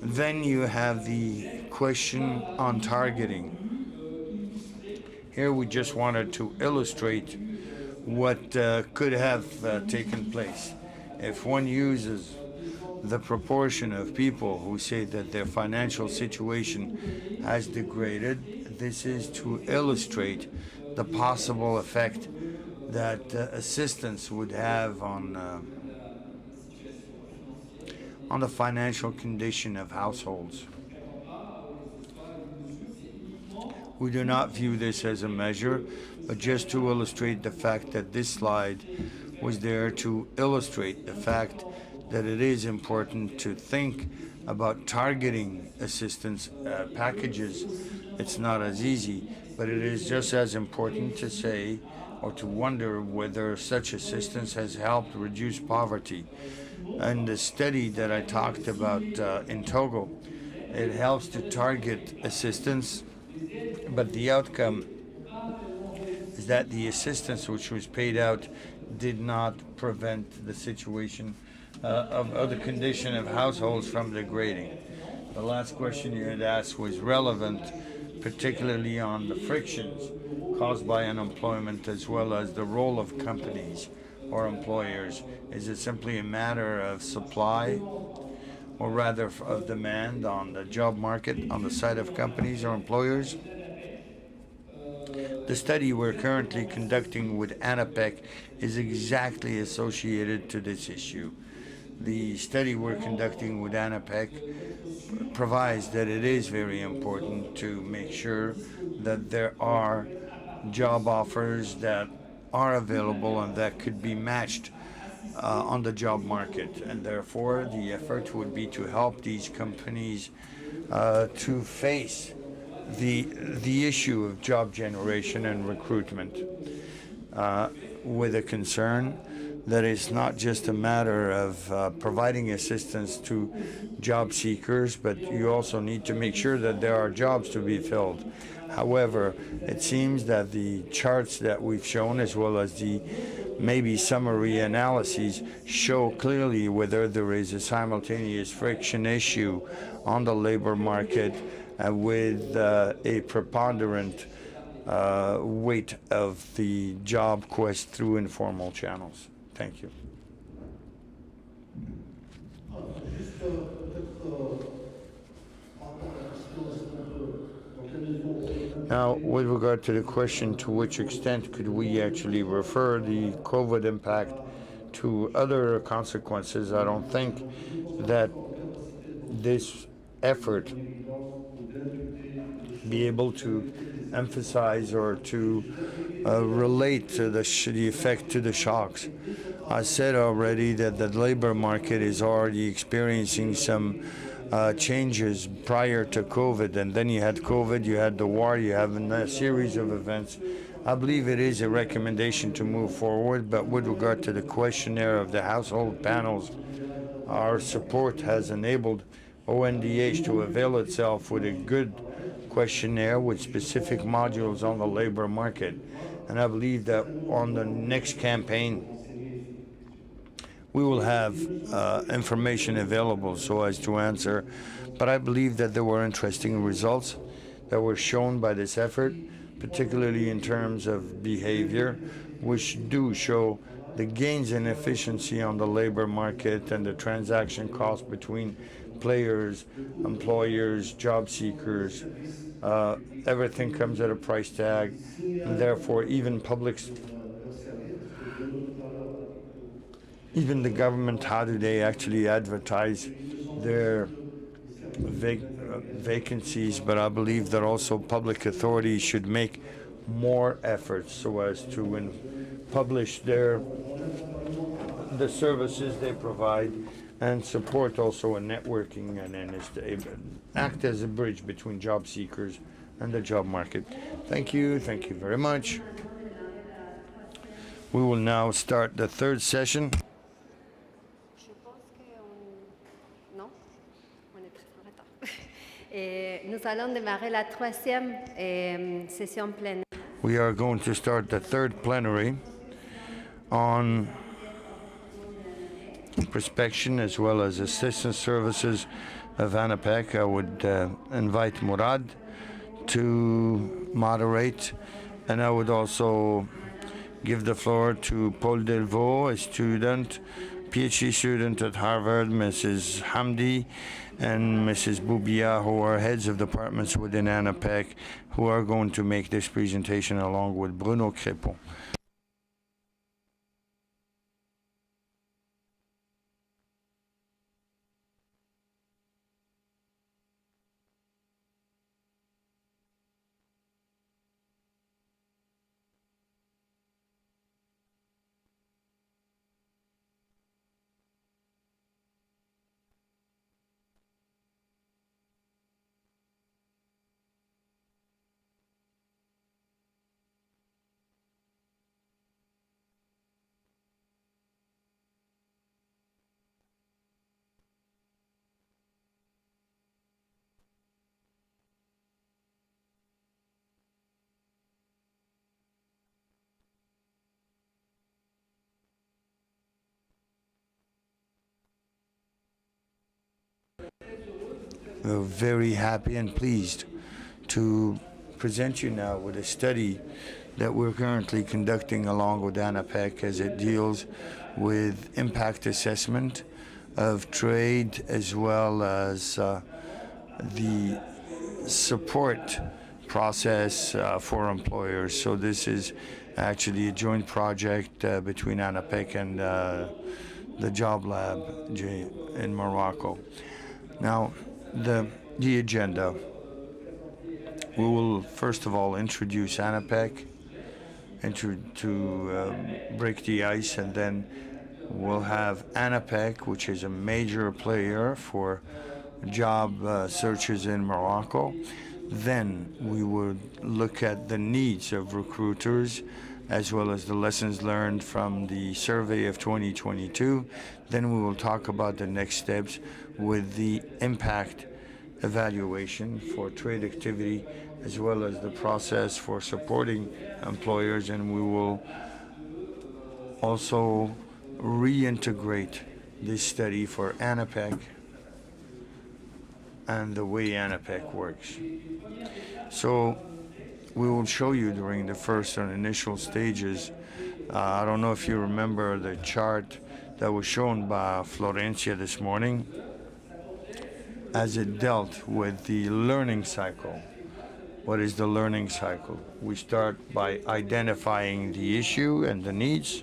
Then you have the question on targeting. Here we just wanted to illustrate what could have taken place. If one uses the proportion of people who say that their financial situation has degraded, this is to illustrate the possible effect that assistance would have on the financial condition of households. We do not view this as a measure, but just to illustrate the fact that this slide was there to illustrate the fact that it is important to think about targeting assistance packages. It's not as easy, but it is just as important to say or to wonder whether such assistance has helped reduce poverty. And the study that I talked about in Togo, it helps to target assistance, but the outcome is that the assistance which was paid out did not prevent the situation of the condition of households from degrading. The last question you had asked was relevant, particularly on the frictions caused by unemployment, as well as the role of companies or employers. Is it simply a matter of supply, or rather of demand on the job market on the side of companies or employers? The study we're currently conducting with ANAPEC is exactly associated to this issue. The study we're conducting with ANAPEC provides that it is very important to make sure that there are job offers that are available and that could be matched on the job market, and therefore the effort would be to help these companies to face the issue of job generation and recruitment with a concern that it's not just a matter of providing assistance to job seekers, but you also need to make sure that there are jobs to be filled. However, it seems that the charts that we've shown, as well as the maybe summary analyses, show clearly whether there is a simultaneous friction issue on the labor market with a preponderant weight of the job quest through informal channels. Thank you. Now, with regard to the question, to which extent could we actually refer the COVID impact to other consequences, I don't think that this effort be able to emphasize or to relate to the effect to the shocks. I said already that the labor market is already experiencing some changes prior to COVID, and then you had COVID, you had the war, you have a series of events. I believe it is a recommendation to move forward, but with regard to the questionnaire of the household panels, our support has enabled ONDH to avail itself with a good questionnaire with specific modules on the labor market. And I believe that on the next campaign, we will have information available so as to answer. But I believe that there were interesting results that were shown by this effort, particularly in terms of behavior, which do show the gains in efficiency on the labor market and the transaction cost between players, employers, job seekers. Everything comes at a price tag, and therefore even the government, how do they actually advertise their vacancies? But I believe that also public authorities should make more efforts so as to publish the services they provide and support also a networking and act as a bridge between job seekers and the job market. Thank you very much. We will now start the third session. Nous allons démarrer la troisième session plénière. We are going to start the third plenary on prospection as well as assistance services of ANAPEC. I would invite Murad to moderate, and I would also give the floor to Paul Delvaux, a student, PhD student at Harvard, Mrs. Hamdi, and Mrs. Boubia, who are heads of departments within ANAPEC, who are going to make this presentation along with Bruno Crépon. We're very happy and pleased to present you now with a study that we're currently conducting along with ANAPEC as it deals with impact assessment of trade as well as the support process for employers. So this is actually a joint project between ANAPEC and the Job Lab in Morocco. Now, the agenda. We will first of all introduce ANAPEC to break the ice, and then We'll have ANAPEC, which is a major player for job searches in Morocco. Then we would look at the needs of recruiters as well as the lessons learned from the survey of 2022. Then we will talk about the next steps with the impact evaluation for trade activity as well as the process for supporting employers, and we will also reintegrate this study for ANAPEC and the way ANAPEC works. So we will show you during the first and initial stages. I don't know if you remember the chart that was shown by Florencia this morning as it dealt with the learning cycle. What is the learning cycle? We start by identifying the issue and the needs.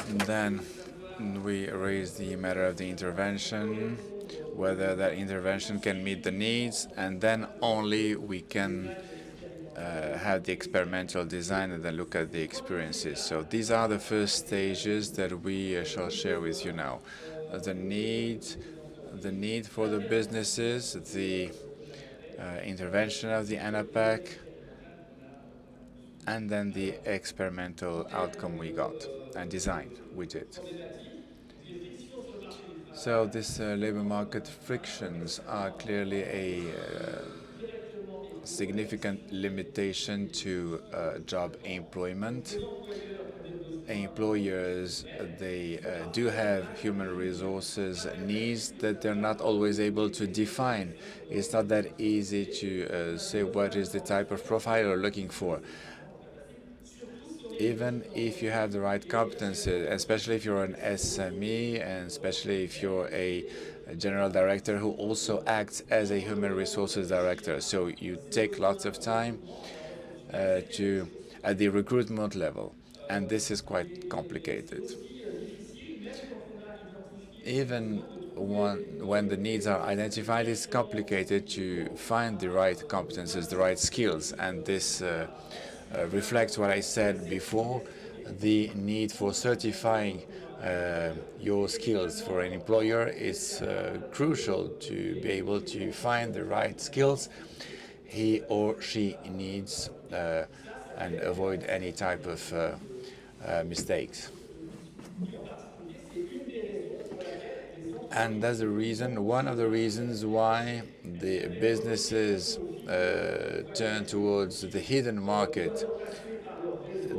And then we raise the matter of the intervention, whether that intervention can meet the needs, and then only we can have the experimental design and then look at the experiences. So these are the first stages that we shall share with you now. The need for the businesses, the intervention of the ANAPEC, and then the experimental outcome we got and design we did. So this labor market frictions are clearly a significant limitation to job employment. Employers, they do have human resources needs that they're not always able to define. It's not that easy to say what is the type of profile you're looking for. Even if you have the right competences, especially if you're an SME and especially if you're a general director who also acts as a human resources director. So you take lots of time at the recruitment level, and this is quite complicated. Even when the needs are identified, it's complicated to find the right competences, the right skills, and this reflects what I said before, the need for certifying your skills for an employer is crucial to be able to find the right skills he or she needs and avoid any type of mistakes. And that's the reason, one of the reasons why the businesses turn towards the hidden market.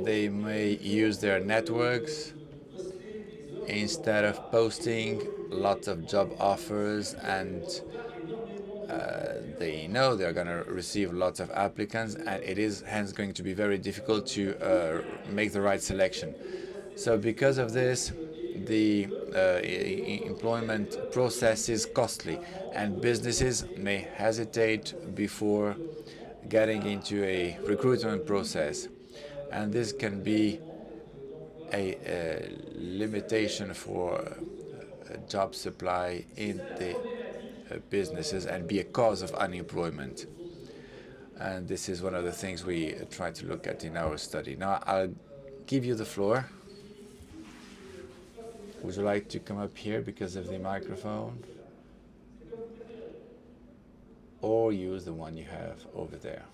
They may use their networks instead of posting lots of job offers, and they know they're going to receive lots of applicants, and it is hence going to be very difficult to make the right selection. So because of this, the employment process is costly, and businesses may hesitate before getting into a recruitment process. And this can be a limitation for job supply in the businesses and be a cause of unemployment. And this is one of the things we try to look at in our study. Now, I'll give you the floor. Would you like to come up here because of the microphone? Or use the one you have over there?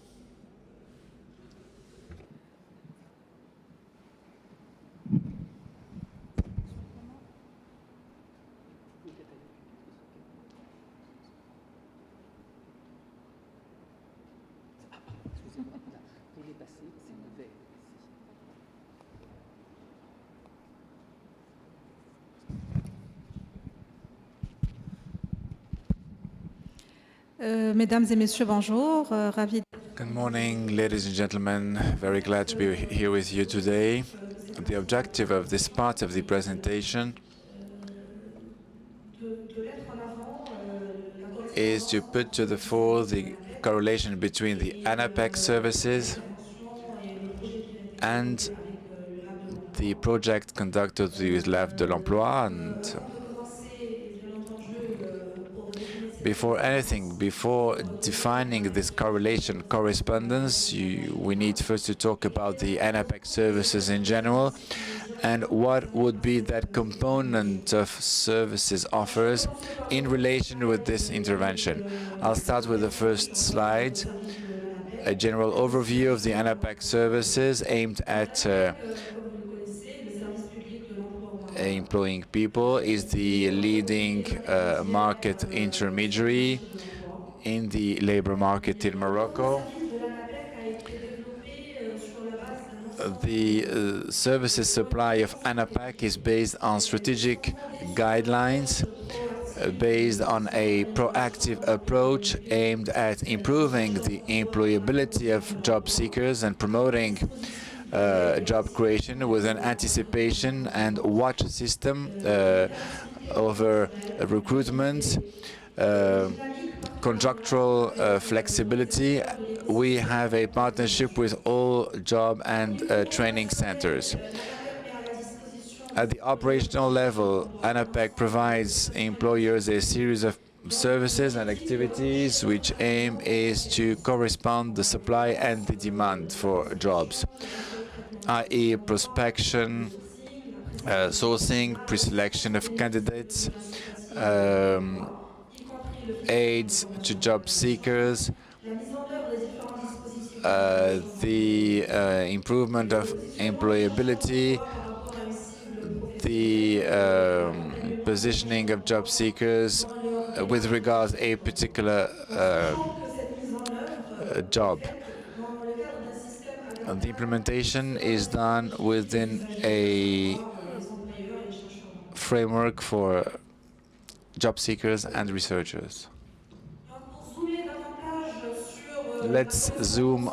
Mesdames et messieurs, bonjour. Ravi. Good morning, ladies and gentlemen. Very glad to be here with you today. The objective of this part of the presentation is to put to the fore the correlation between the ANAPEC services and the project conducted with l'Avre de l'Emploi. And Before anything, before defining this correlation correspondence, we need first to talk about the ANAPEC services in general and what would be that component of services offers in relation with this intervention. I'll start with the first slide, a general overview of the ANAPEC services aimed at employing people is the leading market intermediary in the labor market in Morocco. The services supply of ANAPEC is based on strategic guidelines based on a proactive approach aimed at improving the employability of job seekers and promoting job creation with an anticipation and watch system over recruitment, contractual flexibility. We have a partnership with all job and training centers. At the operational level, ANAPEC provides employers a series of services and activities which aim is to correspond the supply and the demand for jobs, i.e. prospection, sourcing, pre-selection of candidates, aids to job seekers, the improvement of employability, the positioning of job seekers with regards to a particular job. The implementation is done within a framework for job seekers and researchers. Let's zoom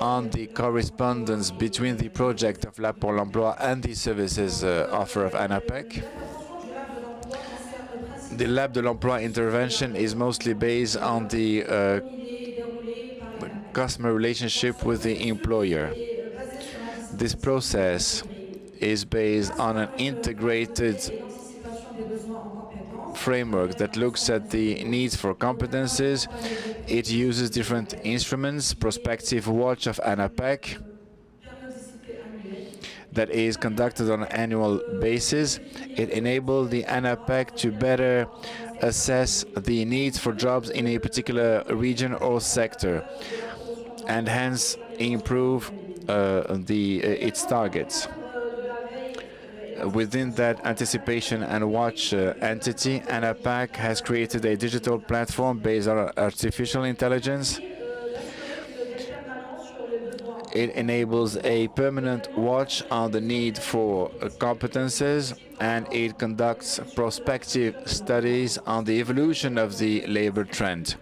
on the correspondence between the project of Lab pour l'Emploi and the services offer of ANAPEC. The Lab de l'Emploi intervention is mostly based on the customer relationship with the employer. This process is based on an integrated framework that looks at the needs for competences. It uses different instruments, prospective watch of ANAPEC that is conducted on an annual basis. It enables the ANAPEC to better assess the needs for jobs in a particular region or sector and hence improve its targets. Within that anticipation and watch entity, ANAPEC has created a digital platform based on artificial intelligence. It enables a permanent watch on the need for competences, and it conducts prospective studies on the evolution of the labor trend,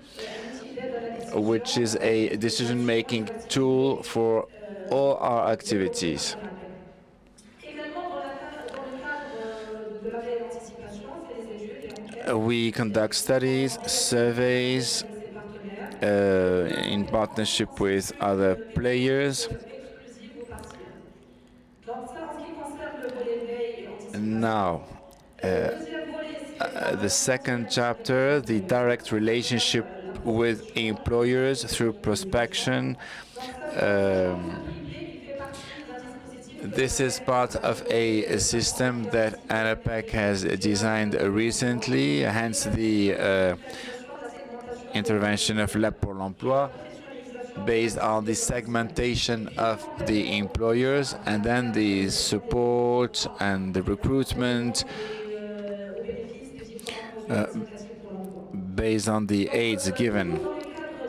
which is a decision-making tool for all our activities. We conduct studies, surveys in partnership with other players. Now, the second chapter, the direct relationship with employers through prospection. This is part of a system that ANAPEC has designed recently, hence the intervention of Lab pour l'Emploi, based on the segmentation of the employers and then the support and the recruitment based on the aids given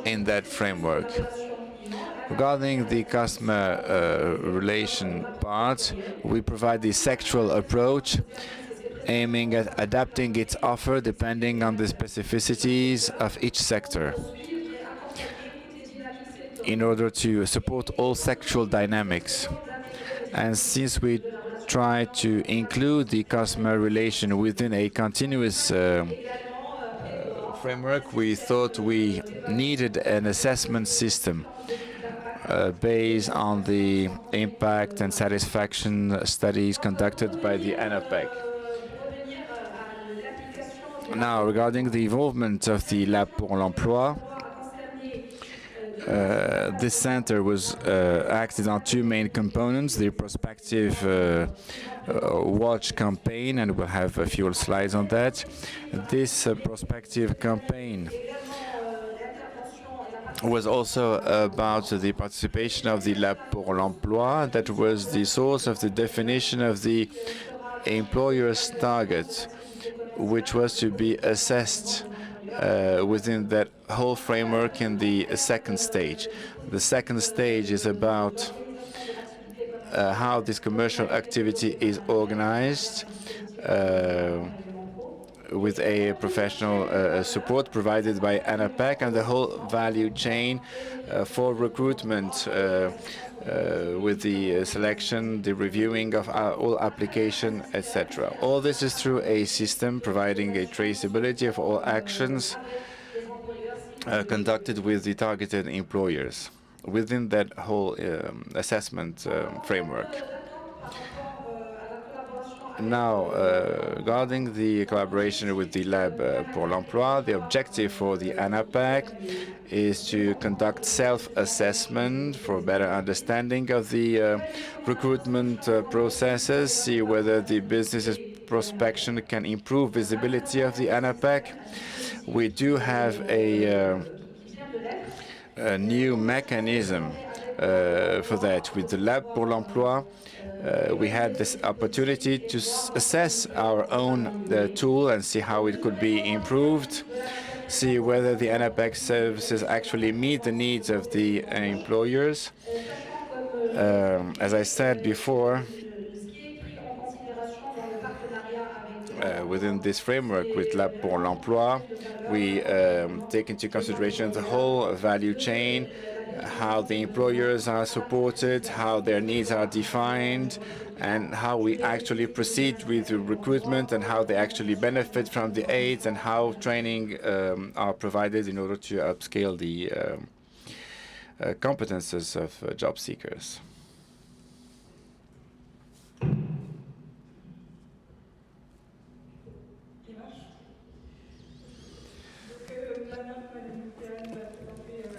in that framework. Regarding the customer relation part, we provide the sectoral approach aiming at adapting its offer depending on the specificities of each sector in order to support all sectoral dynamics. And since we try to include the customer relation within a continuous framework, we thought we needed an assessment system based on the impact and satisfaction studies conducted by the ANAPEC. Now, regarding the involvement of the Lab pour l'Emploi, this center was acted on two main components: the prospective watch campaign, and we'll have a few slides on that. This prospective campaign was also about the participation of the Lab pour l'Emploi. That was the source of the definition of the employer's target, which was to be assessed within that whole framework in the second stage. The second stage is about how this commercial activity is organized with a professional support provided by ANAPEC, and the whole value chain for recruitment with the selection, the reviewing of all application, etc. All this is through a system providing a traceability of all actions conducted with the targeted employers within that whole assessment framework. Now, regarding the collaboration with the Lab pour l'Emploi, the objective for the ANAPEC is to conduct self-assessment for better understanding of the recruitment processes, see whether the business's prospection can improve visibility of the ANAPEC. We do have a new mechanism for that. With the Lab pour l'Emploi, we had this opportunity to assess our own tool and see how it could be improved, see whether the ANAPEC services actually meet the needs of the employers. As I said before, within this framework with Lab pour l'Emploi, we take into consideration the whole value chain, how the employers are supported, how their needs are defined, and how we actually proceed with the recruitment, and how they actually benefit from the aids, and how training are provided in order to upscale the competences of job seekers.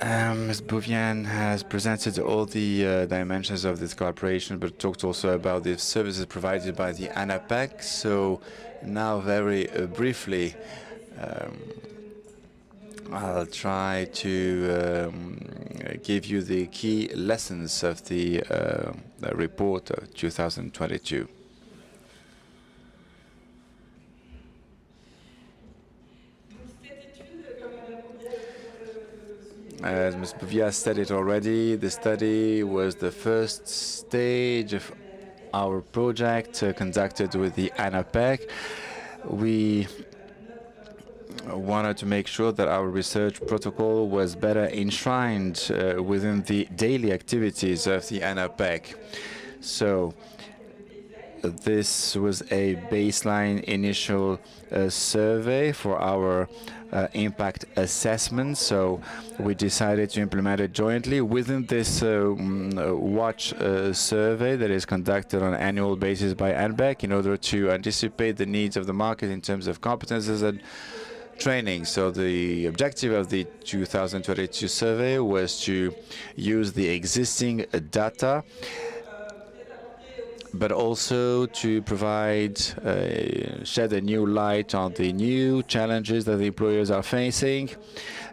Ms. Bouvian has presented all the dimensions of this collaboration, but talked also about the services provided by the ANAPEC. So now, very briefly, I'll try to give you the key lessons of the report of 2022. As Ms. Bouvian said it already, the study was the first stage of our project conducted with the ANAPEC. We wanted to make sure that our research protocol was better enshrined within the daily activities of the ANAPEC. So this was a baseline initial survey for our impact assessment. So we decided to implement it jointly within this watch survey that is conducted on an annual basis by ANAPEC in order to anticipate the needs of the market in terms of competences and training. So the objective of the 2022 survey was to use the existing data, but also to provide, shed a new light on the new challenges that the employers are facing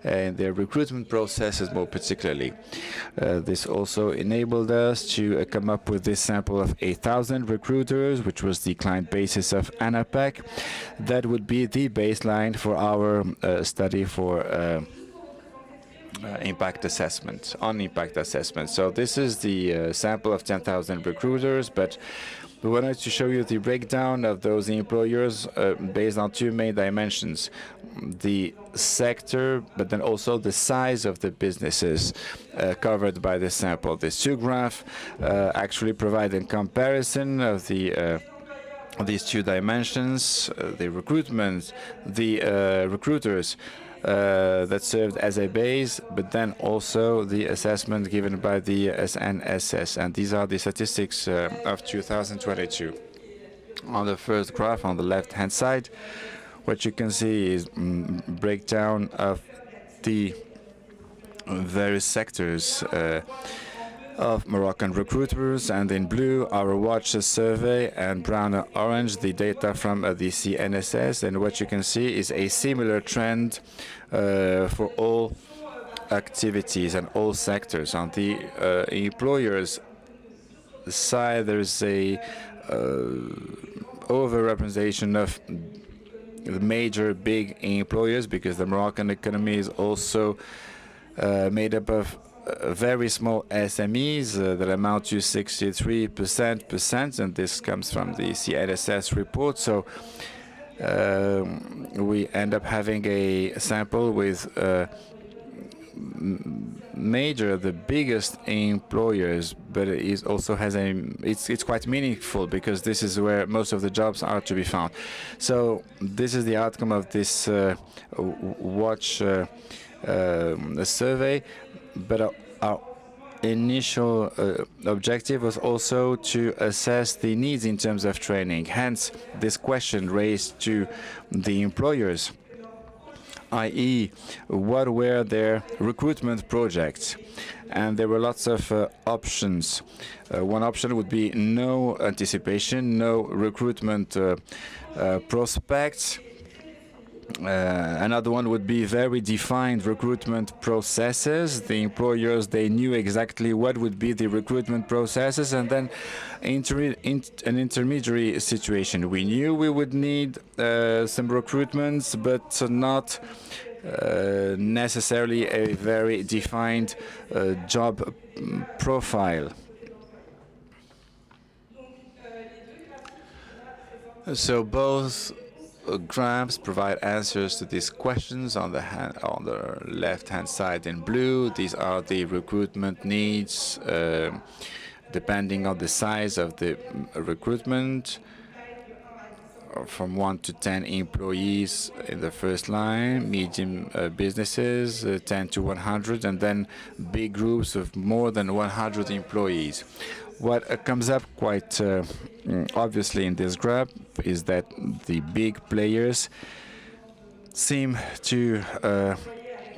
and their recruitment processes more particularly. This also enabled us to come up with this sample of 8,000 recruiters, which was the client basis of ANAPEC. That would be the baseline for our study for impact assessment, on impact assessment. So this is the sample of 10,000 recruiters, but we wanted to show you the breakdown of those employers based on two main dimensions: the sector, but then also the size of the businesses covered by the sample. This two graph actually provide a comparison of the these two dimensions, the recruitment, the recruiters that served as a base, but then also the assessment given by the SNSS. And these are the statistics of 2022. On the first graph on the left-hand side, What you can see is breakdown of the various sectors of Moroccan recruiters, and in blue our watch survey, and brown and orange the data from the CNSS. And what you can see is a similar trend for all activities and all sectors. On the employers side, there's a overrepresentation of the major big employers, because the Moroccan economy is also made up of very small SMEs that amount to 63%, and this comes from the CNSS report. So we end up having a sample with the biggest employers, but it also has it's quite meaningful, because this is where most of the jobs are to be found. So this is the outcome of this watch survey, but our initial objective was also to assess the needs in terms of training. Hence, this question raised to the employers, i.e., what were their recruitment projects? And there were lots of options. One option would be no anticipation, no recruitment prospects. Another one would be very defined recruitment processes. The employers, they knew exactly what would be the recruitment processes, and then an intermediary situation. We knew we would need some recruitments, but not necessarily a very defined job profile. So both graphs provide answers to these questions. On the left-hand side in blue, these are the recruitment needs, depending on the size of the recruitment, from 1 to 10 employees in the first line, medium businesses 10 to 100, and then big groups of more than 100 employees. What comes up quite obviously in this graph is that the big players seem to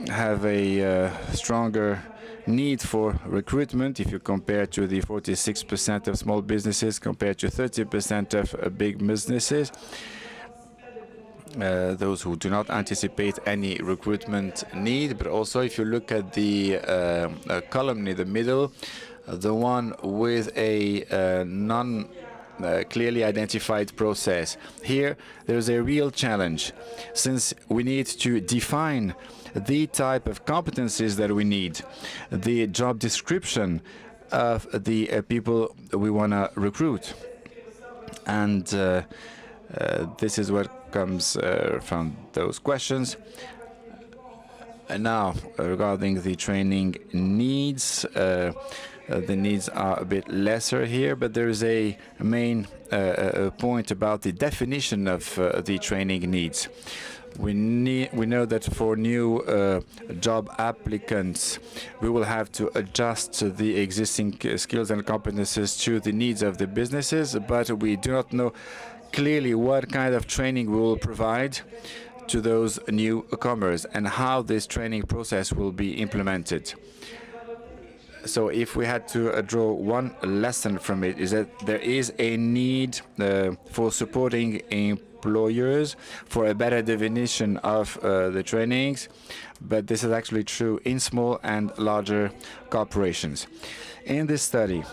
have a stronger need for recruitment if you compare to the 46% of small businesses compared to 30% of big businesses. Those who do not anticipate any recruitment need. But also, if you look at the column in the middle, the one with a clearly identified process. Here, there's a real challenge, since we need to define the type of competencies that we need, the job description of the people we want to recruit. And this is what comes from those questions. And now, regarding the training needs, the needs are a bit lesser here, but there is a main point about the definition of the training needs. We know that for new job applicants, we will have to adjust the existing skills and competences to the needs of the businesses, but we do not know clearly what kind of training we will provide to those newcomers and how this training process will be implemented. So if we had to draw one lesson from it, is that there is a need for supporting employers for a better definition of the trainings, but this is actually true in small and larger corporations. In this study,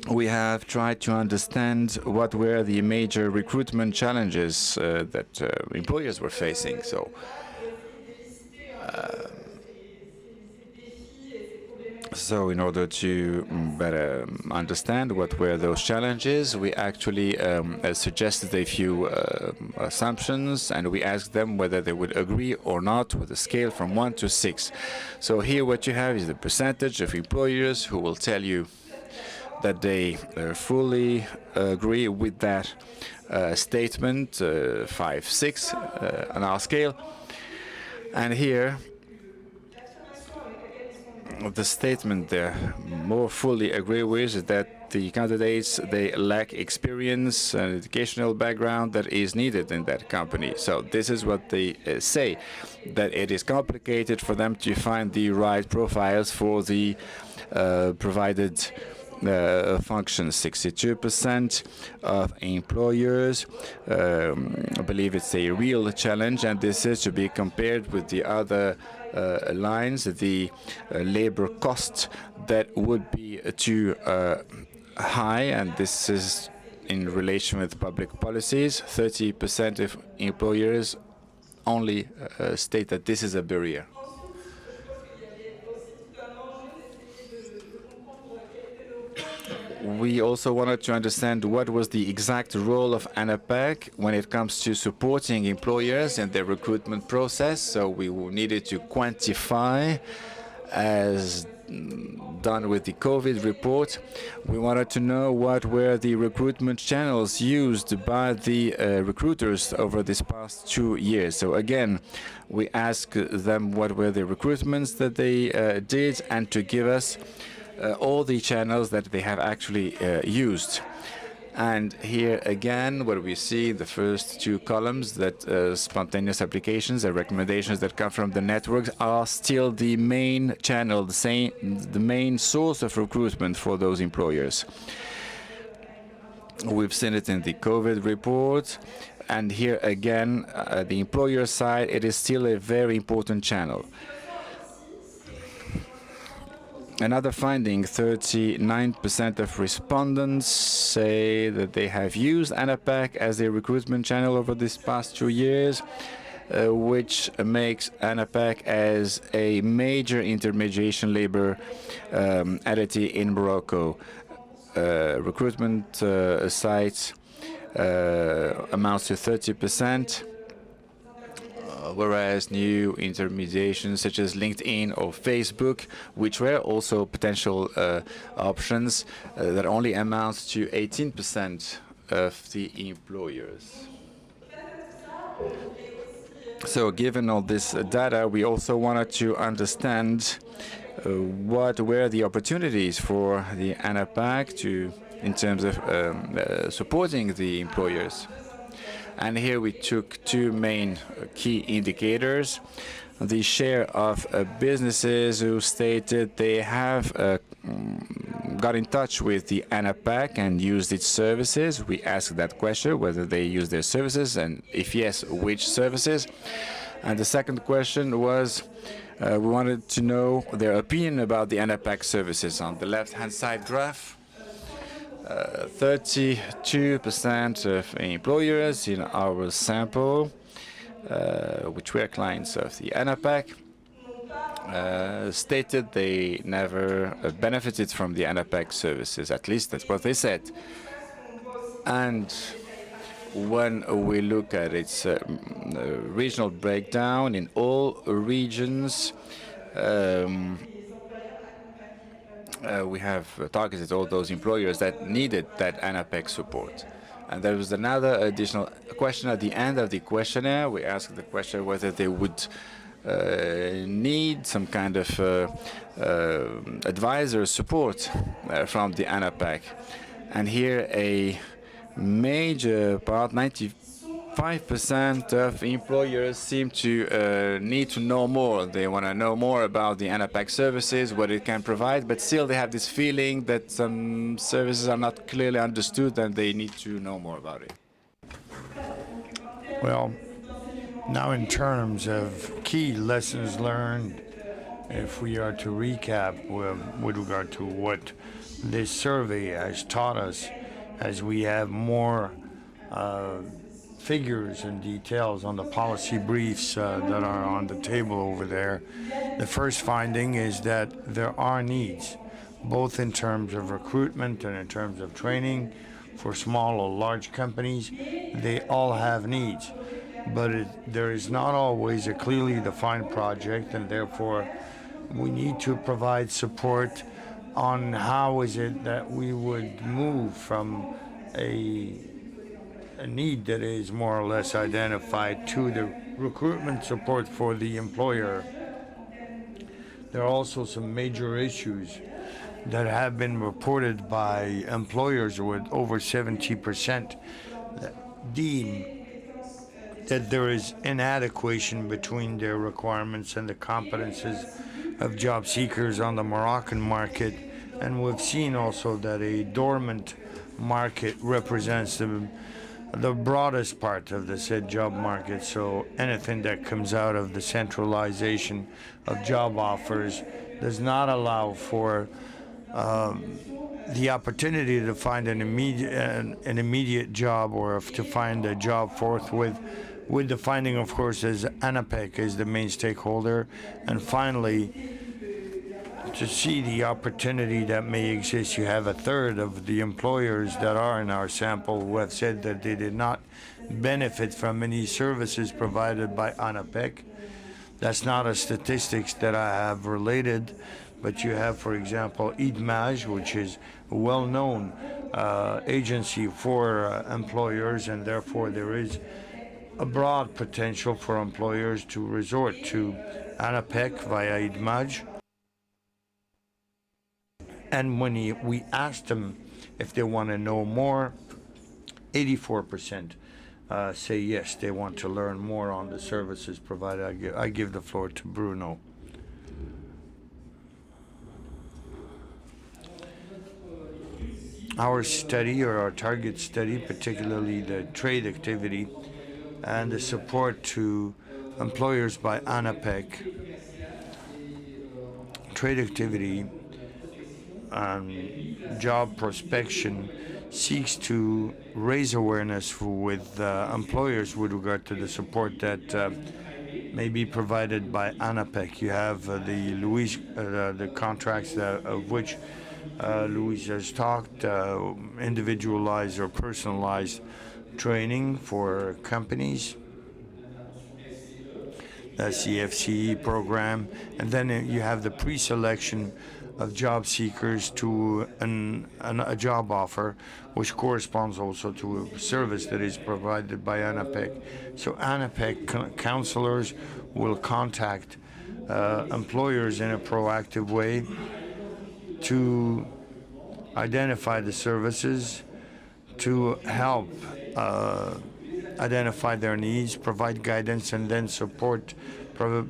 we have tried to understand what were the major recruitment challenges that employers were facing. So in order to better understand what were those challenges, we actually suggested a few assumptions, and we asked them whether they would agree or not with a scale from 1 to 6. So here what you have is the percentage of employers who will tell you that they fully agree with that statement, 5, 6 on our scale. And here, the statement they more fully agree with is that the candidates, they lack experience and educational background that is needed in that company. So this is what they say, that it is complicated for them to find the right profiles for the provided functions. 62% of employers believe it's a real challenge, and this is to be compared with the other lines, the labor cost that would be too high, and this is in relation with public policies. 30% of employers only state that this is a barrier. We also wanted to understand what was the exact role of ANAPAC when it comes to supporting employers in their recruitment process. So we needed to quantify, as done with the COVID report. We wanted to know what were the recruitment channels used by the recruiters over this past 2 years. So again, we asked them what were the recruitments that they did, and to give us all the channels that they have actually used. And here again, what we see, the first two columns, that spontaneous applications and recommendations that come from the networks are still the main channel, the main source of recruitment for those employers. We've seen it in the COVID report, and here again, the employer side, it is still a very important channel. Another finding, 39% of respondents say that they have used ANAPAC as a recruitment channel over this past 2 years, which makes ANAPAC as a major intermediation labor entity in Morocco. Recruitment sites amounts to 30%. Whereas new intermediations such as LinkedIn or Facebook, which were also potential options, that only amounts to 18% of the employers. So given all this data, we also wanted to understand what were the opportunities for the ANAPAC in terms of supporting the employers. And here we took two main key indicators. The share of businesses who stated they have got in touch with the ANAPAC and used its services. We asked that question, whether they use their services, and if yes, which services. And the second question was, we wanted to know their opinion about the ANAPAC services. On the left-hand side graph, 32% of employers in our sample, which were clients of the ANAPAC, stated they never benefited from the ANAPAC services. At least that's what they said. And when we look at its regional breakdown in all regions, we have targeted all those employers that needed that ANAPAC support. And there was another additional question at the end of the questionnaire. We asked the question whether they would need some kind of advisor support from the ANAPAC. And here a major part, 95% of employers seem to need to know more. They want to know more about the ANAPAC services, what it can provide, but still they have this feeling that some services are not clearly understood and they need to know more about it. Well, now in terms of key lessons learned, if we are to recap with regard to what this survey has taught us, as we have more figures and details on the policy briefs that are on the table over there. The first finding is that there are needs, both in terms of recruitment and in terms of training for small or large companies. They all have needs, but there is not always a clearly defined project, and therefore we need to provide support on how is it that we would move from a need that is more or less identified to the recruitment support for the employer. There are also some major issues that have been reported by employers with over 70% that deem that there is inadequation between their requirements and the competences of job seekers on the Moroccan market. And we've seen also that a dormant market represents the broadest part of the said job market. So anything that comes out of the centralization of job offers does not allow for the opportunity to find an immediate job or to find a job forthwith, with the finding, of course, as ANAPEC is the main stakeholder, and finally, to see the opportunity that may exist. You have a third of the employers that are in our sample who have said that they did not benefit from any services provided by ANAPEC. That's not a statistics that I have related, but you have, for example, IDMAJ, which is a well-known agency for employers, and therefore there is a broad potential for employers to resort to ANAPEC via IDMAJ. And when we asked them if they want to know more, 84% say yes, they want to learn more on the services provided. I give the floor to Bruno. Our study, or our target study, particularly the trade activity and the support to employers by ANAPEC, trade activity and job prospection seeks to raise awareness with employers with regard to the support that may be provided by ANAPEC. You have the contracts of which Louise has talked, individualized or personalized training for companies, the CFCE program, and then you have the pre-selection of job seekers to a job offer, which corresponds also to a service that is provided by ANAPEC. So ANAPEC counselors will contact employers in a proactive way to identify the services, to help identify their needs, provide guidance, and then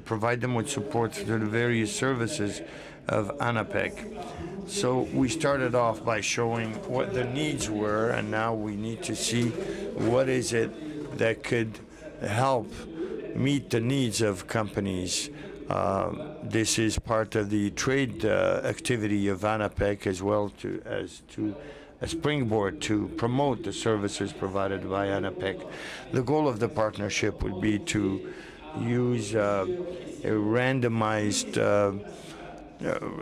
provide them with support through the various services of ANAPEC. So we started off by showing what the needs were, and now we need to see what is it that could help meet the needs of companies. This is part of the trade activity of ANAPEC, as well as a springboard to promote the services provided by ANAPEC. The goal of the partnership would be to use a randomized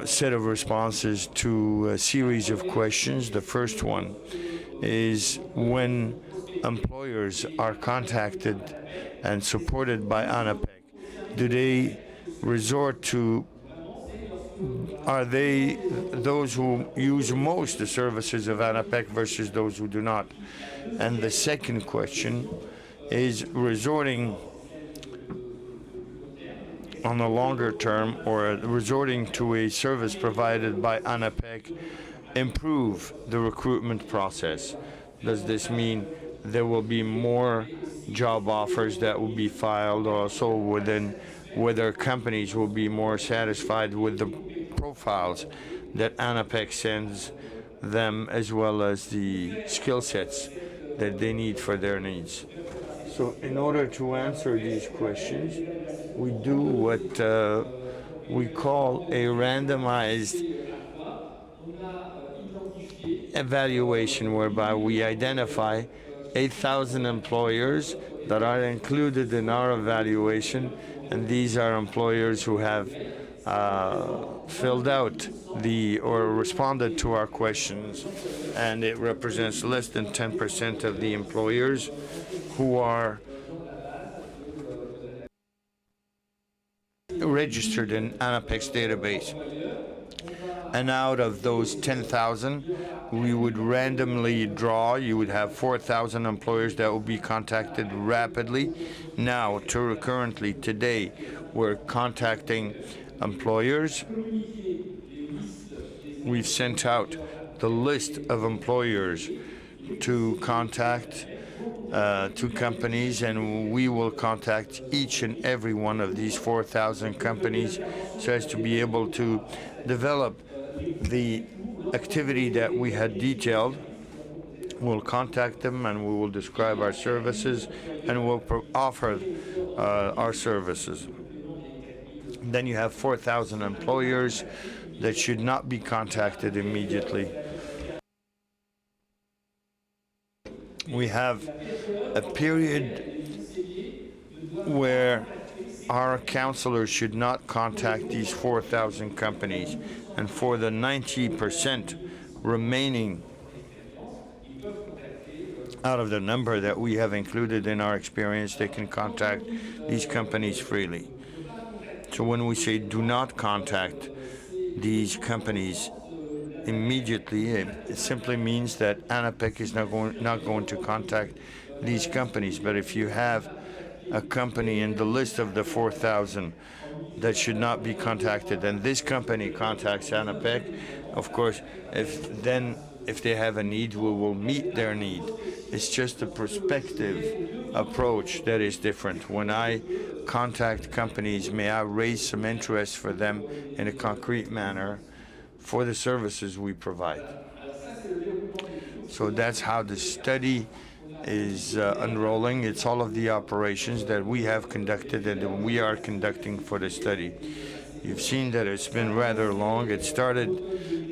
set of responses to a series of questions. The first one is, when employers are contacted and supported by ANAPEC, do they resort to, are they those who use most the services of ANAPEC versus those who do not? And the second question is, resorting on the longer term, or resorting to a service provided by ANAPEC, improve the recruitment process? Does this mean there will be more job offers that will be filed, also whether companies will be more satisfied with the profiles that ANAPEC sends them, as well as the skill sets that they need for their needs? So in order to answer these questions, we do what we call a randomized evaluation, whereby we identify 8,000 employers that are included in our evaluation, and these are employers who have filled out or responded to our questions, and it represents less than 10% of the employers who are registered in ANAPEC's database. And out of those 10,000, we would randomly draw. You would have 4,000 employers that will be contacted rapidly. Now, currently, today, we're contacting employers we've sent out the list of employers to contact to companies, and we will contact each and every one of these 4,000 companies so as to be able to develop the activity that we had detailed. We'll contact them and we will describe our services and we'll offer our services. Then you have 4,000 employers that should not be contacted immediately. We have a period where our counselors should not contact these 4,000 companies, and for the 90% remaining out of the number that we have included in our experience, they can contact these companies freely. So when we say do not contact these companies immediately, it simply means that ANAPEC is not going to contact these companies. But if you have a company in the list of the 4,000 that should not be contacted, and this company contacts ANAPEC, of course, if they have a need, we will meet their need. It's just a perspective approach that is different. When I contact companies, may I raise some interest for them in a concrete manner for the services we provide. So that's how the study is unrolling. It's all of the operations that we have conducted and we are conducting for the study. You've seen that it's been rather long. It started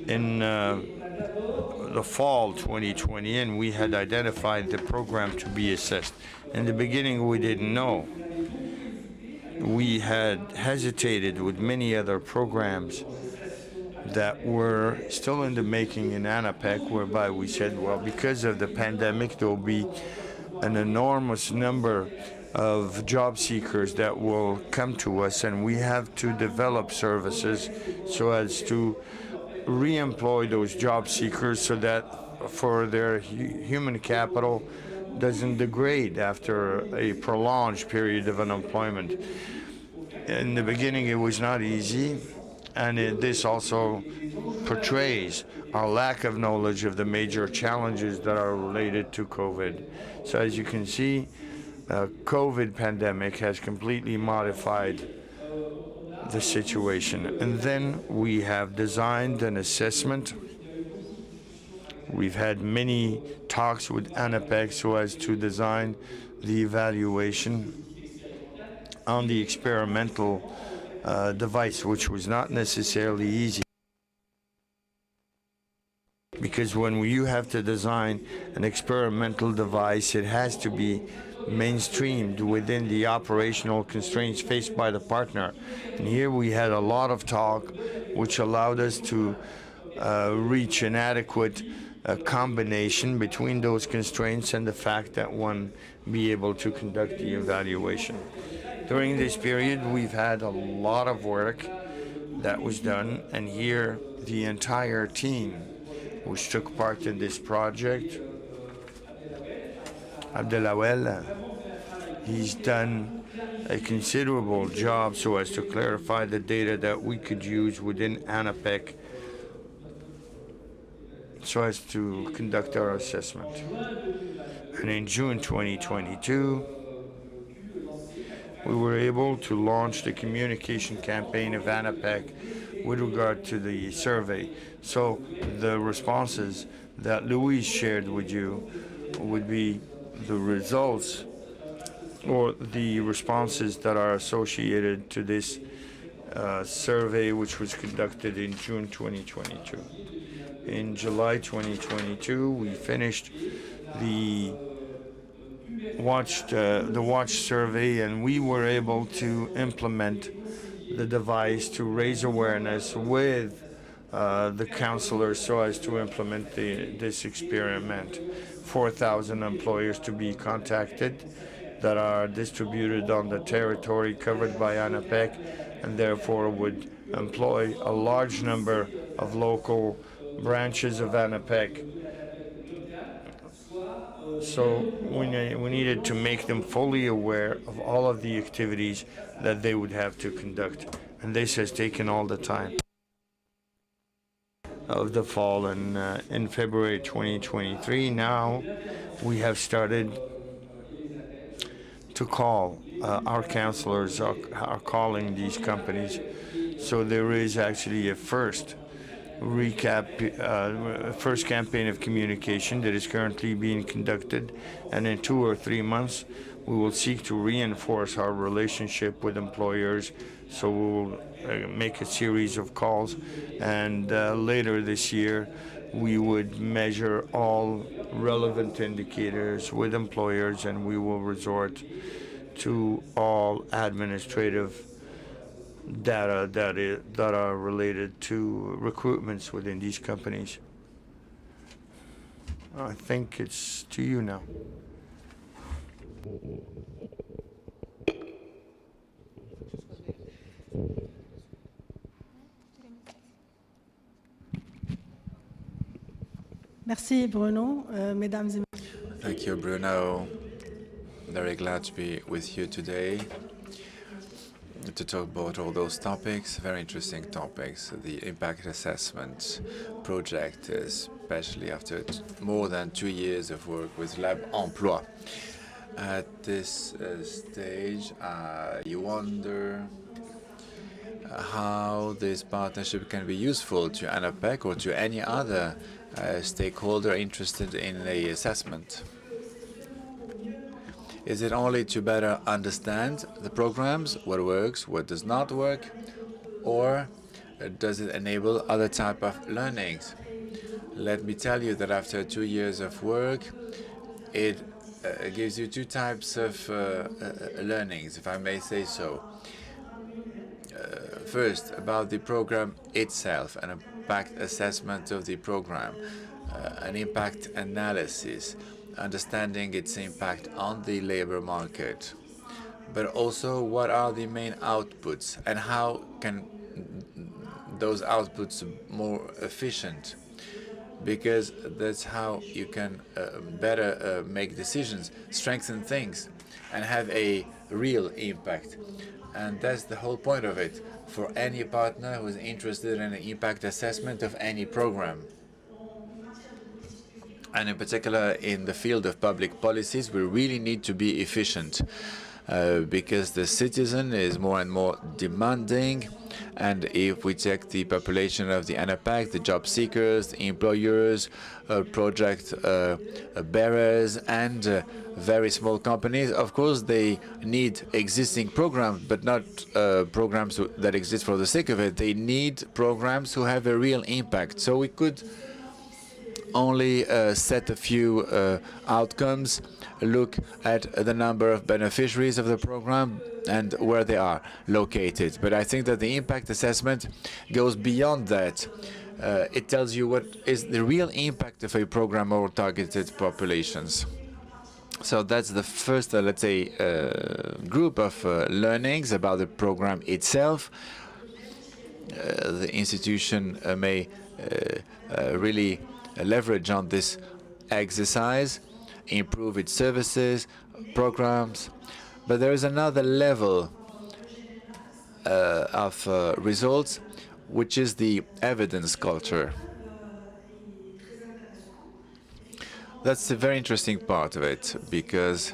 in the fall 2020, and we had identified the program to be assessed. In the beginning, we didn't know. We had hesitated with many other programs that were still in the making in ANAPEC, whereby we said, well, because of the pandemic, there will be an enormous number of job seekers that will come to us, and we have to develop services so as to re-employ those job seekers so that for their human capital doesn't degrade after a prolonged period of unemployment. In the beginning, it was not easy, and this also portrays our lack of knowledge of the major challenges that are related to COVID. So as you can see, the COVID pandemic has completely modified the situation. And then we have designed an assessment. We've had many talks with ANAPEC so as to design the evaluation on the experimental device, which was not necessarily easy. Because when you have to design an experimental device, it has to be mainstreamed within the operational constraints faced by the partner. And here we had a lot of talk, which allowed us to reach an adequate combination between those constraints and the fact that one be able to conduct the evaluation. During this period, we've had a lot of work that was done, and here the entire team which took part in this project, Abdelawel, he's done a considerable job so as to clarify the data that we could use within ANAPEC so as to conduct our assessment. And in June 2022, we were able to launch the communication campaign of ANAPEC with regard to the survey. So the responses that Louise shared with you would be the results or the responses that are associated to this survey, which was conducted in June 2022. In July 2022, we finished the watch survey, and we were able to implement the device to raise awareness with the counselors so as to implement this experiment. 4,000 employers to be contacted that are distributed on the territory covered by ANAPEC, and therefore would employ a large number of local branches of ANAPEC. So we needed to make them fully aware of all of the activities that they would have to conduct, and this has taken all the time. of the fall in February 2023. Now we have started to call. Our counselors are calling these companies. So there is actually a first campaign of communication that is currently being conducted, and in 2 or 3 months we will seek to reinforce our relationship with employers. So we will make a series of calls, and later this year we would measure all relevant indicators with employers, and we will resort to all administrative data that are related to recruitments within these companies. I think it's to you now. Merci Bruno, mesdames et messieurs. Thank you, Bruno. Very glad to be with you today to talk about all those topics, very interesting topics. The impact assessment project, especially after more than 2 years of work with Lab Emploi. At this stage, you wonder how this partnership can be useful to ANAPEC or to any other stakeholder interested in the assessment. Is it only to better understand the programs, what works, what does not work, or does it enable other type of learnings? Let me tell you that after 2 years of work, it gives you 2 types of learnings, if I may say so. First, about the program itself, an impact assessment of the program, an impact analysis, understanding its impact on the labor market, but also what are the main outputs and how can those outputs be more efficient, because that's how you can better make decisions, strengthen things, and have a real impact. And that's the whole point of it for any partner who is interested in an impact assessment of any program. And in particular, in the field of public policies, we really need to be efficient because the citizen is more and more demanding. And if we check the population of the ANAPEC, the job seekers, the employers, project bearers, and very small companies, of course, they need existing programs, but not programs that exist for the sake of it. They need programs who have a real impact. So we could only set a few outcomes, look at the number of beneficiaries of the program and where they are located. But I think that the impact assessment goes beyond that. It tells you what is the real impact of a program or targeted populations. So that's the first, let's say, group of learnings about the program itself. The institution may really leverage on this exercise, improve its services, programs. But there is another level of results, which is the evidence culture. That's a very interesting part of it, because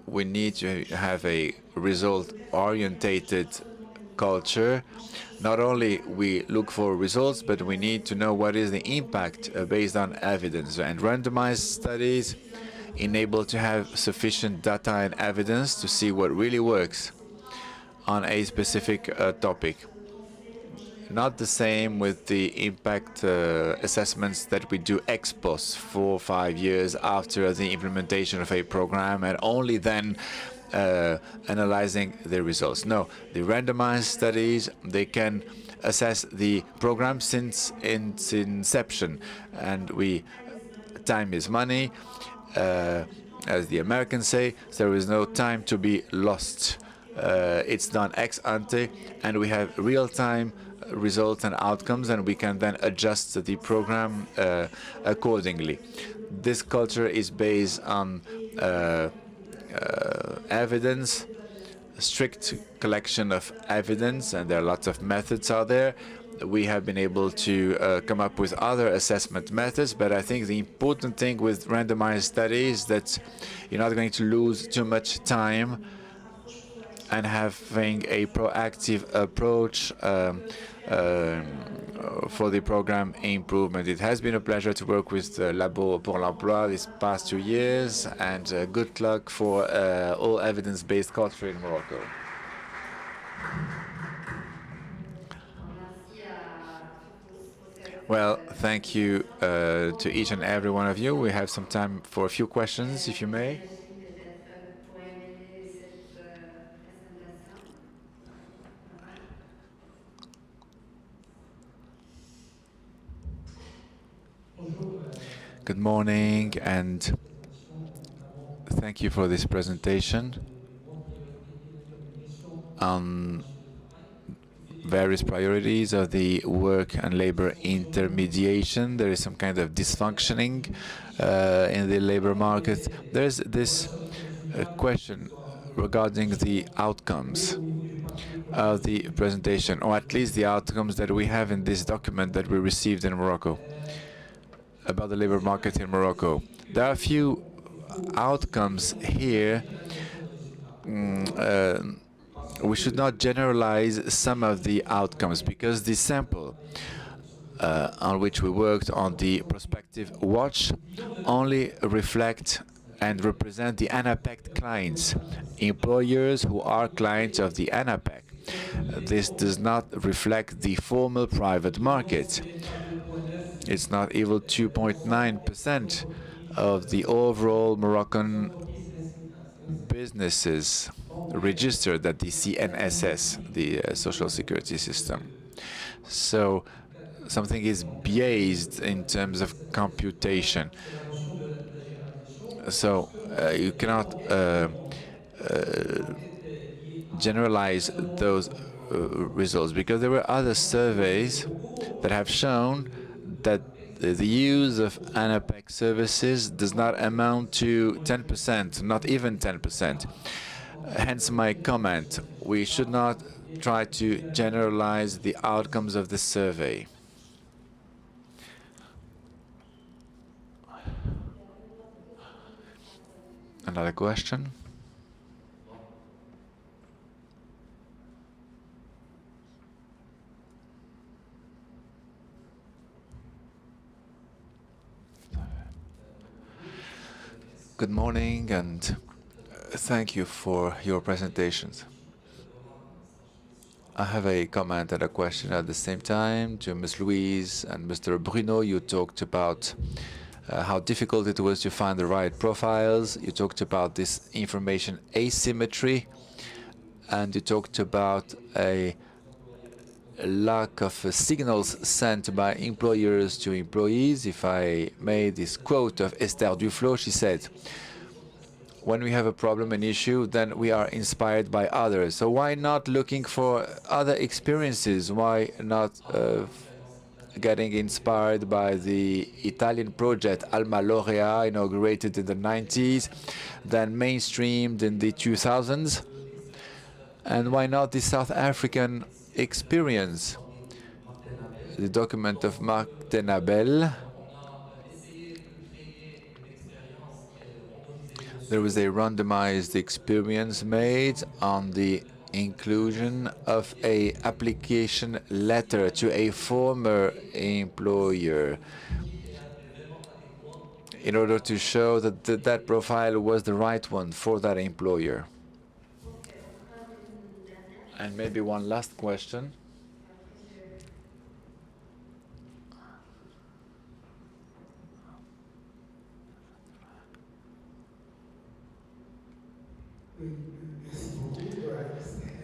we need to have a result-orientated culture. Not only we look for results, but we need to know what is the impact based on evidence. And randomized studies enable to have sufficient data and evidence to see what really works on a specific topic. Not the same with the impact assessments that we do ex post 4 or 5 years after the implementation of a program, and only then analyzing the results. No, the randomized studies, they can assess the program since its inception, and time is money, as the Americans say. So there is no time to be lost. It's done ex ante, and we have real-time results and outcomes, and we can then adjust the program accordingly. This culture is based on evidence, strict collection of evidence, and there are lots of methods out there. We have been able to come up with other assessment methods, but I think the important thing with randomized studies is that you're not going to lose too much time, and having a proactive approach for the program improvement. It has been a pleasure to work with Labo pour l'Emploi these past 2 years, and good luck for all evidence-based culture in Morocco. Well, thank you to each and every one of you. We have some time for a few questions, if you may. Good morning, and thank you for this presentation on various priorities of the work and labor intermediation. There is some kind of dysfunctioning in the labor market. There's this question regarding the outcomes of the presentation, or at least the outcomes that we have in this document that we received in Morocco about the labor market in Morocco. There are a few outcomes here. We should not generalize some of the outcomes, because the sample on which we worked on the prospective watch only reflect and represent the ANAPEC clients, employers who are clients of the ANAPEC. This does not reflect the formal private market. It's not even 2.9% of the overall Moroccan businesses registered at the CNSS, the Social Security System. So something is biased in terms of computation. So you cannot generalize those results, because there were other surveys that have shown that the use of ANAPEC services does not amount to 10%, not even 10%. Hence my comment. We should not try to generalize the outcomes of this survey. Another question? Good morning, and thank you for your presentations. I have a comment and a question at the same time to Ms. Louise and Mr. Bruno. You talked about how difficult it was to find the right profiles. You talked about this information asymmetry, and you talked about a lack of signals sent by employers to employees. If I made this quote of Esther Duflo, she said, when we have a problem, an issue, then we are inspired by others. So why not looking for other experiences? Why not getting inspired by the Italian project Alma Laurea, inaugurated in the 90s, then mainstreamed in the 2000s? And why not the South African experience? The document of Marc Tenabel. There was a randomized experience made on the inclusion of an application letter to a former employer in order to show that that profile was the right one for that employer. And maybe one last question.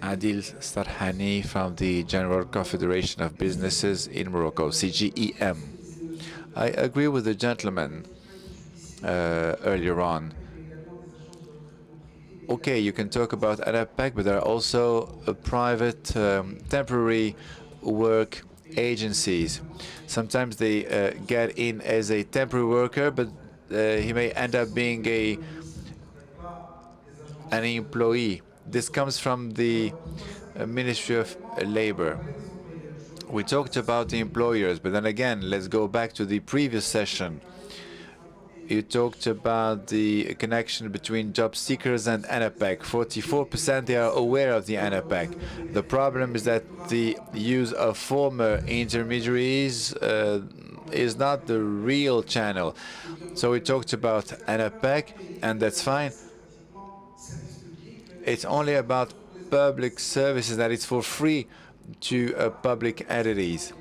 Adil Starhani from the General Confederation of Businesses in Morocco, CGEM. I agree with the gentleman earlier on. Okay, you can talk about ANAPEC, but there are also private temporary work agencies. Sometimes they get in as a temporary worker, but he may end up being an employee. This comes from the Ministry of Labor. We talked about the employers, but then again, let's go back to the previous session. You talked about the connection between job seekers and ANAPEC. 44% they are aware of the ANAPEC. The problem is that the use of former intermediaries is not the real channel. So we talked about ANAPEC, and that's fine. It's only about public services, that it's for free to public entities.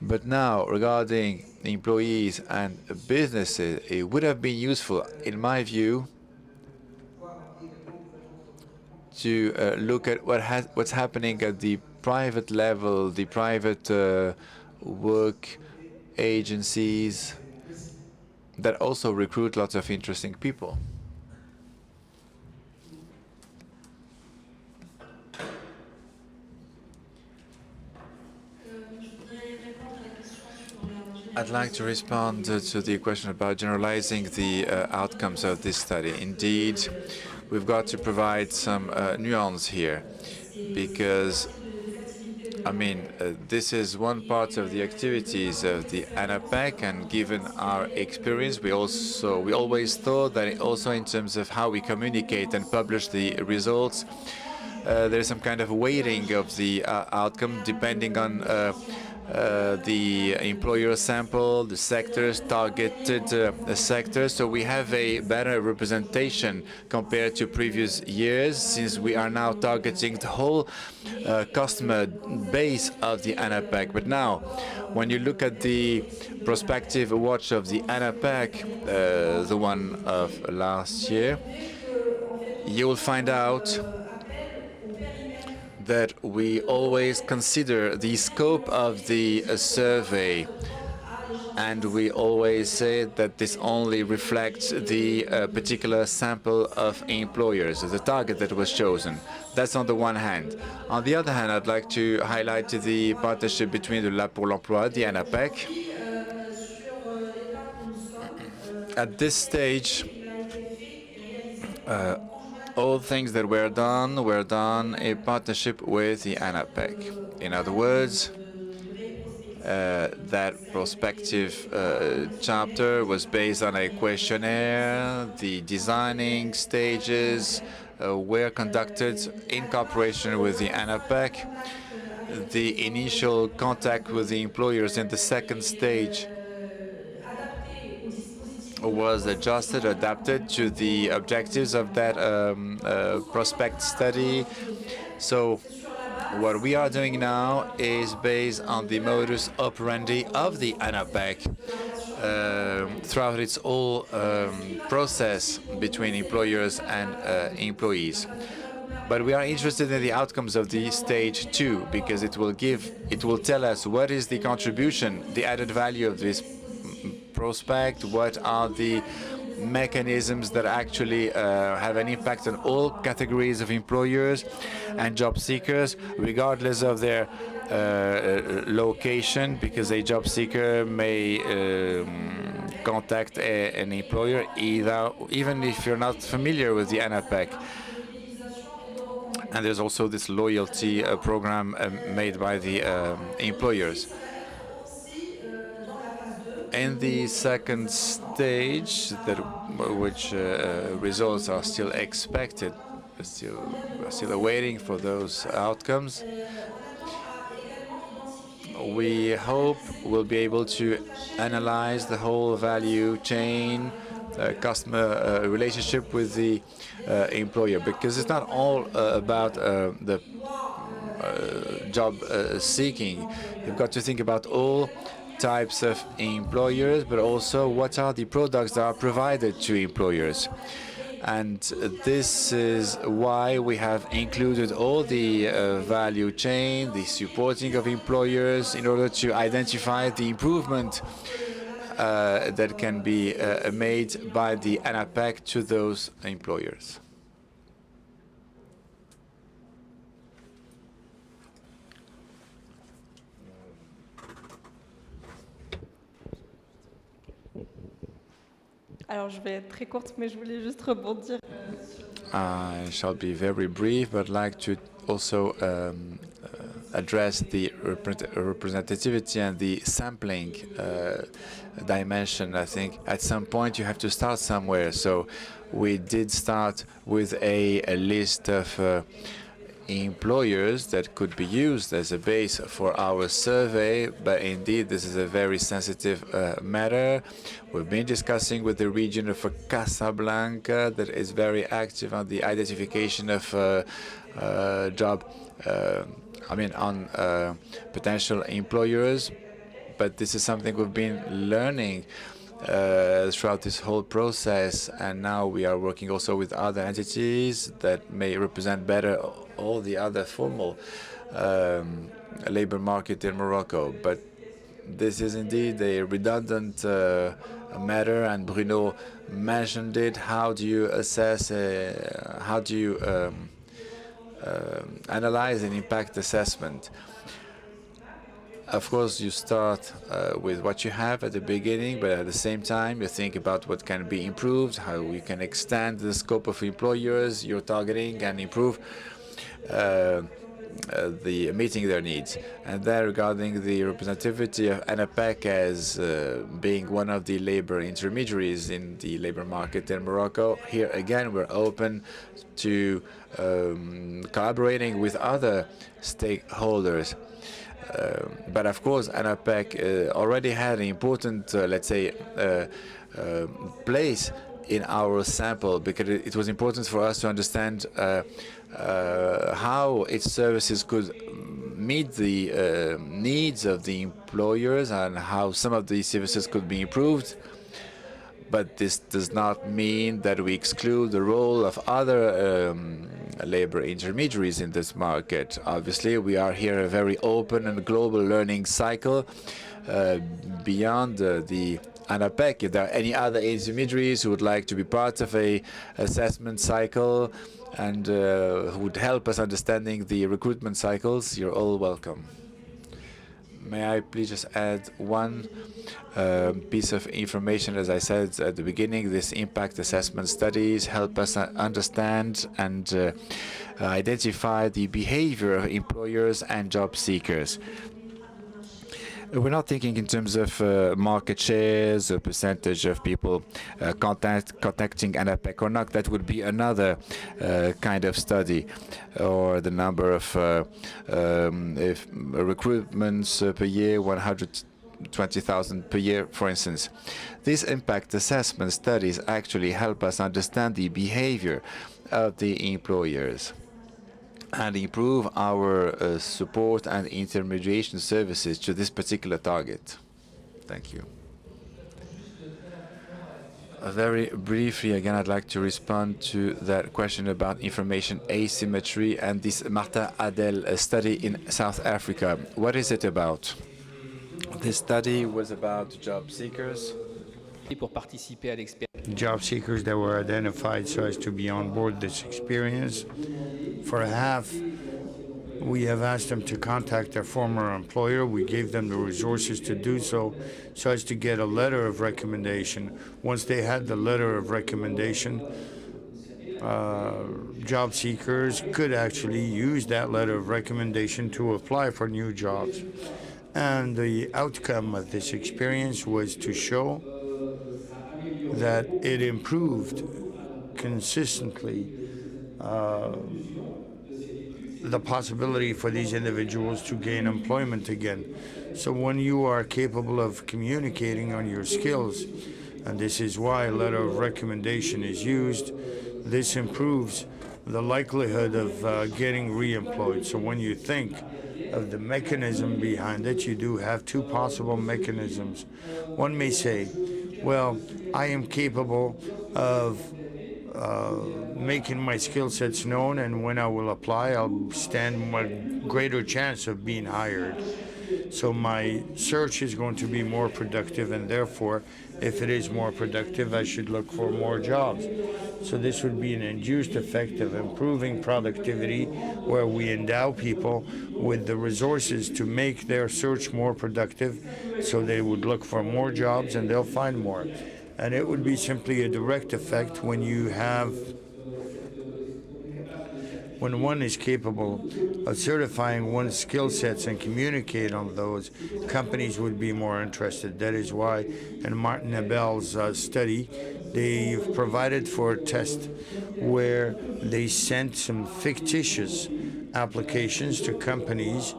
But now, regarding employees and businesses, it would have been useful, in my view, to look at what's happening at the private level, the private work agencies that also recruit lots of interesting people. I'd like to respond to the question about generalizing the outcomes of this study. Indeed, we've got to provide some nuance here, because, I mean, this is one part of the activities of the ANAPEC, and given our experience, we always thought that also in terms of how we communicate and publish the results, there's some kind of weighting of the outcome depending on the employer sample, the sectors, targeted sectors. So we have a better representation compared to previous years, since we are now targeting the whole customer base of the ANAPEC. But now, when you look at the prospective watch of the ANAPEC, the one of last year, you will find out that we always consider the scope of the survey, and we always say that this only reflects the particular sample of employers, the target that was chosen. That's on the one hand. On the other hand, I'd like to highlight the partnership between the Lab pour l'Emploi, the ANAPEC. At this stage, all things that were done in partnership with the ANAPEC. In other words, that prospective chapter was based on a questionnaire. The designing stages were conducted in cooperation with the ANAPEC. The initial contact with the employers in the second stage was adapted to the objectives of that prospect study. So what we are doing now is based on the modus operandi of the ANAPEC throughout its whole process between employers and employees. But we are interested in the outcomes of the stage 2, because it will tell us what is the contribution, the added value of this prospect, what are the mechanisms that actually have an impact on all categories of employers and job seekers, regardless of their location, because a job seeker may contact an employer even if you're not familiar with the ANAPEC. And there's also this loyalty program made by the employers. In the second stage, which results are still expected, we're still awaiting for those outcomes, we hope we'll be able to analyze the whole value chain, customer relationship with the employer, because it's not all about the job seeking. You've got to think about all types of employers, but also what are the products that are provided to employers. And this is why we have included all the value chain, the supporting of employers, in order to identify the improvement that can be made by the ANAPEC to those employers. Alors, je vais être très courte, mais je voulais juste rebondir. I shall be very brief, but like to also address the representativity and the sampling dimension. I think at some point you have to start somewhere. So we did start with a list of employers that could be used as a base for our survey, but indeed this is a very sensitive matter. We've been discussing with the region of Casablanca that is very active on the identification of job, on potential employers, but this is something we've been learning throughout this whole process, and now we are working also with other entities that may represent better all the other formal labor market in Morocco. But this is indeed a redundant matter, and Bruno mentioned it. How do you assess, how do you analyze an impact assessment? Of course, you start with what you have at the beginning, but at the same time, you think about what can be improved, how you can extend the scope of employers you're targeting and improve the meeting their needs. And then regarding the representativity of ANAPEC as being one of the labor intermediaries in the labor market in Morocco, here again, we're open to collaborating with other stakeholders. But of course, ANAPEC already had an important, let's say, place in our sample, because it was important for us to understand how its services could meet the needs of the employers and how some of these services could be improved. But this does not mean that we exclude the role of other labor intermediaries in this market. Obviously, we are here a very open and global learning cycle beyond the ANAPEC. If there are any other intermediaries who would like to be part of a assessment cycle and who would help us understanding the recruitment cycles, you're all welcome. May I please just add one piece of information? As I said at the beginning, this impact assessment studies help us understand and identify the behavior of employers and job seekers. We're not thinking in terms of market shares, a percentage of people contacting ANAPEC or not. That would be another kind of study, or the number of recruitments per year, 120,000 per year, for instance. These impact assessment studies actually help us understand the behavior of the employers and improve our support and intermediation services to this particular target. Thank you. Very briefly, again, I'd like to respond to that question about information asymmetry and this Marta Adel study in South Africa. What is it about? This study was about job seekers. Job seekers that were identified so as to be on board this experience. For half, we have asked them to contact their former employer. We gave them the resources to do so as to get a letter of recommendation. Once they had the letter of recommendation, job seekers could actually use that letter of recommendation to apply for new jobs. And the outcome of this experience was to show that it improved consistently the possibility for these individuals to gain employment again. So when you are capable of communicating on your skills, and this is why a letter of recommendation is used, this improves the likelihood of getting re-employed. So when you think of the mechanism behind it, you do have two possible mechanisms. One may say, well, I am capable of making my skill sets known, and when I will apply, I'll stand a greater chance of being hired. So my search is going to be more productive, and therefore, if it is more productive, I should look for more jobs. So this would be an induced effect of improving productivity, where we endow people with the resources to make their search more productive, so they would look for more jobs and they'll find more. And it would be simply a direct effect when you have when one is capable of certifying one's skill sets and communicate on those, companies would be more interested. That is why in Martin Abel's study, they've provided for a test where they sent some fictitious applications to companies,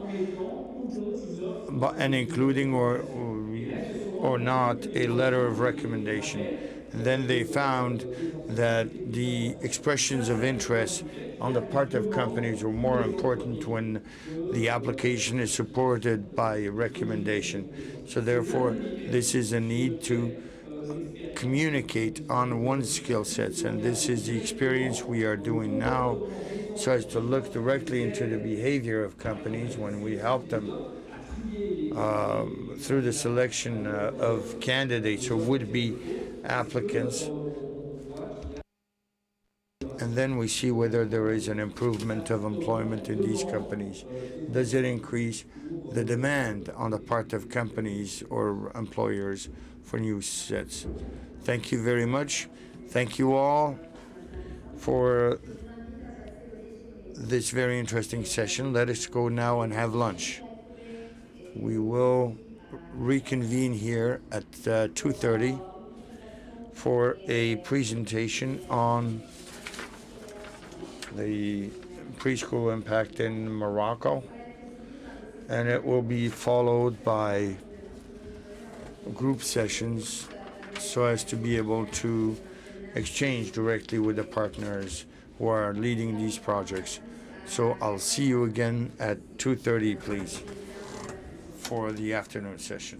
and including or not a letter of recommendation. And then they found that the expressions of interest on the part of companies were more important when the application is supported by a recommendation. So therefore, this is a need to communicate on one's skill sets, and this is the experience we are doing now, so as to look directly into the behavior of companies when we help them through the selection of candidates or would-be applicants. And then we see whether there is an improvement of employment in these companies. Does it increase the demand on the part of companies or employers for new sets? Thank you very much. Thank you all for this very interesting session. Let us go now and have lunch. We will reconvene here at 2:30 for a presentation on the preschool impact in Morocco, and it will be followed by group sessions so as to be able to exchange directly with the partners who are leading these projects. So I'll see you again at 2:30, please, for the afternoon session.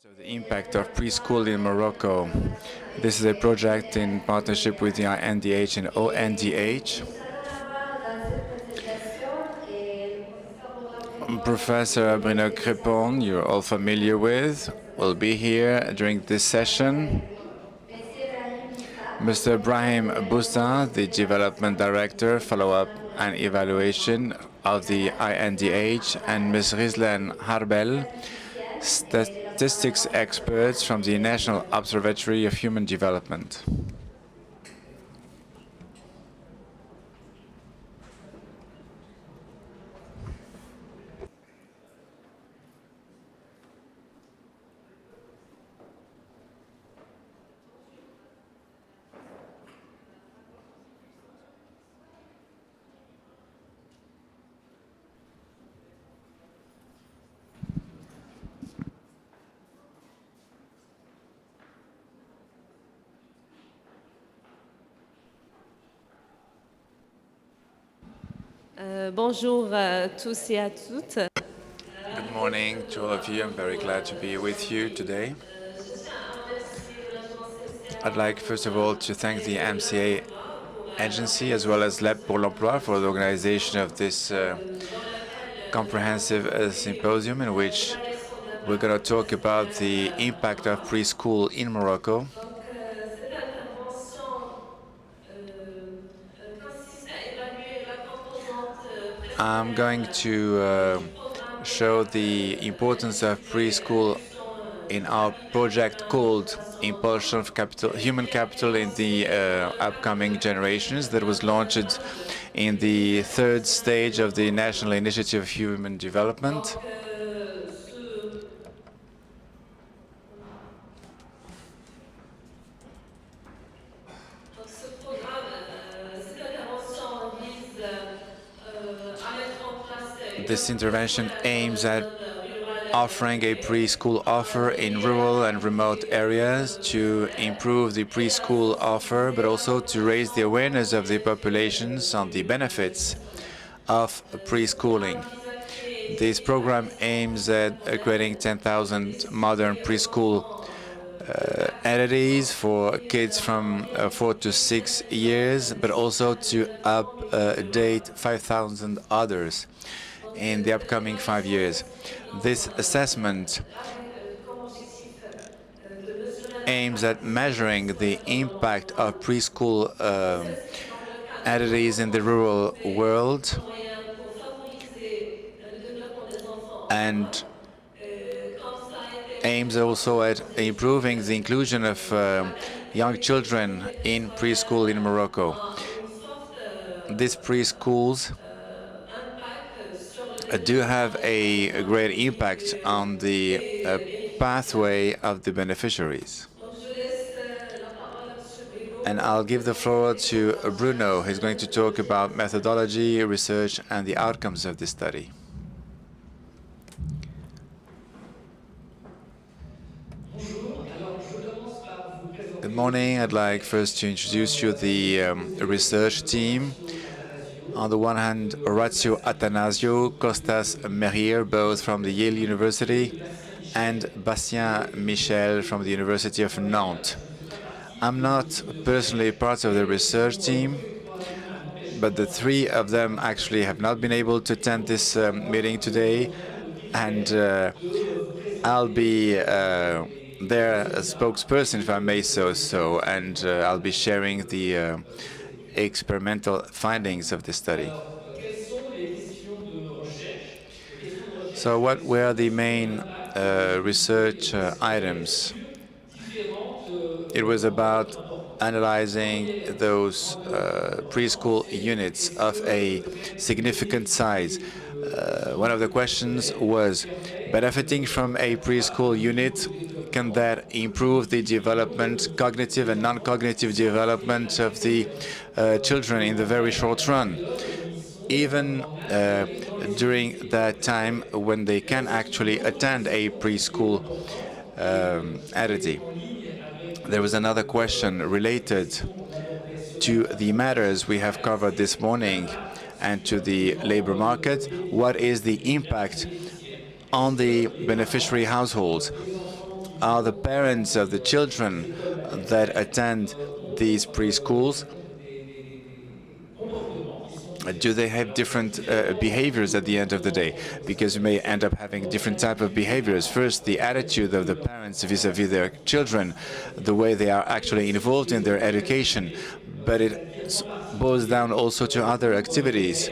So the impact of preschool in Morocco. This is a project in partnership with the INDH and ONDH. Professor Bruno Crepon, you're all familiar with, will be here during this session. Mr. Brahim Boussa, the Development Director, Follow-up and Evaluation of the INDH, and Ms. Rizlan Harbel, statistics experts from the National Observatory of Human Development. Bonjour à tous et à toutes. Good morning to all of you. I'm very glad to be with you today. I'd like, first of all, to thank the MCA agency as well as Lab pour l'Emploi for the organization of this comprehensive symposium in which we're going to talk about the impact of preschool in Morocco. I'm going to show the importance of preschool in our project called Impulsion of Human Capital in the Upcoming Generations that was launched in the third stage of the National Initiative of Human Development. This intervention aims at offering a preschool offer in rural and remote areas to improve the preschool offer, but also to raise the awareness of the populations on the benefits of preschooling. This program aims at creating 10,000 modern preschool entities for kids from 4 to 6 years, but also to update 5,000 others in the upcoming 5 years. This assessment aims at measuring the impact of preschool entities in the rural world and aims also at improving the inclusion of young children in preschool in Morocco. These preschools do have a great impact on the pathway of the beneficiaries. And I'll give the floor to Bruno, who's going to talk about methodology, research, and the outcomes of this study. Good morning. I'd like first to introduce you the research team. On the one hand, Orazio Atanasio, Costas Merrier, both from the Yale University, and Bastien Michel from the University of Nantes. I'm not personally part of the research team, but the three of them actually have not been able to attend this meeting today, and I'll be their spokesperson, if I may so, and I'll be sharing the experimental findings of the study. So what were the main research items? It was about analyzing those preschool units of a significant size. One of the questions was, benefiting from a preschool unit, can that improve the development, cognitive and non-cognitive development of the children in the very short run, even during that time when they can actually attend a preschool entity? There was another question related to the matters we have covered this morning and to the labor market. What is the impact on the beneficiary households? are the parents of the children that attend these preschools? Do they have different behaviors at the end of the day? Because you may end up having different type of behaviors. First, the attitude of the parents vis-à-vis their children, the way they are actually involved in their education, but it boils down also to other activities.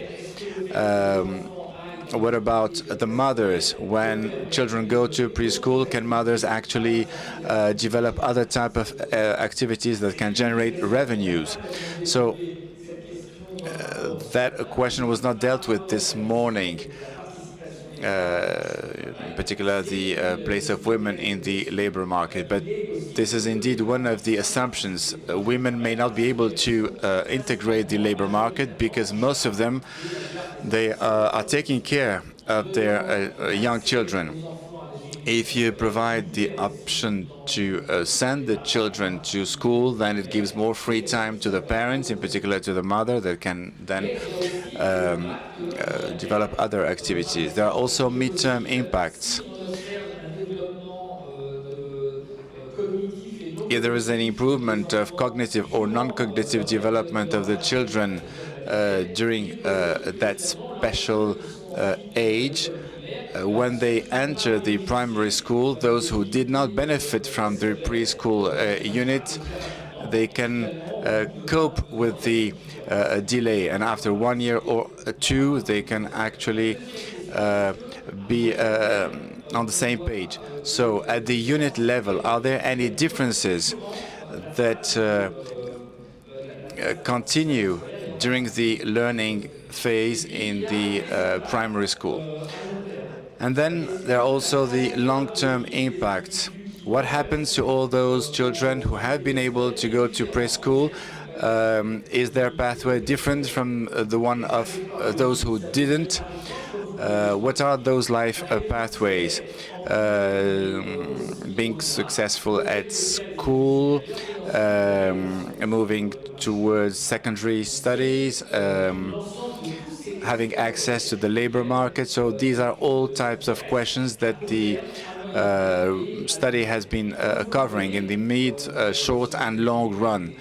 What about the mothers? When children go to preschool, can mothers actually develop other type of activities that can generate revenues? So that question was not dealt with this morning, in particular the place of women in the labor market. But this is indeed one of the assumptions. Women may not be able to integrate the labor market because most of them, they are taking care of their young children. If you provide the option to send the children to school, then it gives more free time to the parents, in particular to the mother, that can then develop other activities. There are also midterm impacts. If there is an improvement of cognitive or non-cognitive development of the children during that special age, when they enter the primary school, those who did not benefit from the preschool unit, they can cope with the delay, and after 1 year or two, they can actually be on the same page. So at the unit level, are there any differences that continue during the learning phase in the primary school? And then there are also the long-term impacts. What happens to all those children who have been able to go to preschool? Is their pathway different from the one of those who didn't? What are those life pathways? Being successful at school, moving towards secondary studies, having access to the labor market. So these are all types of questions that the study has been covering in the mid, short and long run.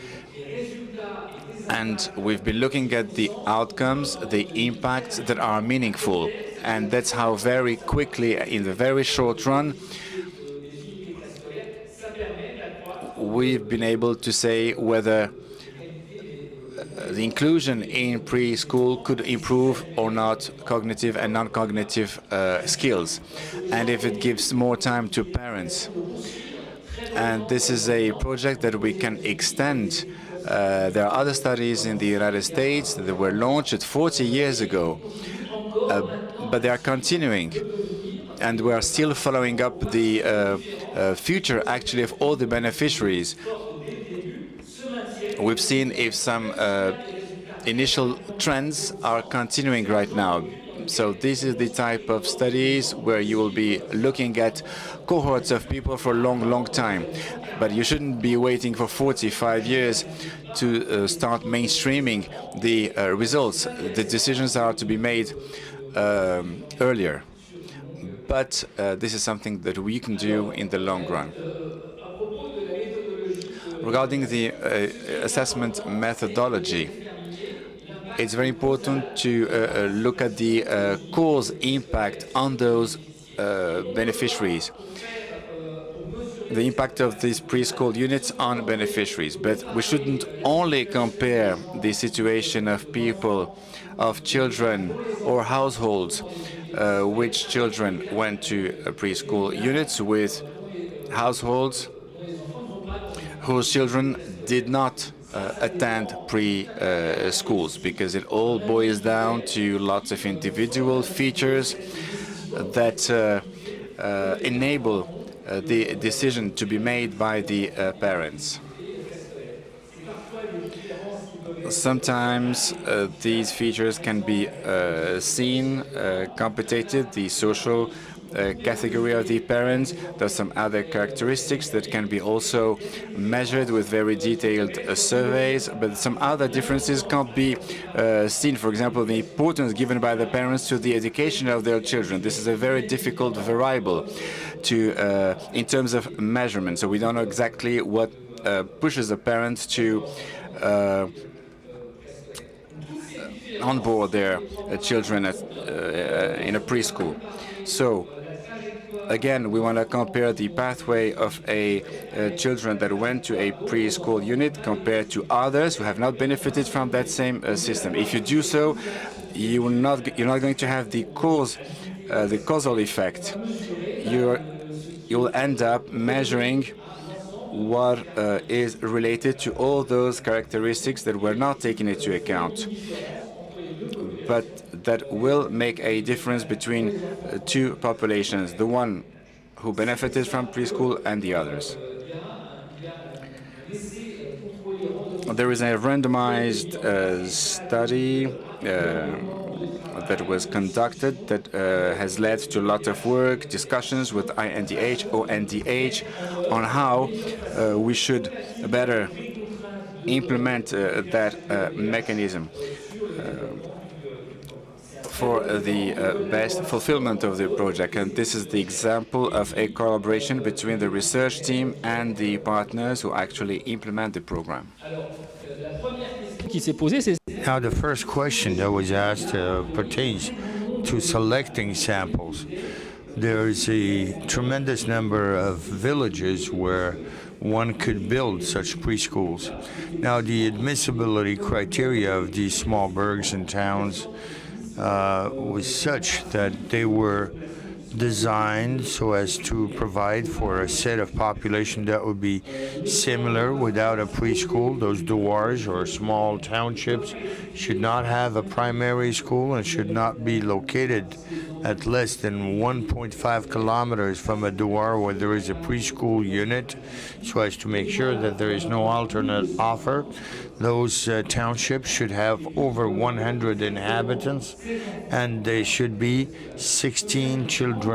And we've been looking at the outcomes, the impacts that are meaningful. And that's how very quickly, in the very short run, we've been able to say whether the inclusion in preschool could improve or not cognitive and non-cognitive skills, and if it gives more time to parents. And this is a project that we can extend. There are other studies in the United States that were launched 40 years ago, but they are continuing. And we are still following up the future, actually, of all the beneficiaries. We've seen if some initial trends are continuing right now. So this is the type of studies where you will be looking at cohorts of people for a long, long time. But you shouldn't be waiting for 45 years to start mainstreaming the results. The decisions are to be made earlier. But this is something that we can do in the long run. Regarding the assessment methodology, it's very important to look at the cause impact on those beneficiaries, the impact of these preschool units on beneficiaries. But we shouldn't only compare the situation of people, of children or households which children went to preschool units with households whose children did not attend schools, because it all boils down to lots of individual features that enable the decision to be made by the parents. Sometimes these features can be seen, compensated, the social category of the parents. There's some other characteristics that can be also measured with very detailed surveys, but some other differences can't be seen. For example, the importance given by the parents to the education of their children. This is a very difficult variable to in terms of measurement. So we don't know exactly what pushes the parents to onboard their children in a preschool. So again, we want to compare the pathway of children that went to a preschool unit compared to others who have not benefited from that same system. If you do so, you're not going to have the causal effect. You'll end up measuring what is related to all those characteristics that were not taken into account, but that will make a difference between two populations, the one who benefited from preschool and the others. There is a randomized study that was conducted that has led to a lot of work, discussions with INDH, ONDH, on how we should better implement that mechanism for the best fulfillment of the project. And this is the example of a collaboration between the research team and the partners who actually implement the program. Now, the first question that was asked pertains to selecting samples. There is a tremendous number of villages where one could build such preschools. Now, the admissibility criteria of these small burghs and towns was such that they were designed so as to provide for a set of population that would be similar without a preschool. Those douars or small townships should not have a primary school and should not be located at less than 1.5 kilometers from a douar where there is a preschool unit, so as to make sure that there is no alternate offer. Those townships should have over 100 inhabitants, and they should be 16 children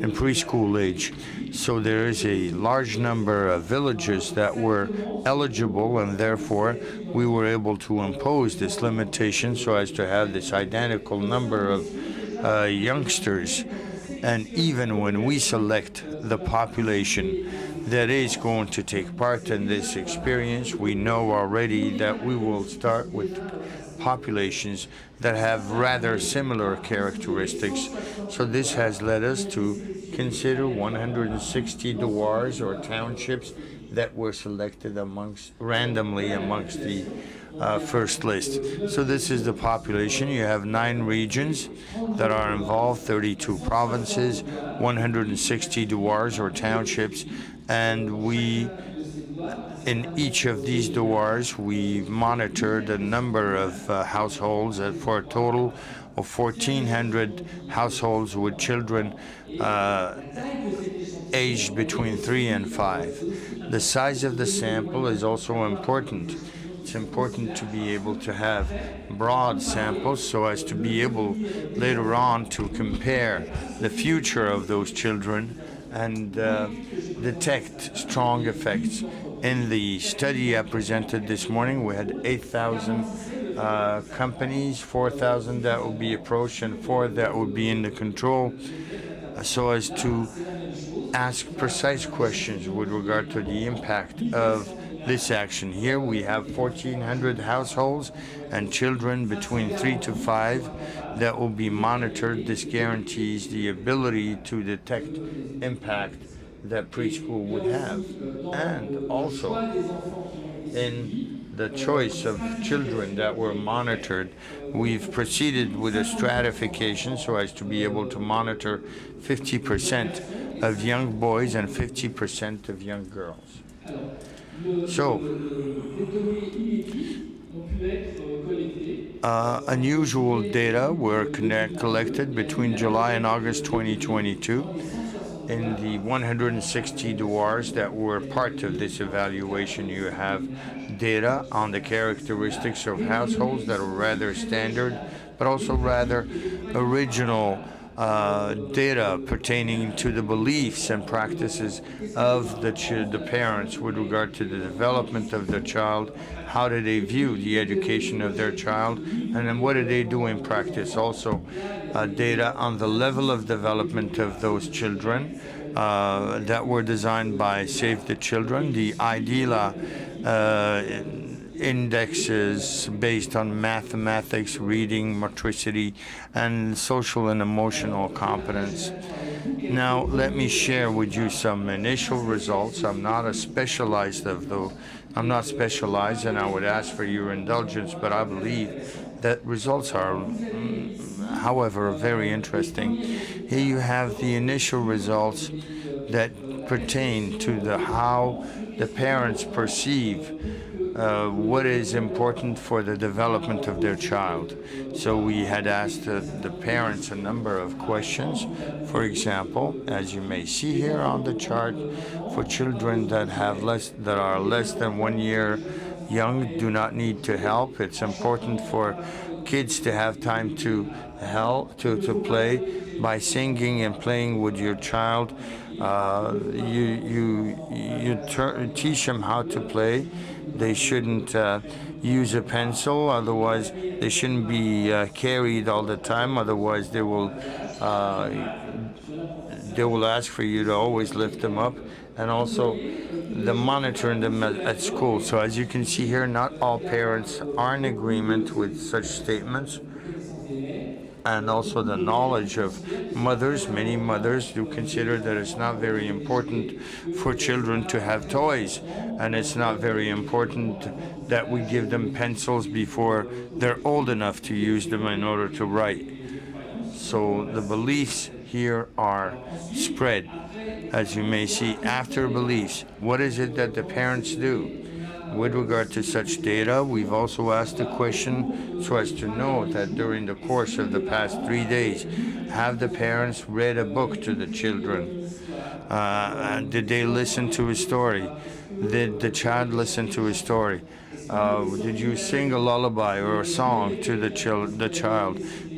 in preschool age. So there is a large number of villages that were eligible, and therefore we were able to impose this limitation so as to have this identical number of youngsters. And even when we select the population that is going to take part in this experience, we know already that we will start with populations that have rather similar characteristics. So this has led us to consider 160 douars or townships that were selected randomly amongst the first list. So this is the population. You have 9 regions that are involved, 32 provinces, 160 douars or townships, and in each of these douars, we monitored a number of households for a total of 1,400 households with children aged between 3 and 5. The size of the sample is also important. It's important to be able to have broad samples so as to be able later on to compare the future of those children and detect strong effects. In the study I presented this morning, we had 8,000 companies, 4,000 that would be approached and 4 that would be in the control, so as to ask precise questions with regard to the impact of this action. Here we have 1,400 households and children between 3 to 5 that will be monitored. This guarantees the ability to detect impact that preschool would have. And also, in the choice of children that were monitored, we've proceeded with a stratification so as to be able to monitor 50% of young boys and 50% of young girls. So, unusual data were collected between July and August 2022. In the 160 douars that were part of this evaluation, you have data on the characteristics of households that are rather standard, but also rather original data pertaining to the beliefs and practices of the parents with regard to the development of their child. How do they view the education of their child, and then what do they do in practice? Also, data on the level of development of those children that were designed by Save the Children. The IDELA indexes based on mathematics, reading, motricity, and social and emotional competence. Now, let me share with you some initial results. I'm not specialized, and I would ask for your indulgence, but I believe that results are, however, very interesting. Here you have the initial results that pertain to how the parents perceive what is important for the development of their child. So we had asked the parents a number of questions. For example, as you may see here on the chart, for children that are less than 1 year young, do not need to help. It's important for kids to have time to play by singing and playing with your child. You teach them how to play. They shouldn't use a pencil, otherwise they shouldn't be carried all the time, otherwise they will ask for you to always lift them up. And also the monitoring them at school. So as you can see here, not all parents are in agreement with such statements. And also the knowledge of mothers. Many mothers do consider that it's not very important for children to have toys, and it's not very important that we give them pencils before they're old enough to use them in order to write. So the beliefs here are spread. As you may see, after beliefs, what is it that the parents do? With regard to such data, we've also asked a question so as to know that during the course of the past 3 days, have the parents read a book to the children? Did they listen to a story? Did the child listen to a story? Did you sing a lullaby or a song to the child?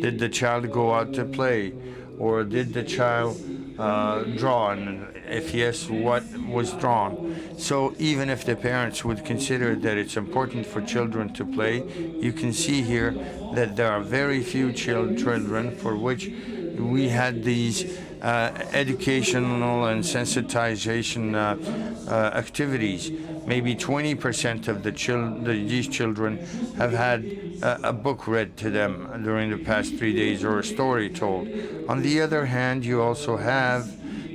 Did the child go out to play? Or did the child draw? And if yes, what was drawn? So even if the parents would consider that it's important for children to play, you can see here that there are very few children for which we had these educational and sensitization activities. Maybe 20% of these children have had a book read to them during the past 3 days or a story told. On the other hand, you also have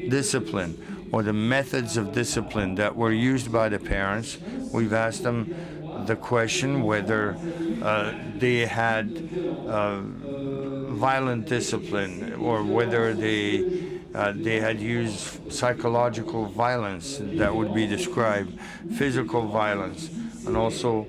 discipline, or the methods of discipline that were used by the parents. We've asked them the question whether they had violent discipline, or whether they had used psychological violence that would be described, physical violence, and also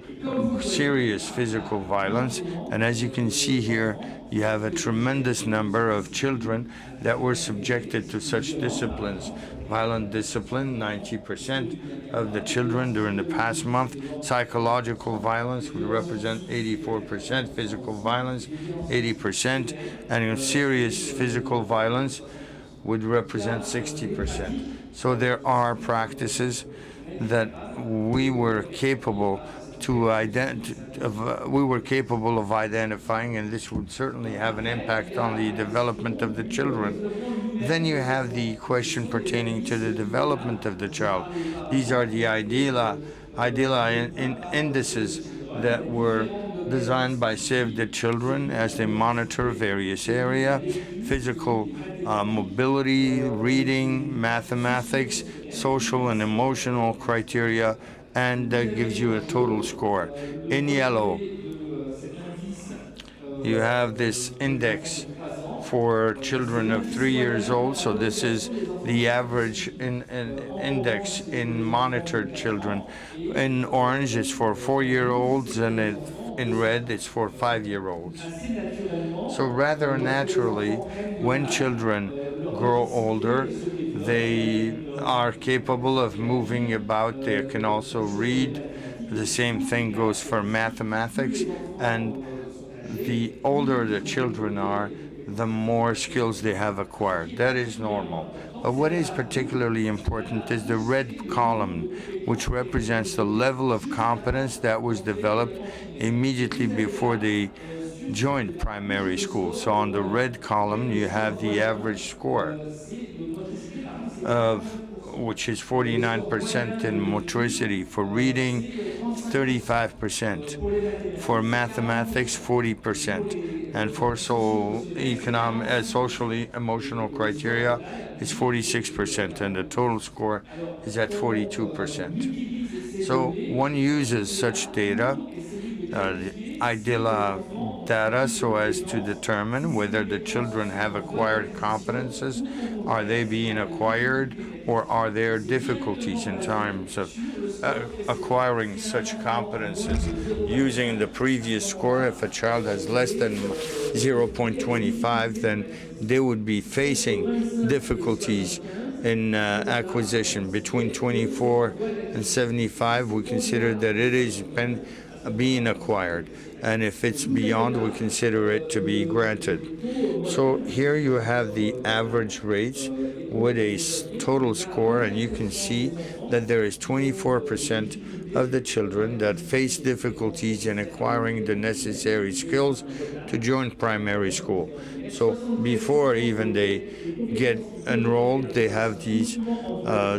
serious physical violence. And as you can see here, you have a tremendous number of children that were subjected to such disciplines. Violent discipline, 90% of the children during the past month. Psychological violence would represent 84%, physical violence 80%, and serious physical violence would represent 60%. So there are practices that we were capable of identifying, and this would certainly have an impact on the development of the children. Then you have the question pertaining to the development of the child. These are the IDELA indices that were designed by Save the Children as they monitor various areas: physical mobility, reading, mathematics, social and emotional criteria, and that gives you a total score. In yellow, you have this index for children of 3 years old. So this is the average index in monitored children. In orange, it's for 4-year-olds, and in red, it's for 5-year-olds. So rather naturally, when children grow older, they are capable of moving about. They can also read. The same thing goes for mathematics. And the older the children are, the more skills they have acquired. That is normal. But what is particularly important is the red column, which represents the level of competence that was developed immediately before they joined primary school. So on the red column, you have the average score of which is 49% in motricity, for reading 35%, for mathematics 40%, and for socially emotional criteria is 46%, and the total score is at 42%. So one uses such data, the IDELA data, so as to determine whether the children have acquired competences. Are they being acquired, or are there difficulties in terms of acquiring such competences? Using the previous score, if a child has less than 0.25, then they would be facing difficulties in acquisition. Between 24 and 75, we consider that it is being acquired, and if it's beyond, we consider it to be granted. So here you have the average rates with a total score, and you can see that there is 24% of the children that face difficulties in acquiring the necessary skills to join primary school. So before even they get enrolled, they have these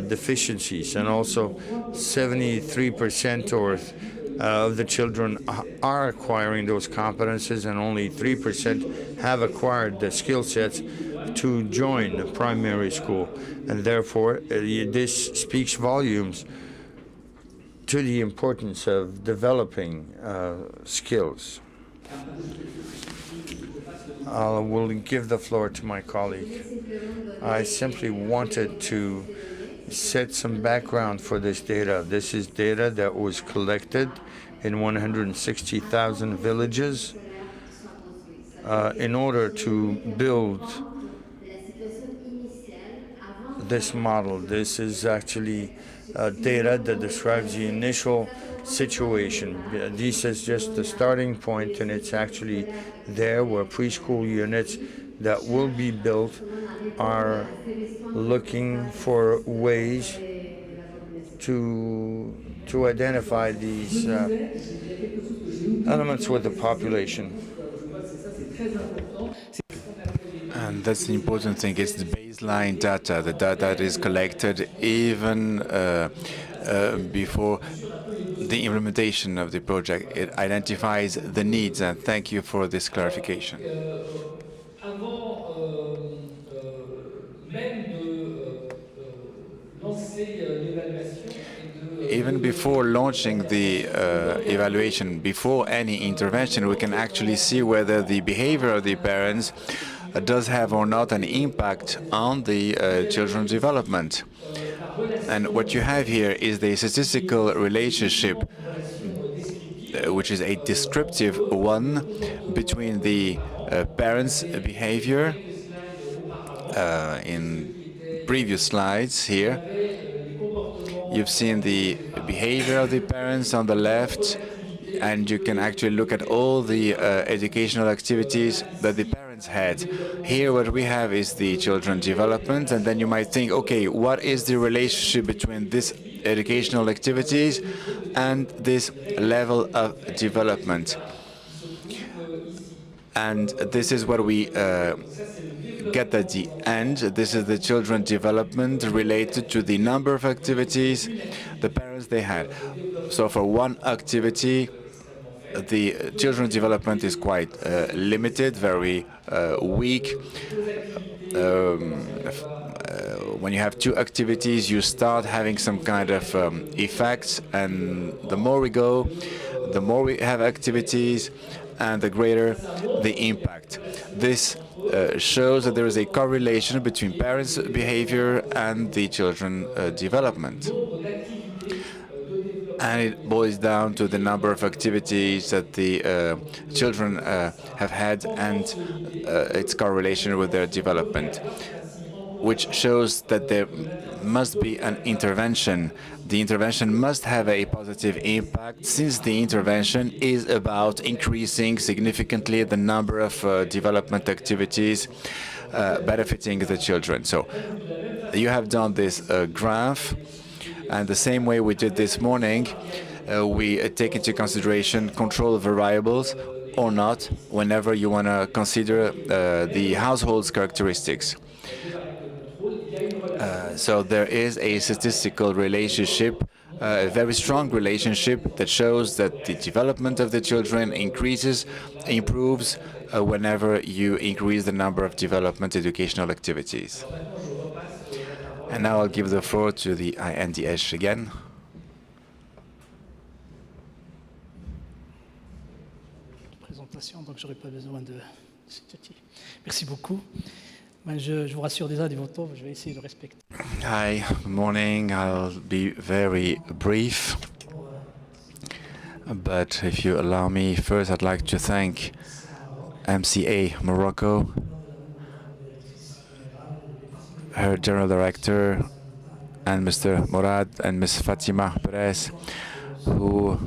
deficiencies, and also 73% of the children are acquiring those competences, and only 3% have acquired the skill sets to join primary school. And therefore, this speaks volumes to the importance of developing skills. I will give the floor to my colleague. I simply wanted to set some background for this data. This is data that was collected in 160,000 villages in order to build this model. This is actually data that describes the initial situation. This is just the starting point, and it's actually there where preschool units that will be built are looking for ways to identify these elements with the population. And that's the important thing. It's the baseline data, the data that is collected even before the implementation of the project. It identifies the needs, and thank you for this clarification. Even before launching the evaluation, before any intervention, we can actually see whether the behavior of the parents does have or not an impact on the children's development. And what you have here is the statistical relationship, which is a descriptive one, between the parents' behavior in previous slides here. You've seen the behavior of the parents on the left, and you can actually look at all the educational activities that the parents had. Here what we have is the children's development, and then you might think, okay, what is the relationship between this educational activities and this level of development? And this is what we get at the end. This is the children's development related to the number of activities the parents they had. So for one activity, the children's development is quite limited, very weak. When you have two activities, you start having some kind of effects, and the more we go, the more we have activities, and the greater the impact. This shows that there is a correlation between parents' behavior and the children's development. And it boils down to the number of activities that the children have had and its correlation with their development. which shows that there must be an intervention. The intervention must have a positive impact, since the intervention is about increasing significantly the number of development activities benefiting the children. So you have done this graph, and the same way we did this morning, we take into consideration control variables or not whenever you want to consider the household's characteristics. So there is a statistical relationship, a very strong relationship that shows that the development of the children improves whenever you increase the number of development educational activities. And now I'll give the floor to the INDH again. Présentation, donc j'aurais pas besoin de ceci. Merci beaucoup. Ben, je vous rassure déjà du voto, je vais essayer de respecter. Hi, good morning. I'll be very brief. But if you allow me, first I'd like to thank MCA Morocco, her General Director, and Mr. Morad and Ms. Fatima Perez, who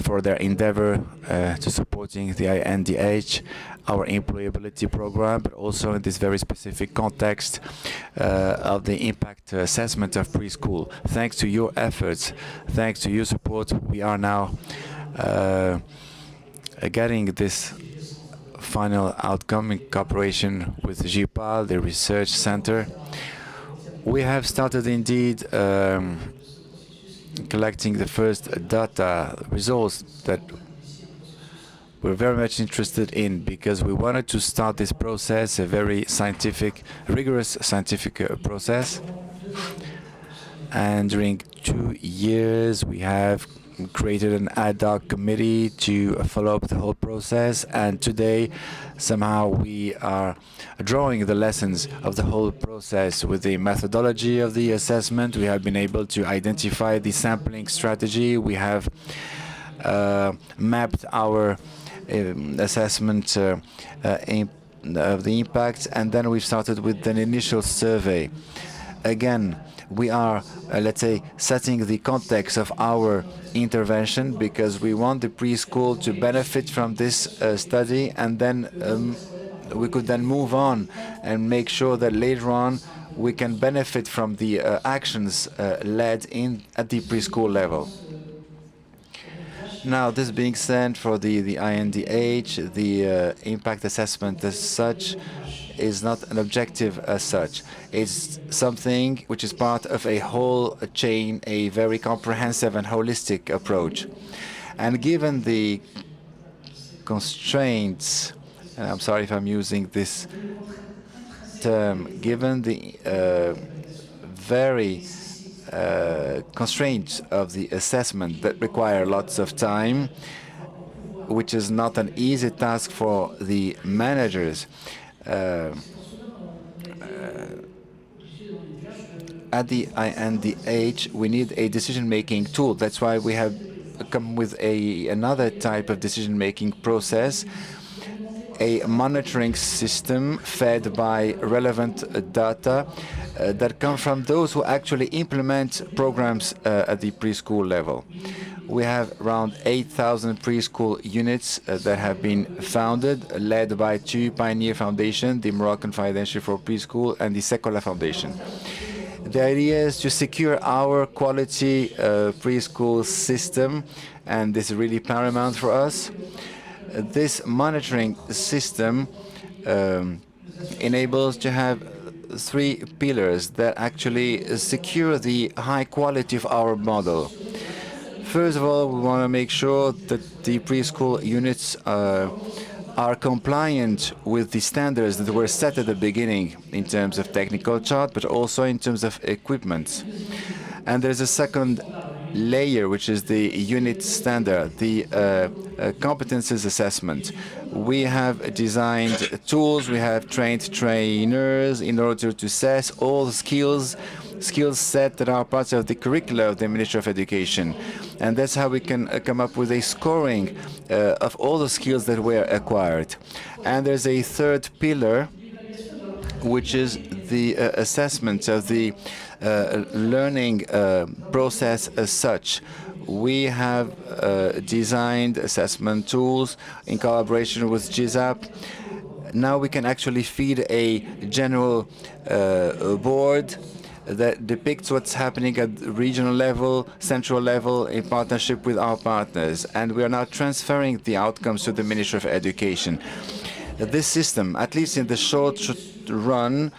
for their endeavor to supporting the INDH, our employability program, but also in this very specific context of the impact assessment of preschool. Thanks to your efforts, thanks to your support, we are now getting this final outcome in cooperation with GPAL, the research center. We have started indeed collecting the first data results that we're very much interested in, because we wanted to start this process, a very scientific, rigorous scientific process. And during 2 years, we have created an ad hoc committee to follow up the whole process. And today, somehow, we are drawing the lessons of the whole process. With the methodology of the assessment, we have been able to identify the sampling strategy. We have mapped our assessment of the impact, and then we've started with an initial survey. Again, we are, let's say, setting the context of our intervention, because we want the preschool to benefit from this study, and then we could then move on and make sure that later on we can benefit from the actions led at the preschool level. Now, this being said, for the INDH, the impact assessment as such is not an objective as such. It's something which is part of a whole chain, a very comprehensive and holistic approach. And given the constraints, and I'm sorry if I'm using this term, given the very constraints of the assessment that require lots of time, which is not an easy task for the managers. At the INDH, we need a decision-making tool. That's why we have come with another type of decision-making process, a monitoring system fed by relevant data that come from those who actually implement programs at the preschool level. We have around 8,000 preschool units that have been founded, led by 2 pioneer foundations, the Moroccan Foundation for Preschool and the Sekolah Foundation. The idea is to secure our quality preschool system, and this is really paramount for us. This monitoring system enables to have 3 pillars that actually secure the high quality of our model. First of all, we want to make sure that the preschool units are compliant with the standards that were set at the beginning in terms of technical chart, but also in terms of equipment. And there's a second layer, which is the unit standard, the competences assessment. We have designed tools, we have trained trainers in order to assess all the skills set that are part of the curricula of the Ministry of Education. And that's how we can come up with a scoring of all the skills that were acquired. And there's a third pillar, which is the assessment of the learning process as such. We have designed assessment tools in collaboration with GISAP. Now we can actually feed a general board that depicts what's happening at the regional level, central level, in partnership with our partners. And we are now transferring the outcomes to the Ministry of Education. This system, at least in the short run,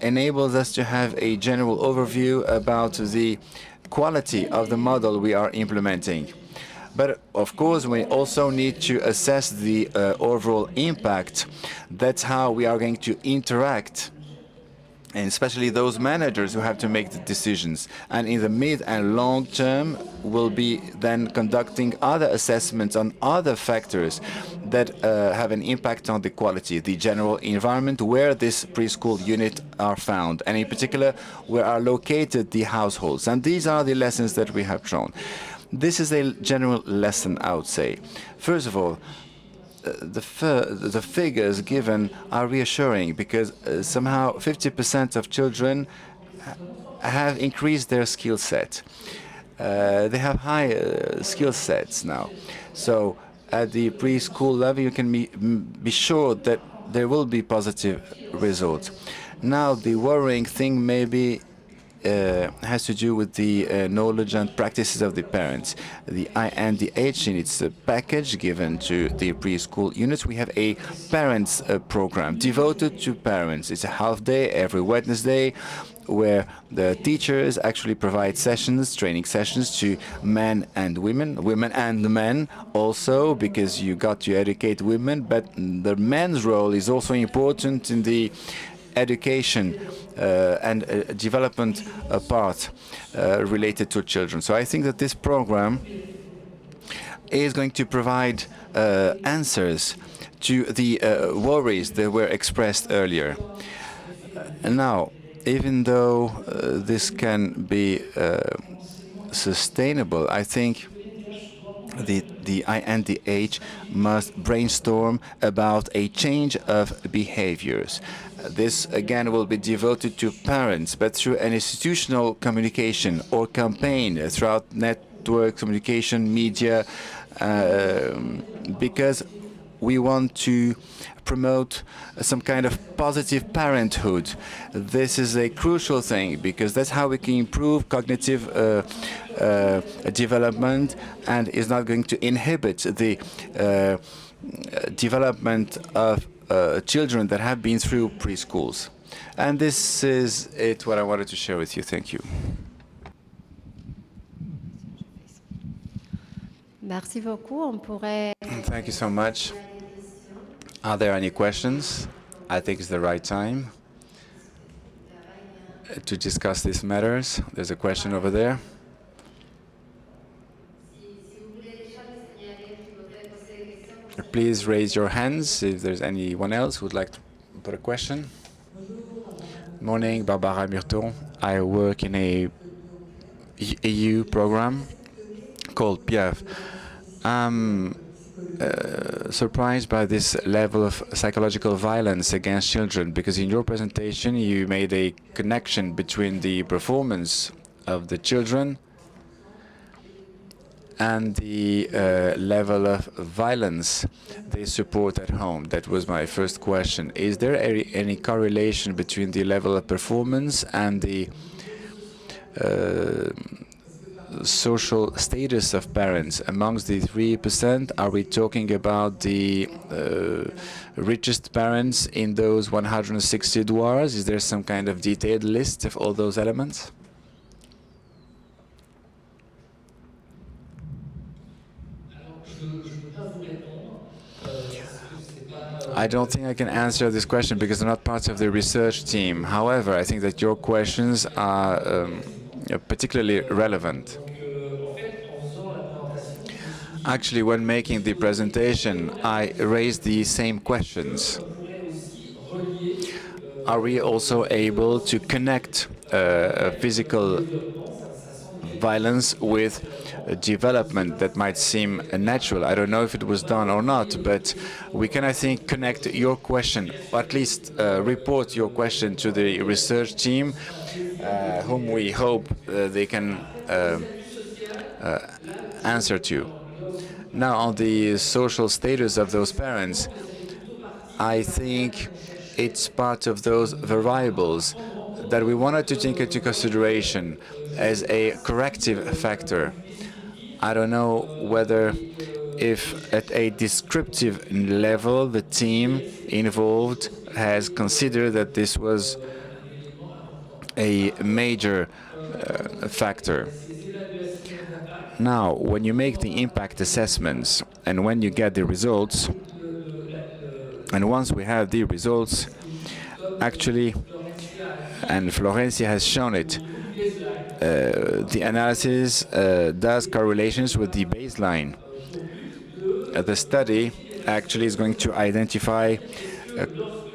enables us to have a general overview about the quality of the model we are implementing. But of course, we also need to assess the overall impact. That's how we are going to interact, and especially those managers who have to make the decisions. And in the mid and long term, we'll be then conducting other assessments on other factors that have an impact on the quality, the general environment where this preschool unit are found, and in particular, where are located the households. And these are the lessons that we have drawn. This is a general lesson, I would say. First of all, the figures given are reassuring because somehow 50% of children have increased their skill set. They have high skill sets now. So at the preschool level, you can be sure that there will be positive results. Now, the worrying thing maybe has to do with the knowledge and practices of the parents. The INDH, in its package given to the preschool units, we have a parents program devoted to parents. It's a half day every Wednesday where the teachers actually provide sessions, training sessions to men and women and men also, because you got to educate women, but the men's role is also important in the education and development part related to children. So I think that this program is going to provide answers to the worries that were expressed earlier. And now, even though this can be sustainable, I think the INDH must brainstorm about a change of behaviors. This, again, will be devoted to parents, but through an institutional communication or campaign throughout network communication, media, because we want to promote some kind of positive parenthood. This is a crucial thing because that's how we can improve cognitive development and is not going to inhibit the development of children that have been through preschools. And this is it, what I wanted to share with you. Thank you. Merci beaucoup. On pourrait... Thank you so much. Are there any questions? I think it's the right time to discuss these matters. There's a question over there. Please raise your hands if there's anyone else who would like to put a question. Morning, Barbara Murton. I work in a EU program called PIAF. I'm surprised by this level of psychological violence against children, because in your presentation you made a connection between the performance of the children and the level of violence they support at home. That was my first question. Is there any correlation between the level of performance and the social status of parents? Amongst the 3%, are we talking about the richest parents in those 160 douars? Is there some kind of detailed list of all those elements? I don't think I can answer this question because I'm not part of the research team. However, I think that your questions are particularly relevant. Actually, when making the presentation, I raised the same questions. Are we also able to connect physical violence with development that might seem natural. I don't know if it was done or not, but we can, I think, connect your question, or at least report your question to the research team, whom we hope they can answer to. Now, on the social status of those parents, I think it's part of those variables that we wanted to take into consideration as a corrective factor. I don't know whether if at a descriptive level the team involved has considered that this was a major factor. Now, when you make the impact assessments and when you get the results, and once we have the results, actually, and Florencia has shown it, the analysis does correlations with the baseline. The study actually is going to identify a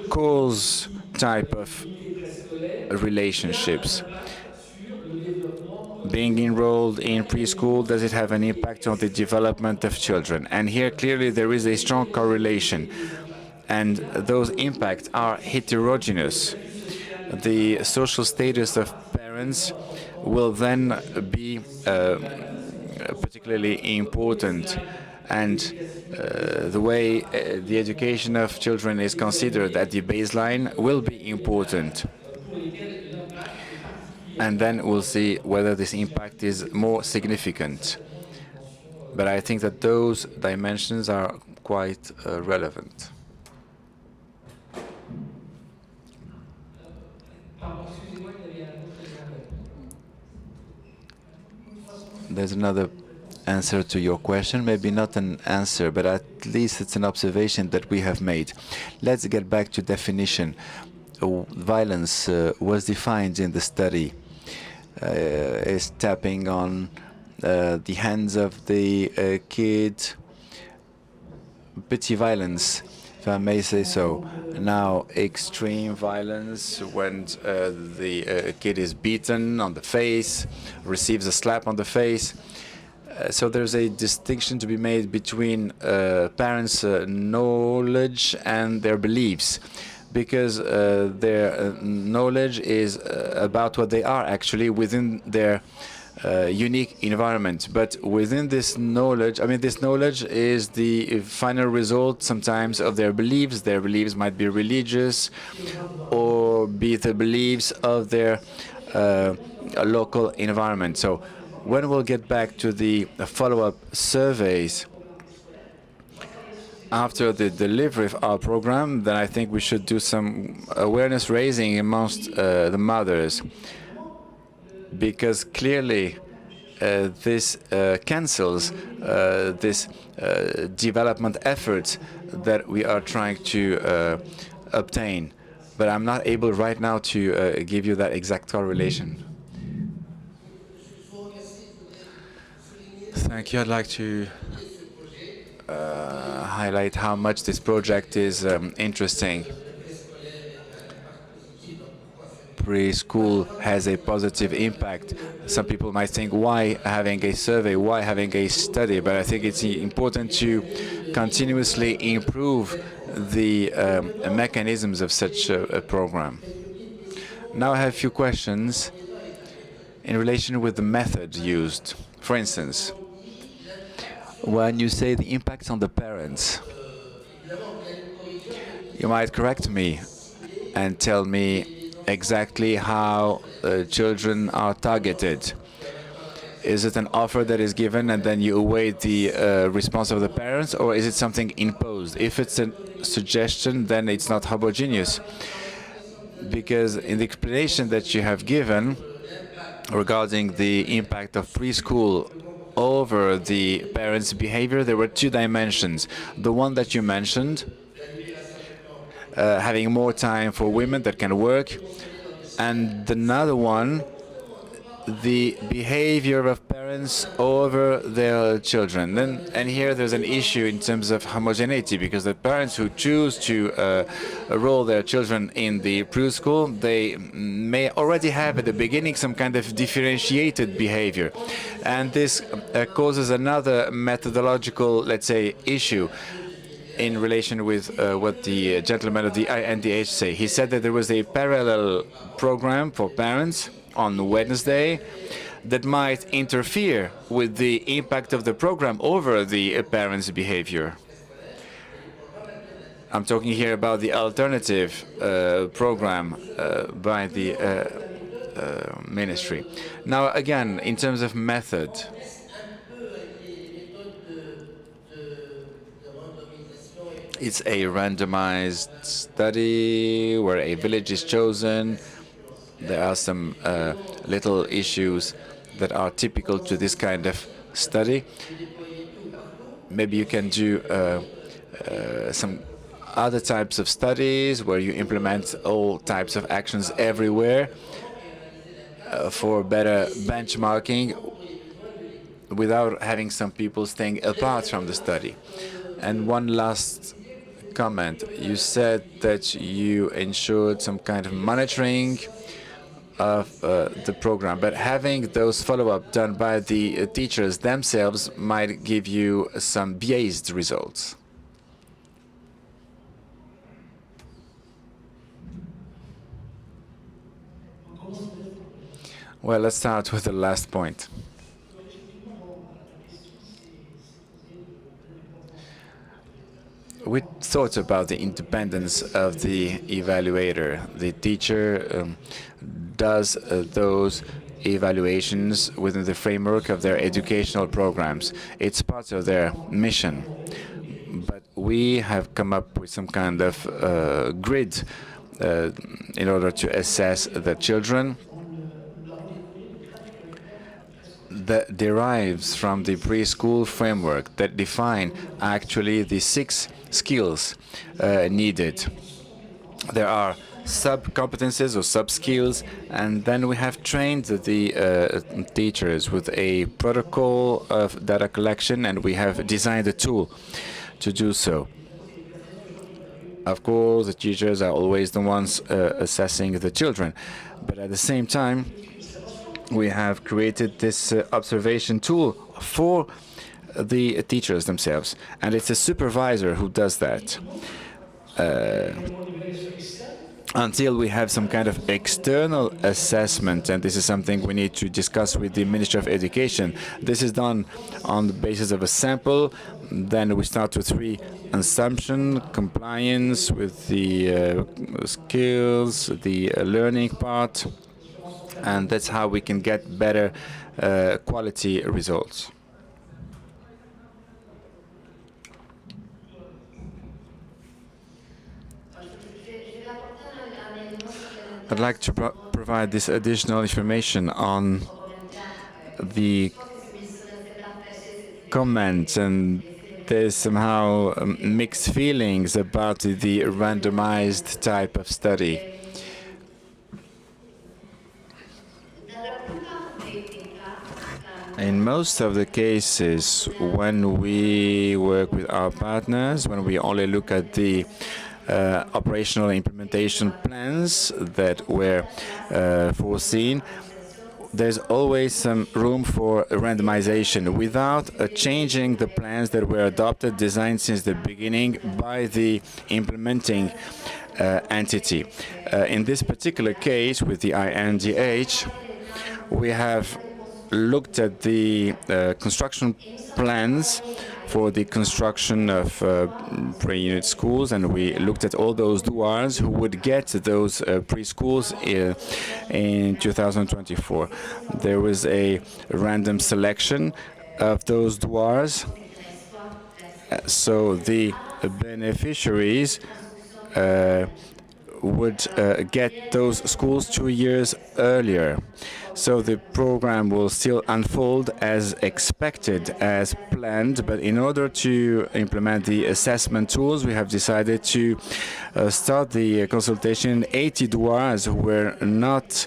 cause type of relationships. Being enrolled in preschool, does it have an impact on the development of children? And here clearly there is a strong correlation, and those impacts are heterogeneous. The social status of parents will then be particularly important, and the way the education of children is considered at the baseline will be important. And then we'll see whether this impact is more significant. But I think that those dimensions are quite relevant. There's another answer to your question, maybe not an answer, but at least it's an observation that we have made. Let's get back to definition. Violence was defined in the study as tapping on the hands of the kid, petty violence, if I may say so. Now, extreme violence when the kid is beaten on the face, receives a slap on the face. So there's a distinction to be made between parents' knowledge and their beliefs, because their knowledge is about what they are actually within their unique environment. But within this knowledge, I mean, this knowledge is the final result sometimes of their beliefs. Their beliefs might be religious or be the beliefs of their local environment. So when we'll get back to the follow-up surveys after the delivery of our program, then I think we should do some awareness raising amongst the mothers, because clearly this cancels this development effort that we are trying to obtain. But I'm not able right now to give you that exact correlation. Thank you. I'd like to highlight how much this project is interesting. Preschool has a positive impact. Some people might think, why having a survey, why having a study? But I think it's important to continuously improve the mechanisms of such a program. Now I have a few questions in relation with the method used. For instance, when you say the impacts on the parents, you might correct me and tell me exactly how children are targeted. Is it an offer that is given and then you await the response of the parents, or is it something imposed? If it's a suggestion, then it's not homogeneous. Because in the explanation that you have given regarding the impact of preschool over the parents' behavior, there were two dimensions. The one that you mentioned, having more time for women that can work, and another one, the behavior of parents parents over their children. And here there's an issue in terms of homogeneity, because the parents who choose to enroll their children in the preschool, they may already have at the beginning some kind of differentiated behavior. And this causes another methodological, let's say, issue in relation with what the gentleman of the INDH say. He said that there was a parallel program for parents on Wednesday that might interfere with the impact of the program over the parents' behavior. I'm talking here about the alternative program by the ministry. Now, again, in terms of method, it's a randomized study where a village is chosen. There are some little issues that are typical to this kind of study. Maybe you can do some other types of studies where you implement all types of actions everywhere for better benchmarking without having some people staying apart from the study. And one last comment. You said that you ensured some kind of monitoring of the program, but having those follow-up done by the teachers themselves might give you some biased results. Well, let's start with the last point. We thought about the independence of the evaluator. The teacher does those evaluations within the framework of their educational programs. It's part of their mission. But we have come up with some kind of grid in order to assess the children that derives from the preschool framework that define actually the 6 skills needed. There are sub-competences or sub-skills, and then we have trained the teachers with a protocol of data collection, and we have designed a tool to do so. Of course, the teachers are always the ones assessing the children, but at the same time, we have created this observation tool for the teachers themselves, and it's a supervisor who does that. Until we have some kind of external assessment, and this is something we need to discuss with the Ministry of Education. This is done on the basis of a sample. Then we start with 3 assumptions: compliance with the skills, the learning part, and that's how we can get better quality results. I'd like to provide this additional information on the comments, and there's somehow mixed feelings about the randomized type of study. In most of the cases, when we work with our partners, when we only look at the operational implementation plans that were foreseen, there's always some room for randomization without changing the plans that were adopted, designed since the beginning by the implementing entity. In this particular case, with the INDH, we have looked at the construction plans for the construction of pre-unit schools, and we looked at all those douars who would get those preschools in 2024. There was a random selection of those douars, so the beneficiaries would get those schools 2 years earlier. So the program will still unfold as expected, as planned, but in order to implement the assessment tools, we have decided to start the consultation. 80 douars who were not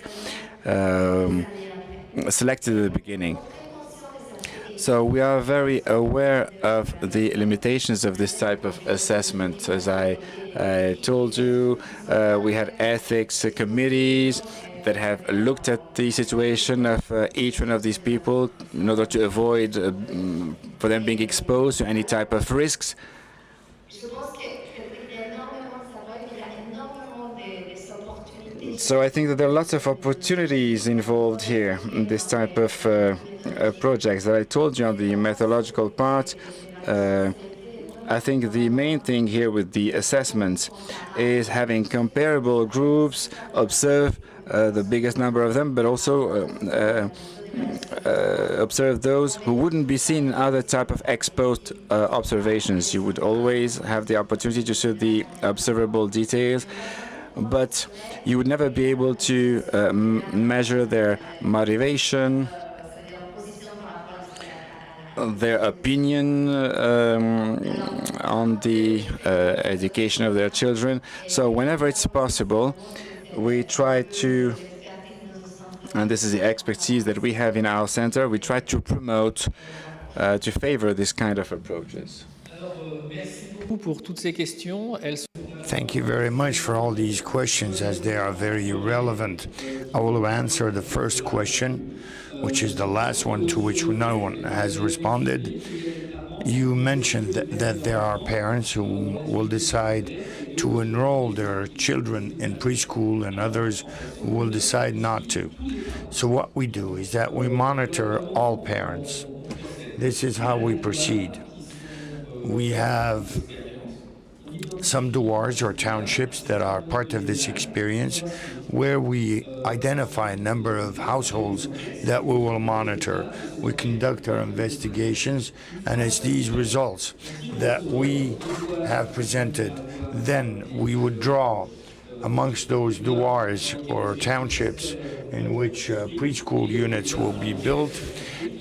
selected at the beginning. So we are very aware of the limitations of this type of assessment. As I told you, we have ethics committees that have looked at the situation of each one of these people in order to avoid for them being exposed to any type of risks. So I think that there are lots of opportunities involved here in this type of projects that I told you on the methodological part. I think the main thing here with the assessments is having comparable groups, observe the biggest number of them, but also observe those who wouldn't be seen in other type of ex-post observations. You would always have the opportunity to show the observable details, but you would never be able to measure their motivation, their opinion on the education of their children. So whenever it's possible, we try to, and this is the expertise that we have in our center, we try to promote, to favor this kind of approaches. Pour toutes ces questions, elles Thank you very much for all these questions, as they are very relevant. I will answer the first question, which is the last one to which no one has responded. You mentioned that there are parents who will decide to enroll their children in preschool and others who will decide not to. So what we do is that we monitor all parents. This is how we proceed. We have some douars or townships that are part of this experience, where we identify a number of households that we will monitor. We conduct our investigations, and it's these results that we have presented. Then we would draw amongst those douars or townships in which preschool units will be built,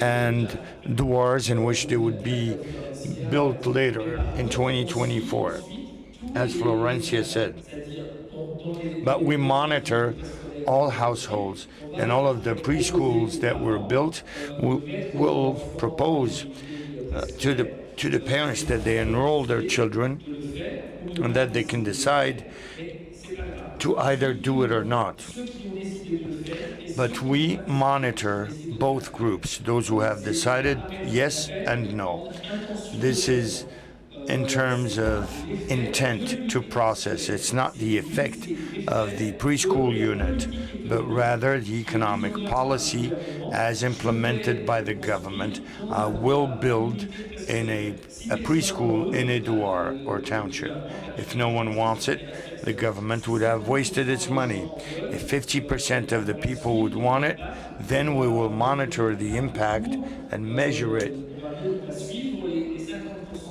and douars in which they would be built later in 2024. As Florencia said. But we monitor all households, and all of the preschools that were built will propose to the parents that they enroll their children, and that they can decide to either do it or not. But we monitor both groups, those who have decided yes and no. This is in terms of intent to process. It's not the effect of the preschool unit, but rather the economic policy as implemented by the government will build in a preschool in a douar or township. If no one wants it, the government would have wasted its money. If 50% of the people would want it, then we will monitor the impact and measure it.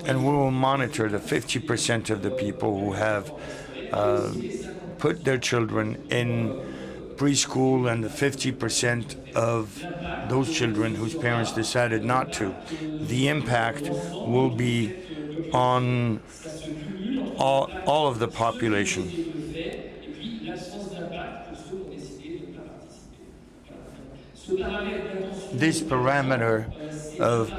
And we will monitor the 50% of the people who have put their children in preschool, and the 50% of those children whose parents decided not to. The impact will be on all of the population. This parameter of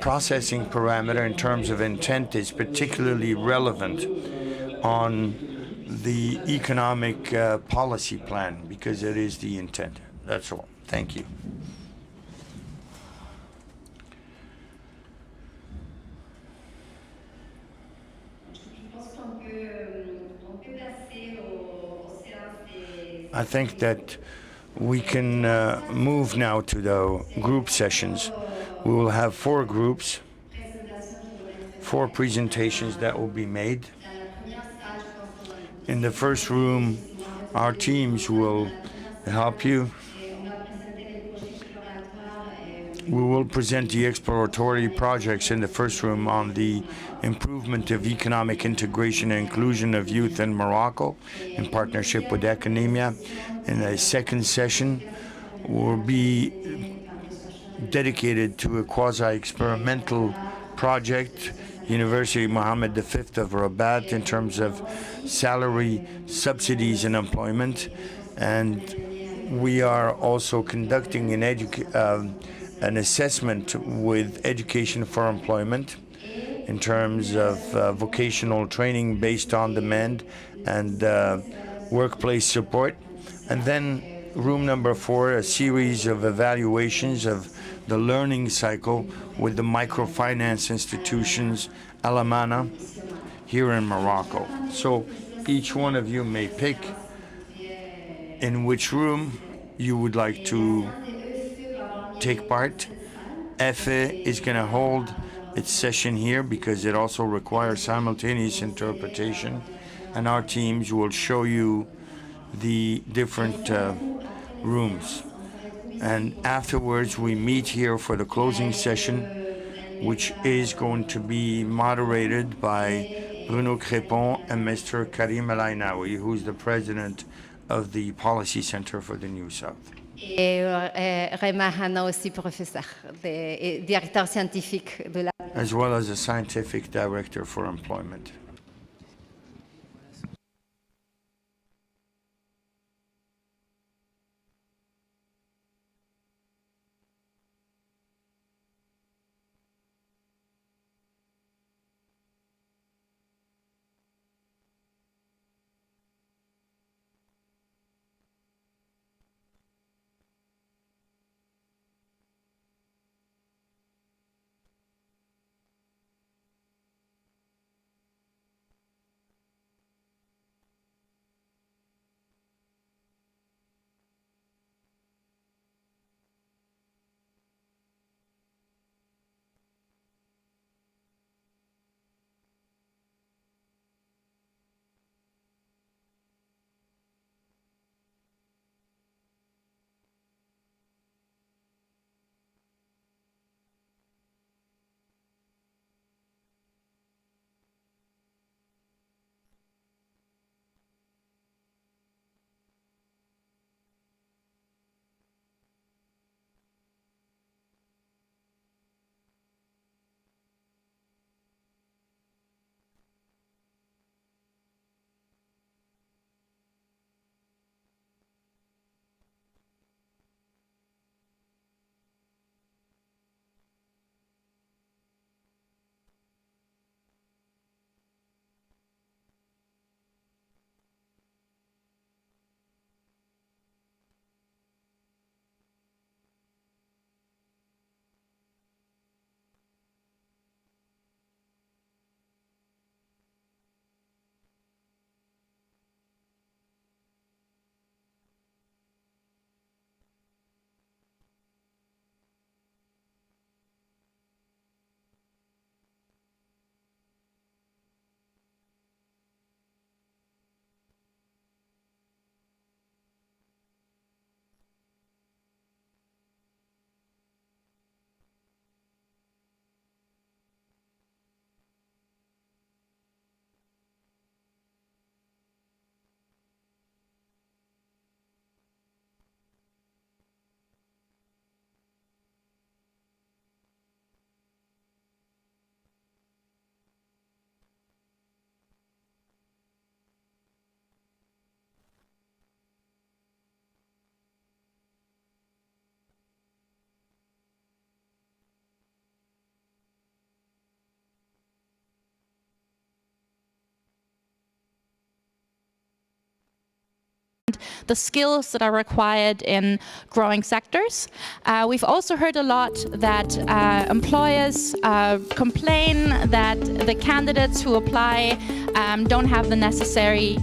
processing parameter in terms of intent is particularly relevant on the economic policy plan, because it is the intent. That's all. Thank you. I think that we can move now to the group sessions. We will have 4 groups, 4 presentations that will be made. In the first room, our teams will help you. We will present the exploratory projects in the first room on the improvement of economic integration and inclusion of youth in Morocco in partnership with academia. In the second session, will be dedicated to a quasi-experimental project, University Mohammed V of Rabat, in terms of salary, subsidies, and employment. And we are also conducting an assessment with Education for Employment in terms of vocational training based on demand and workplace support. And then room number 4, a series of evaluations of the learning cycle with the microfinance institutions Alamana here in Morocco. So each one of you may pick in which room you would like to take part. EFE is going to hold its session here because it also requires simultaneous interpretation, and our teams will show you the different rooms. And afterwards, we meet here for the closing session, which is going to be moderated by Bruno Crépon and Mr. Karim El Ainaoui, who's the president of the Policy Center for the New South. Et Rema Hanna aussi, professeur et directeur scientifique de la... As well as a scientific director for employment. The skills that are required in growing sectors. We've also heard a lot that employers complain that the candidates who apply don't have the necessary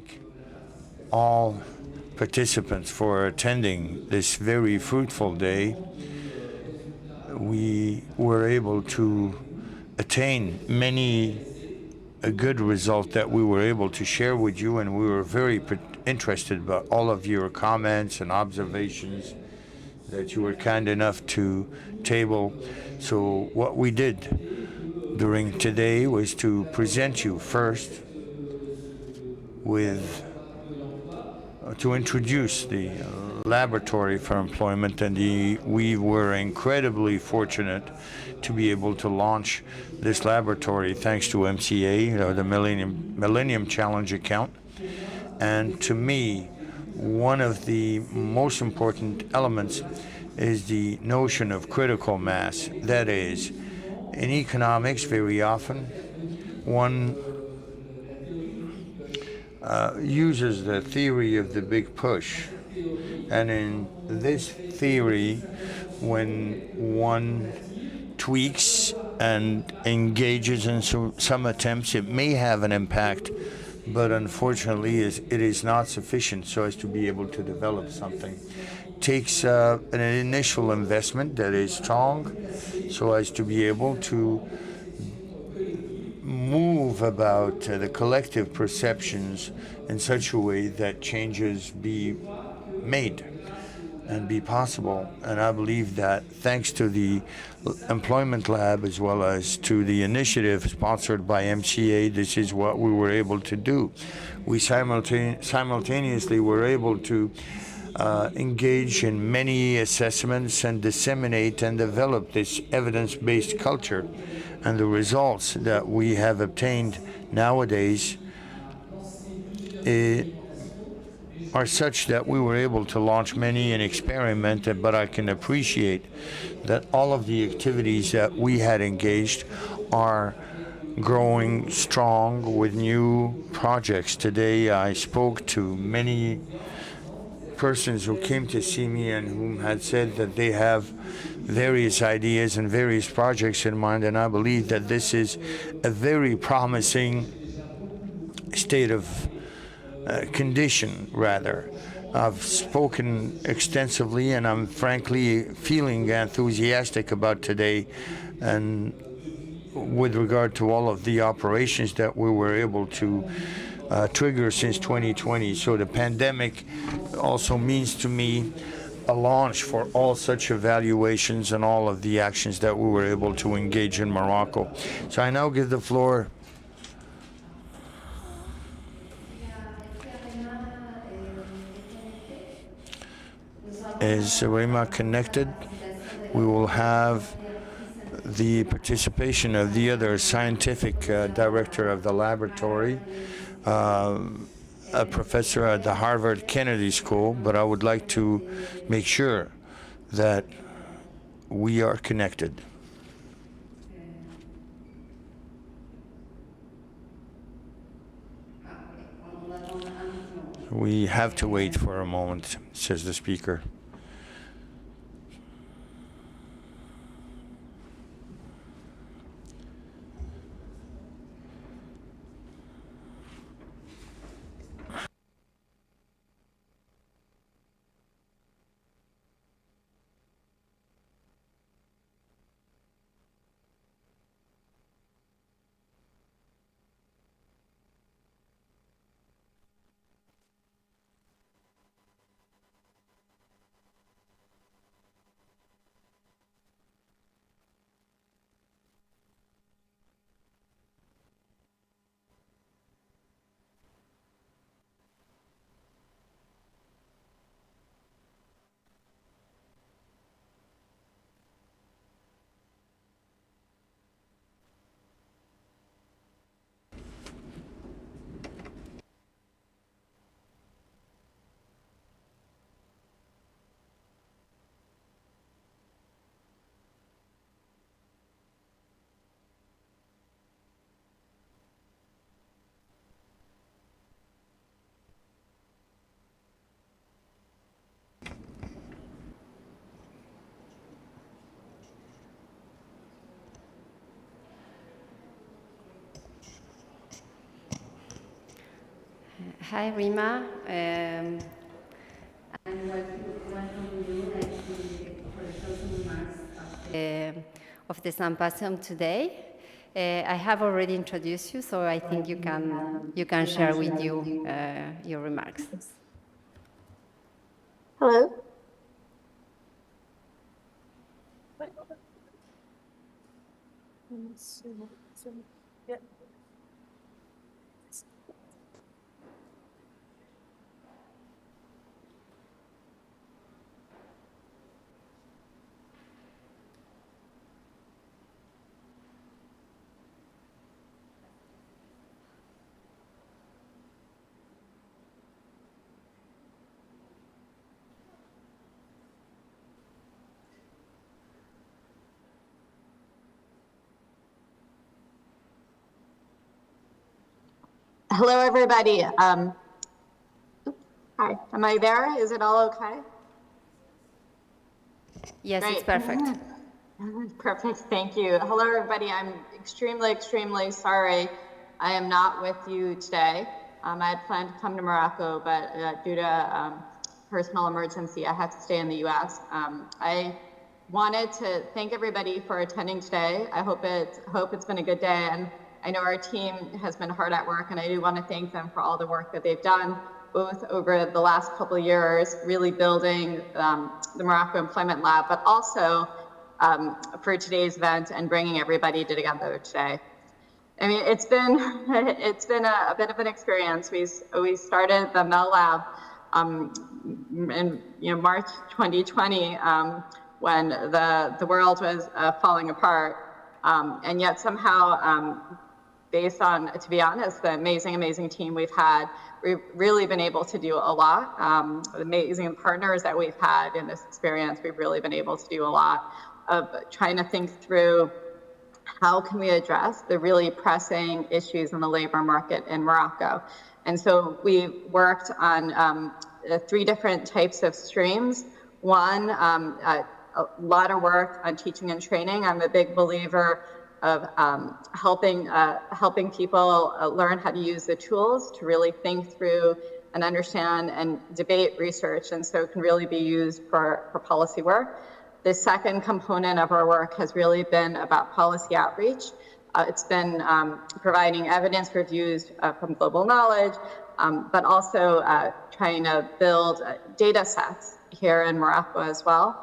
thank all participants for attending this very fruitful day. We were able to attain many a good result that we were able to share with you, and we were very interested about all of your comments and observations that you were kind enough to table. So what we did during today was to present you first with to introduce the laboratory for employment, and we were incredibly fortunate to be able to launch this laboratory thanks to MCA, the Millennium Challenge account. And to me, one of the most important elements is the notion of critical mass. That is, in economics, very often, one uses the theory of the big push. And in this theory, when one tweaks and engages in some attempts, it may have an impact, but unfortunately it is not sufficient so as to be able to develop something. It takes an initial investment that is strong so as to be able to move about the collective perceptions in such a way that changes be made and be possible. And I believe that thanks to the Employment Lab as well as to the initiative sponsored by MCA, this is what we were able to do. We simultaneously were able to engage in many assessments and disseminate and develop this evidence-based culture. And the results that we have obtained nowadays are such that we were able to launch many and experiment, but I can appreciate that all of the activities that we had engaged are growing strong with new projects. Today I spoke to many persons who came to see me and whom had said that they have various ideas and various projects in mind, and I believe that this is a very promising state of condition, rather. I've spoken extensively, and I'm frankly feeling enthusiastic about today and with regard to all of the operations that we were able to trigger since 2020. So the pandemic also means to me a launch for all such evaluations and all of the actions that we were able to engage in Morocco. So I now give the floor Is Rema connected? We will have the participation of the other scientific director of the laboratory, a professor at the Harvard Kennedy School, but I would like to make sure that we are connected. We have to wait for a moment, says the speaker. Hi, Rima. I'm welcome you for the closing remarks of the symposium today. I have already introduced you, so I think you can share with you your remarks. Hello. Yeah. Hello, everybody. Hi, am I there? Is it all okay? Yes, Great. it's perfect. Perfect, thank you. Hello, everybody. I'm extremely sorry I am not with you today. I had planned to come to Morocco, but due to personal emergency, I had to stay in the US. I wanted to thank everybody for attending today. I hope it's been a good day, and I know our team has been hard at work, and I do want to thank them for all the work that they've done, both over the last couple of years, really building the Morocco Employment Lab, but also for today's event and bringing everybody together today. I mean, it's been a bit of an experience. We started the Mel Lab in March 2020 when the world was falling apart, and yet somehow, based on, to be honest, the amazing team we've had, we've really been able to do a lot. The amazing partners that we've had in this experience, we've really been able to do a lot of trying to think through how can we address the really pressing issues in the labor market in Morocco. And so we worked on 3 different types of streams. One, a lot of work on teaching and training. I'm a big believer of helping people learn how to use the tools to really think through and understand and debate research, and so it can really be used for policy work. The second component of our work has really been about policy outreach. It's been providing evidence reviews from global knowledge, but also trying to build data sets here in Morocco as well.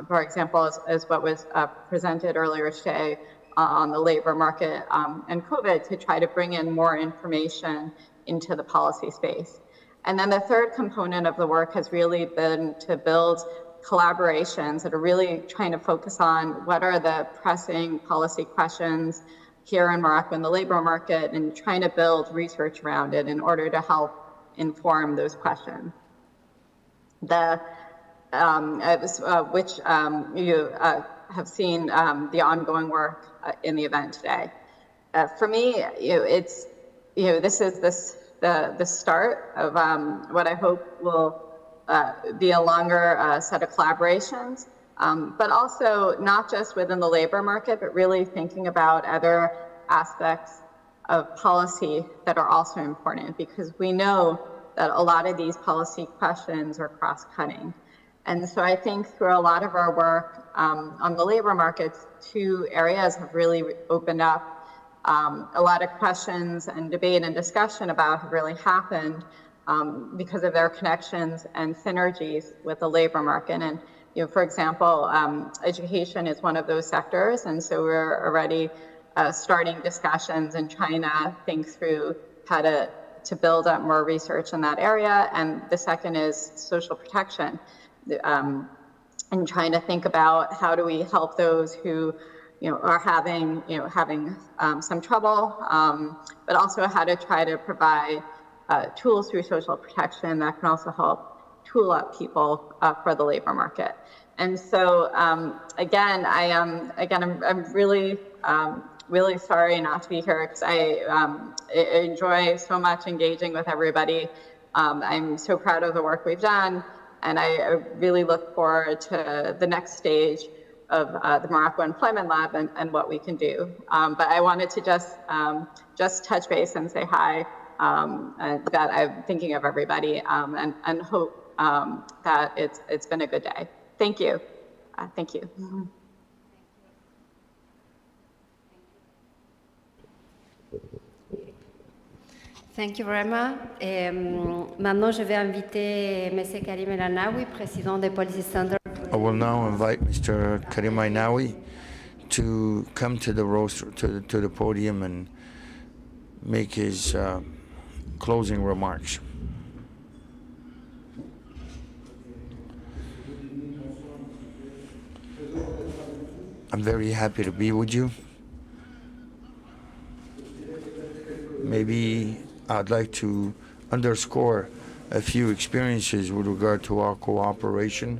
For example, as what was presented earlier today on the labor market and COVID, to try to bring in more information into the policy space. And then the third component of the work has really been to build collaborations that are really trying to focus on what are the pressing policy questions here in Morocco in the labor market, and trying to build research around it in order to help inform those questions. Which you have seen the ongoing work in the event today. For me, this is the start of what I hope will be a longer set of collaborations, but also not just within the labor market, but really thinking about other aspects of policy that are also important, because we know that a lot of these policy questions are cross-cutting. And so I think through a lot of our work on the labor markets, 2 areas have really opened up. A lot of questions and debate and discussion about have really happened because of their connections and synergies with the labor market. And for example, education is one of those sectors, and so we're already starting discussions and trying to think through how to build up more research in that area. And the second is social protection, and trying to think about how do we help those who are having some trouble, but also how to try to provide tools through social protection that can also help tool up people for the labor market. And so again, I'm really sorry not to be here, because I enjoy so much engaging with everybody. I'm so proud of the work we've done, and I really look forward to the next stage of the Morocco Employment Lab and what we can do. But I wanted to just touch base and say hi and that I'm thinking of everybody and hope that it's been a good day. Thank you. Thank you. Thank you very much. Maintenant, je vais inviter M. Karim El Anaoui, président des Policy Center. I will now invite Mr. Karim Ainawi to come to the to the podium and make his closing remarks. I'm very happy to be with you. Maybe I'd like to underscore a few experiences with regard to our cooperation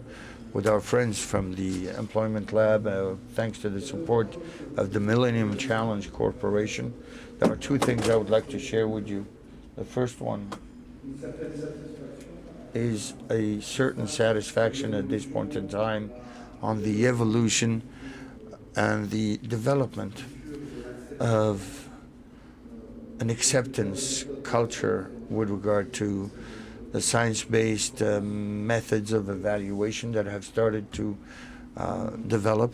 with our friends from the Employment Lab, thanks to the support of the Millennium Challenge Corporation. There are two things I would like to share with you. The first one is a certain satisfaction at this point in time on the evolution and the development of an acceptance culture with regard to the science-based methods of evaluation that have started to develop.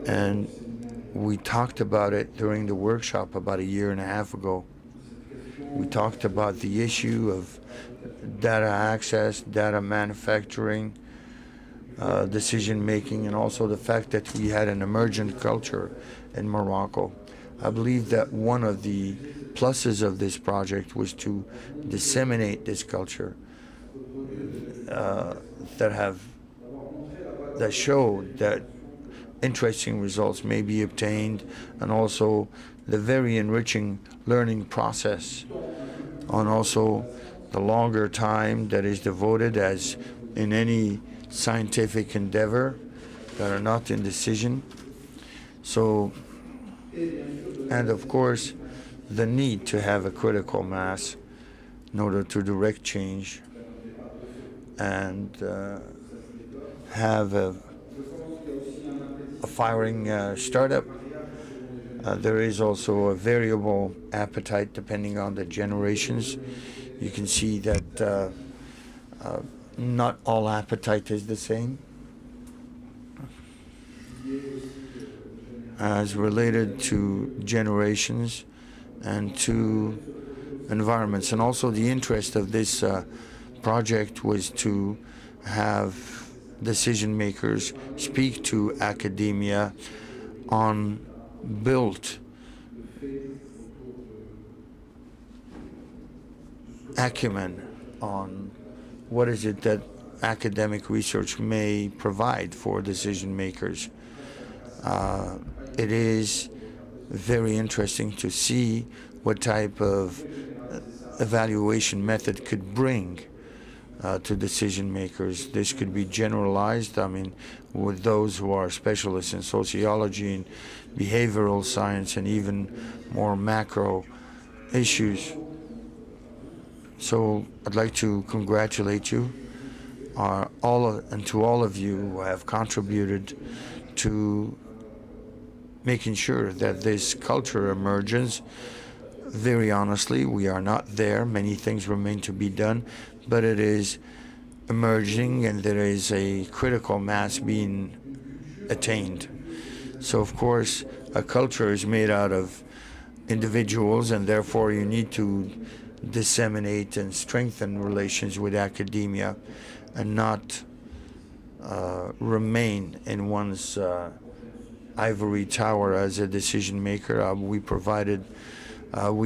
And we talked about it during the workshop about a year and a half ago. We talked about the issue of data access, data manufacturing, decision-making, and also the fact that we had an emergent culture in Morocco. I believe that one of the pluses of this project was to disseminate this culture that showed that interesting results may be obtained, and also the very enriching learning process on also the longer time that is devoted, as in any scientific endeavor, that are not in decision. So, and of course, the need to have a critical mass in order to direct change and have a firing startup. There is also a variable appetite depending on the generations. You can see that not all appetite is the same. As related to generations and to environments. And also the interest of this project was to have decision makers speak to academia on built acumen on what is it that academic research may provide for decision makers. It is very interesting to see what type of evaluation method could bring to decision makers. This could be generalized, I mean, with those who are specialists in sociology and behavioral science and even more macro issues. So I'd like to congratulate you, and to all of you who have contributed to making sure that this culture emerges. Very honestly, we are not there. Many things remain to be done, but it is emerging and there is a critical mass being attained. So of course, a culture is made out of individuals, and therefore you need to disseminate and strengthen relations with academia and not remain in one's ivory tower as a decision maker. We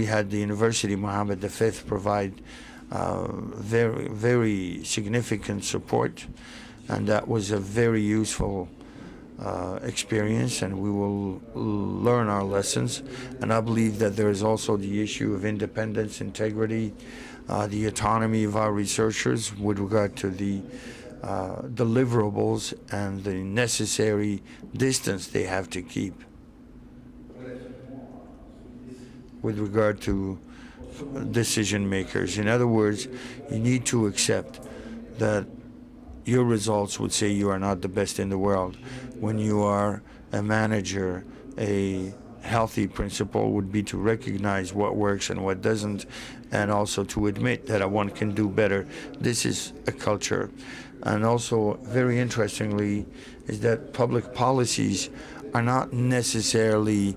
had the University Mohammed V provide very, very significant support, and that was a very useful experience, and we will learn our lessons. And I believe that there is also the issue of independence, integrity, the autonomy of our researchers with regard to the deliverables and the necessary distance they have to keep with regard to decision makers. In other words, you need to accept that your results would say you are not the best in the world. When you are a manager, a healthy principle would be to recognize what works and what doesn't, and also to admit that one can do better. This is a culture. And also, very interestingly, is that public policies are not necessarily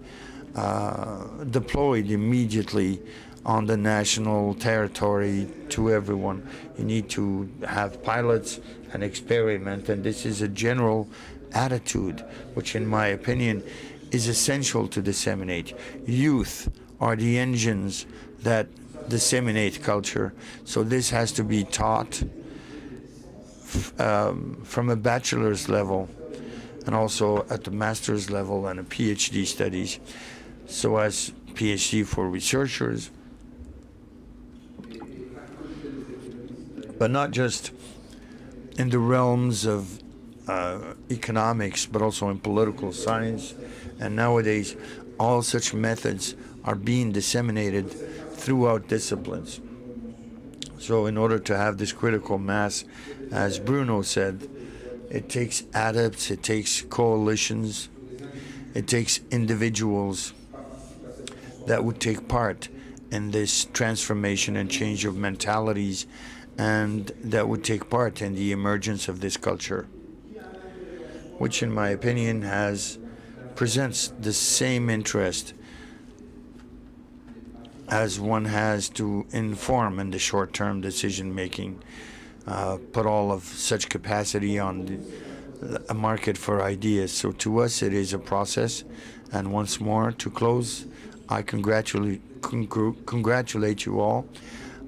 deployed immediately on the national territory to everyone. You need to have pilots and experiment, and this is a general attitude, which in my opinion is essential to disseminate. Youth are the engines that disseminate culture, so this has to be taught from a bachelor's level and also at the master's level and a PhD studies. So as PhD for researchers, but not just in the realms of economics, but also in political science. And nowadays, all such methods are being disseminated throughout disciplines. So in order to have this critical mass, as Bruno said, it takes adepts, it takes coalitions, it takes individuals that would take part in this transformation and change of mentalities, and that would take part in the emergence of this culture, which in my opinion presents the same interest as one has to inform in the short-term decision-making, put all of such capacity on a market for ideas. So to us, it is a process. And once more, to close, I congratulate you all.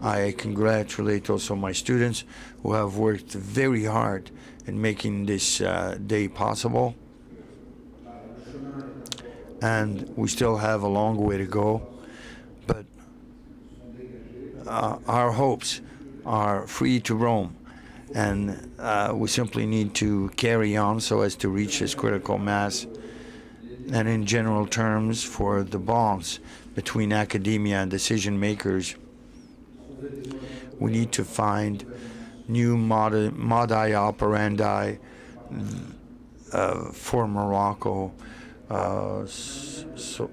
I congratulate also my students who have worked very hard in making this day possible. And we still have a long way to go, but our hopes are free to roam, and we simply need to carry on so as to reach this critical mass. And in general terms, for the bonds between academia and decision makers, we need to find new modi operandi for Morocco, so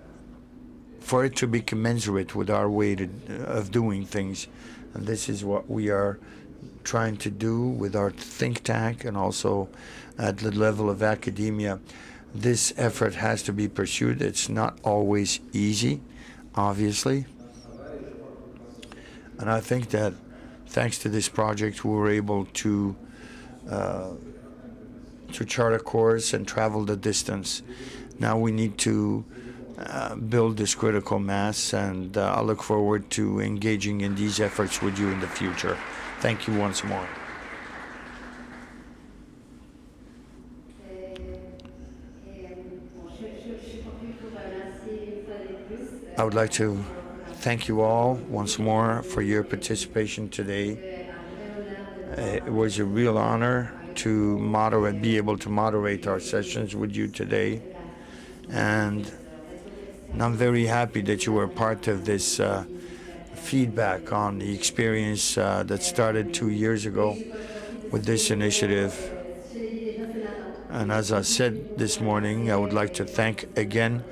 for it to be commensurate with our way of doing things. And this is what we are trying to do with our think tank and also at the level of academia. This effort has to be pursued. It's not always easy, obviously. And I think that thanks to this project, we were able to chart a course and travel the distance. Now we need to build this critical mass, and I look forward to engaging in these efforts with you in the future. Thank you once more. I would like to thank you all once more for your participation today. It was a real honor to be able to moderate our sessions with you today. And I'm very happy that you were part of this feedback on the experience that started 2 years ago with this initiative. And as I said this morning, I would like to thank again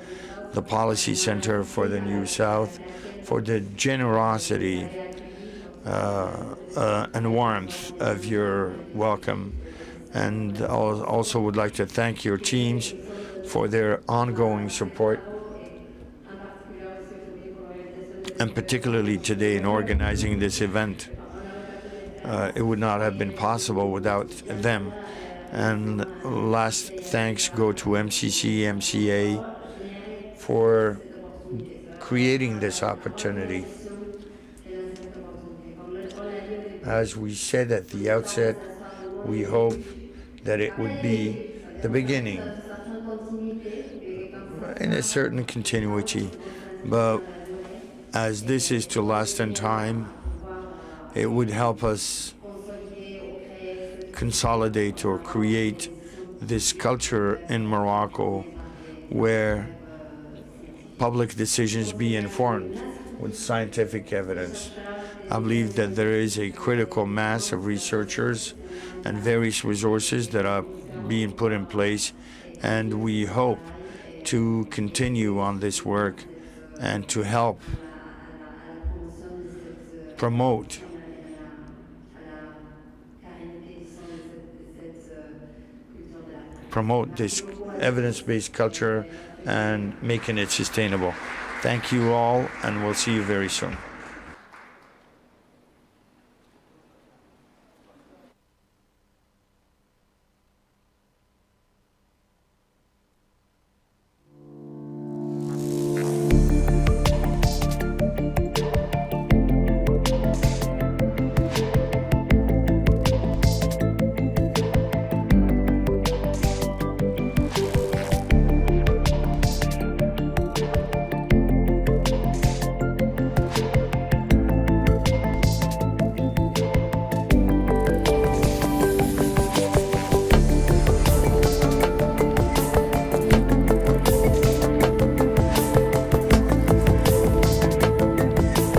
the Policy Center for the New South for the generosity and warmth of your welcome. And also would like to thank your teams for their ongoing support, and particularly today in organizing this event. It would not have been possible without them. And last thanks go to MCC, MCA for creating this opportunity. As we said at the outset, we hope that it would be the beginning in a certain continuity, but as this is to last in time, it would help us consolidate or create this culture in Morocco where public decisions be informed with scientific evidence. I believe that there is a critical mass of researchers and various resources that are being put in place, and we hope to continue on this work and to help promote this evidence-based culture and making it sustainable. Thank you all, and we'll see you very soon.